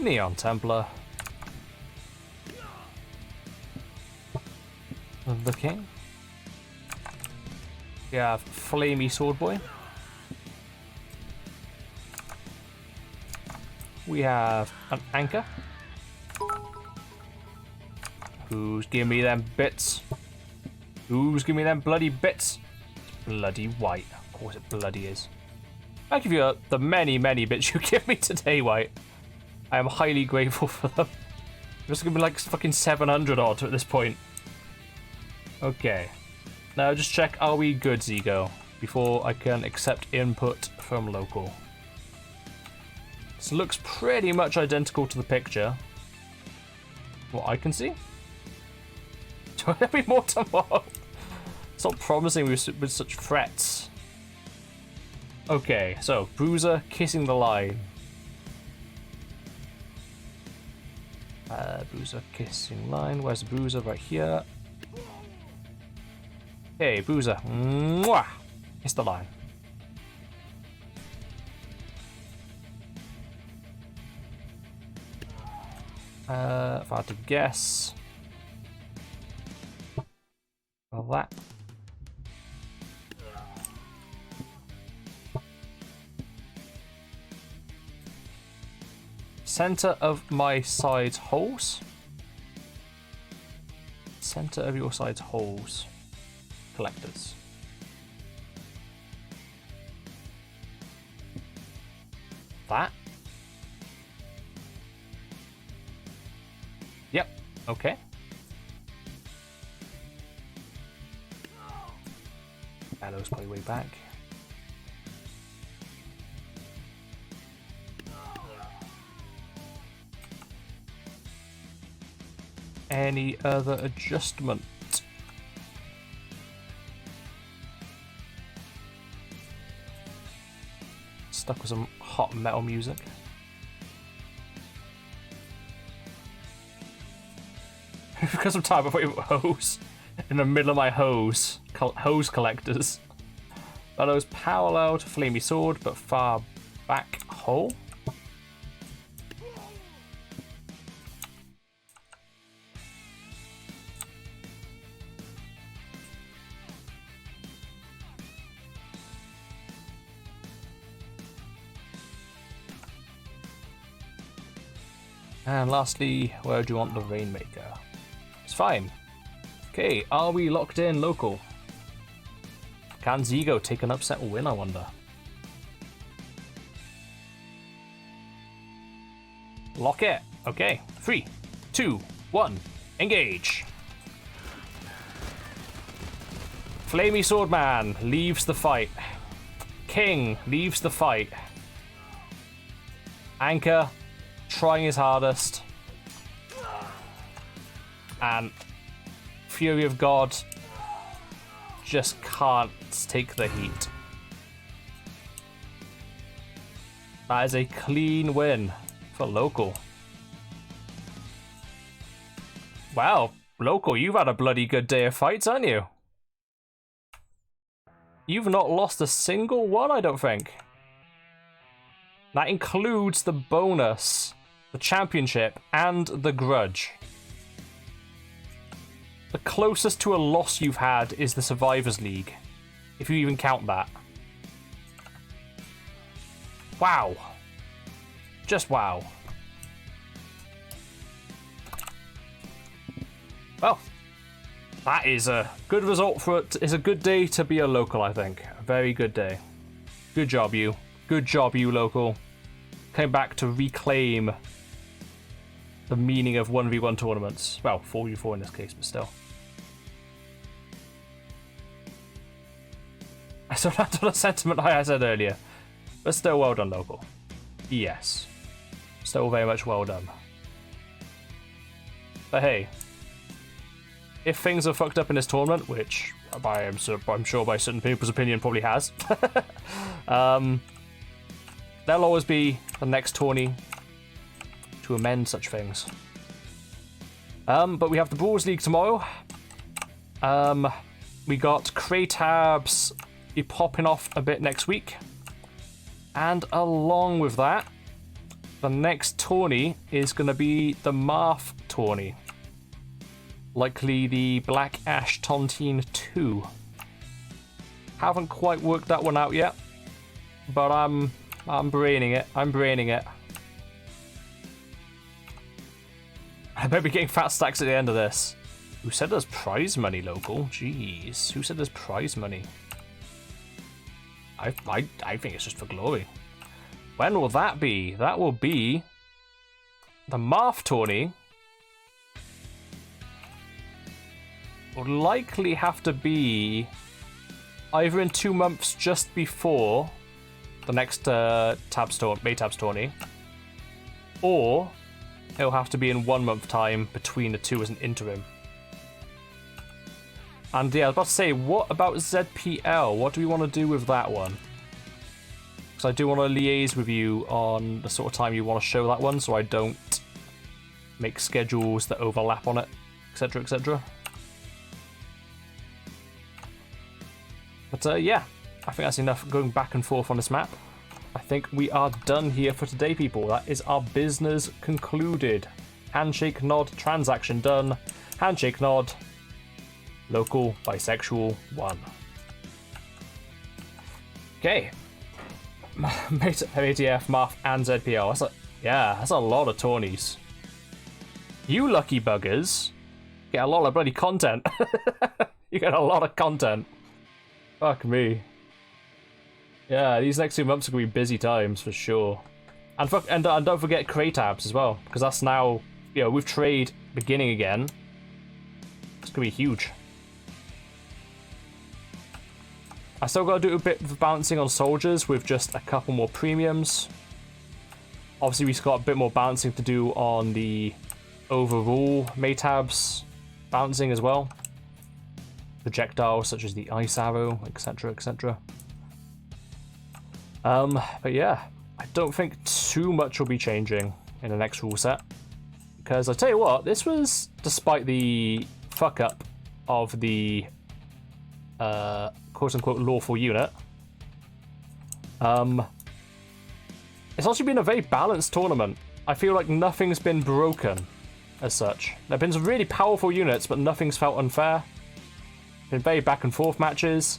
Neon Templar. The King. We have Flamey Swordboy. We have an Anchor. Who's giving me them bits? Who's giving me them bloody bits? Bloody white. Of course it bloody is. I give you the many, many bits you give me today, White. I am highly grateful for them. It's gonna be like fucking 700 odd at this point. Okay. Now just check, are we good, Zigo? Before I can accept input from local. This looks pretty much identical to the picture. What I can see. Do I be more tomorrow? Stop promising with such threats. Okay, so Bruiser kissing the line. Bruiser kissing line. Where's the Bruiser? Right here. Hey, Bruiser. Mwah! Kiss the line. If I had to guess. Well, that. Center of my side's holes. Center of your side's holes. Collectors. That. Yep. Okay. Arrow's probably way back. Any other adjustment? Stuck with some hot metal music. Because I'm tired, I put hose in the middle of my hose. Hose collectors. Bellows parallel to flamey sword, but far back hole. And lastly, where do you want the Rainmaker? It's fine. Okay, are we locked in local? Can Zigo take an upset win, I wonder? Lock it. Okay, 3, 2, 1, engage. Flamey Swordman leaves the fight. King leaves the fight. Anchor trying his hardest. And Fury of God just can't take the heat. That is a clean win for local. Wow, local, you've had a bloody good day of fights, haven't you? You've not lost a single one, I don't think. That includes the bonus, the championship, and the grudge. The closest to a loss you've had is the Survivors League, if you even count that. Wow. Just wow. Well, that is a good result for it. It's a good day to be a local, I think. A very good day. Good job, you. Good job, you local. Came back to reclaim the meaning of 1v1 tournaments. Well, 4v4 in this case, but still. So that's not a sentiment I said earlier. But still well done, local. Yes. Still very much well done. But hey, if things are fucked up in this tournament, which I'm sure by certain people's opinion probably has, there'll always be the next tourney to amend such things. But we have the Brawls League tomorrow. We got MAATABS be popping off a bit next week. And along with that, the next tourney is going to be the MAATABS tourney. Likely the Black Ash Tontine 2. Haven't quite worked that one out yet, but I'm braining it. I'm braining it. I better be getting fat stacks at the end of this. Who said there's prize money, local? Jeez, who said there's prize money? I think it's just for glory. When will that be? That will be the MAATABS tourney. Will likely have to be either in 2 months just before the next MAATABS tourney, or it'll have to be in 1 month time between the two as an interim. And yeah, I was about to say, what about ZPL? What do we want to do with that one? because I do want to liaise with you on the sort of time you want to show that one, so I don't make schedules that overlap on it, etc., etc. But yeah, I think that's enough going back and forth on this map. I think we are done here for today, people. That is our business concluded. Handshake, nod, transaction done. Handshake, nod. Local, bisexual, 1. Okay. MAATF, MAF, and ZPL. That's a lot of tourneys. You lucky buggers get a lot of bloody content. You get a lot of content. Fuck me. Yeah, these next 2 months are going to be busy times for sure. And don't forget MAATABS as well, because that's now, you know, with trade beginning again. It's going to be huge. I still got to do a bit of balancing on soldiers with just a couple more premiums. Obviously, we've got a bit more balancing to do on the overall MAATABS balancing as well. Projectiles such as the ice arrow, etc., etc. But yeah, I don't think too much will be changing in the next rule set. Because I tell you what, this was, despite the fuck up of the quote-unquote lawful unit, it's actually been a very balanced tournament. I feel like nothing's been broken as such. There have been some really powerful units, but nothing's felt unfair. Been very back and forth matches.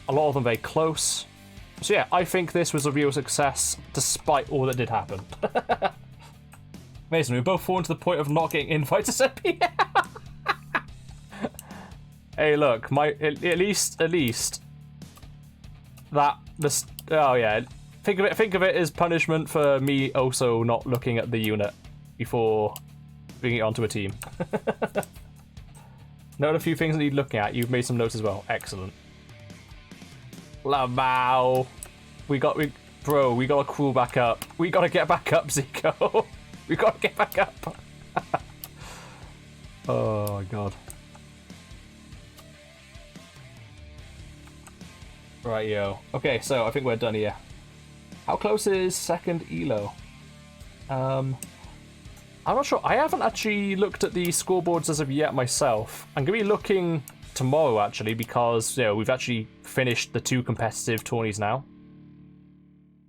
A lot of them very close. So yeah, I think this was a real success, despite all that did happen. Mason, we both fallen to the point of not getting invites to ZPL. Hey, look, at least that this. Oh yeah, think of it as punishment for me also not looking at the unit before bringing it onto a team. Note a few things that need looking at. You've made some notes as well. Excellent. Lamau. We got to crawl back up. We got to get back up, Zico. We got to get back up. Oh my god. Right, yo. Okay, so I think we're done here. How close is second elo? I'm not sure. I haven't actually looked at the scoreboards as of yet myself. I'm going to be looking tomorrow, actually, because, you know, we've actually finished the 2 competitive tourneys now.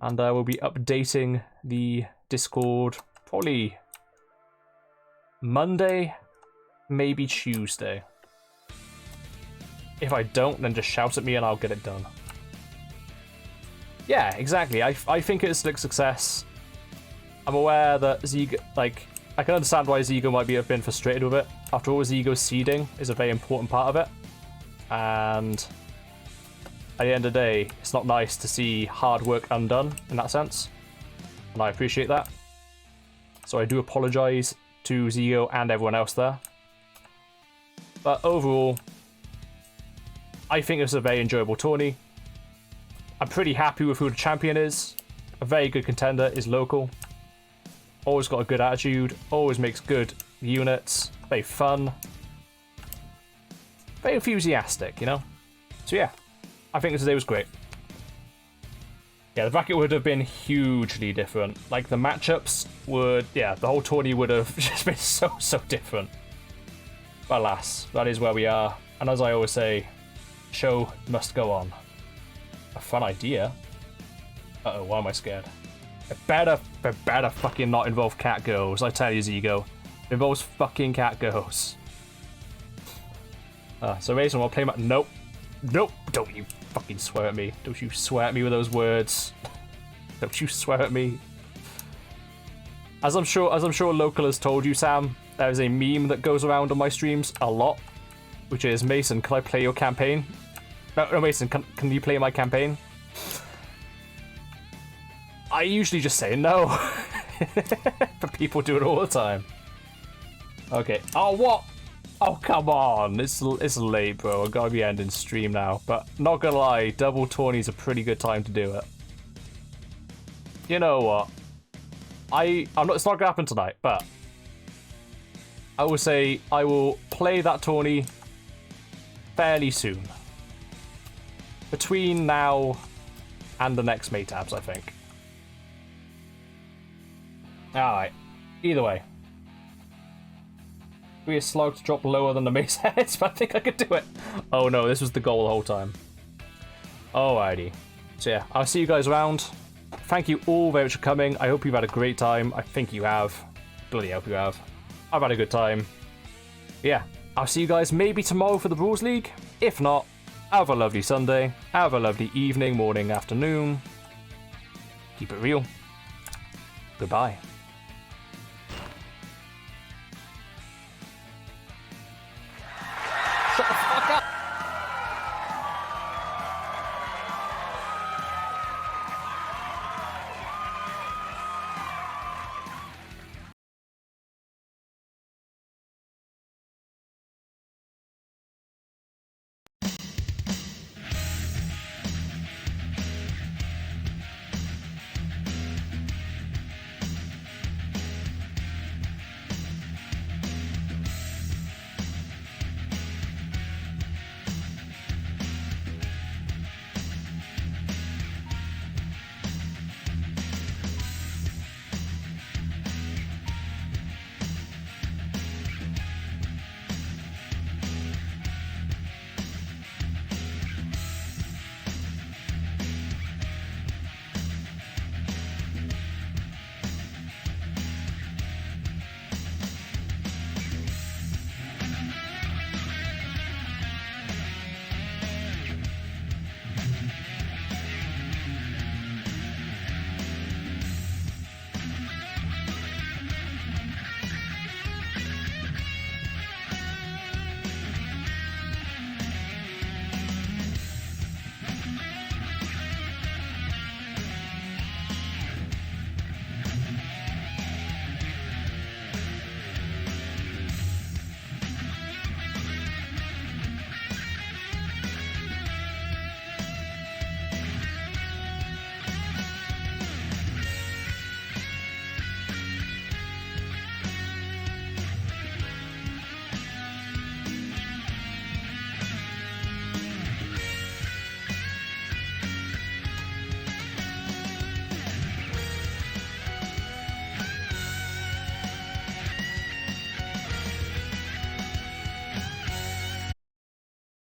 And we'll be updating the Discord probably Monday, maybe Tuesday. If I don't, then just shout at me and I'll get it done. Yeah, exactly. I think it's a success. I'm aware that Zigo, like, I can understand why Zigo might have been frustrated with it. After all, Zigo's seeding is a very important part of it. And at the end of the day, it's not nice to see hard work undone in that sense. And I appreciate that. So I do apologise to Zigo and everyone else there. But overall, I think it's a very enjoyable tourney. I'm pretty happy with who the champion is. A very good contender is local. Always got a good attitude. Always makes good units. Very fun. Very enthusiastic, you know? So yeah, I think today was great. Yeah, the bracket would have been hugely different. Like, the matchups would... Yeah, the whole tourney would have just been so different. But alas, that is where we are. And as I always say, show must go on. A fun idea. Uh-oh, why am I scared? It better fucking not involve cat girls, I tell you, Zigo. It involves fucking cat girls. So Mason, I'll play my... Nope. Nope. Don't you fucking swear at me. Don't you swear at me with those words. Don't you swear at me. As I'm sure Local has told you, Sam, there is a meme that goes around on my streams a lot, which is, Mason, can I play your campaign? No, Mason, can you play my campaign? I usually just say no. But people do it all the time. Okay. Oh, what? Oh, come on. It's late, bro. I gotta be ending stream now. But not gonna lie, double tourney's a pretty good time to do it. You know what? It's not gonna happen tonight, but I will say I will play that tourney fairly soon. Between now and the next MAATABS, I think. Alright. Either way. Be a slog to drop lower than the mace heads, but I think I could do it. Oh no, this was the goal the whole time. Alrighty. So yeah, I'll see you guys around. Thank you all very much for coming. I hope you've had a great time. I think you have. Bloody hope you have. I've had a good time. Yeah, I'll see you guys maybe tomorrow for the Rules League. If not, have a lovely Sunday. Have a lovely evening, morning, afternoon. Keep it real. Goodbye. Shut the fuck up!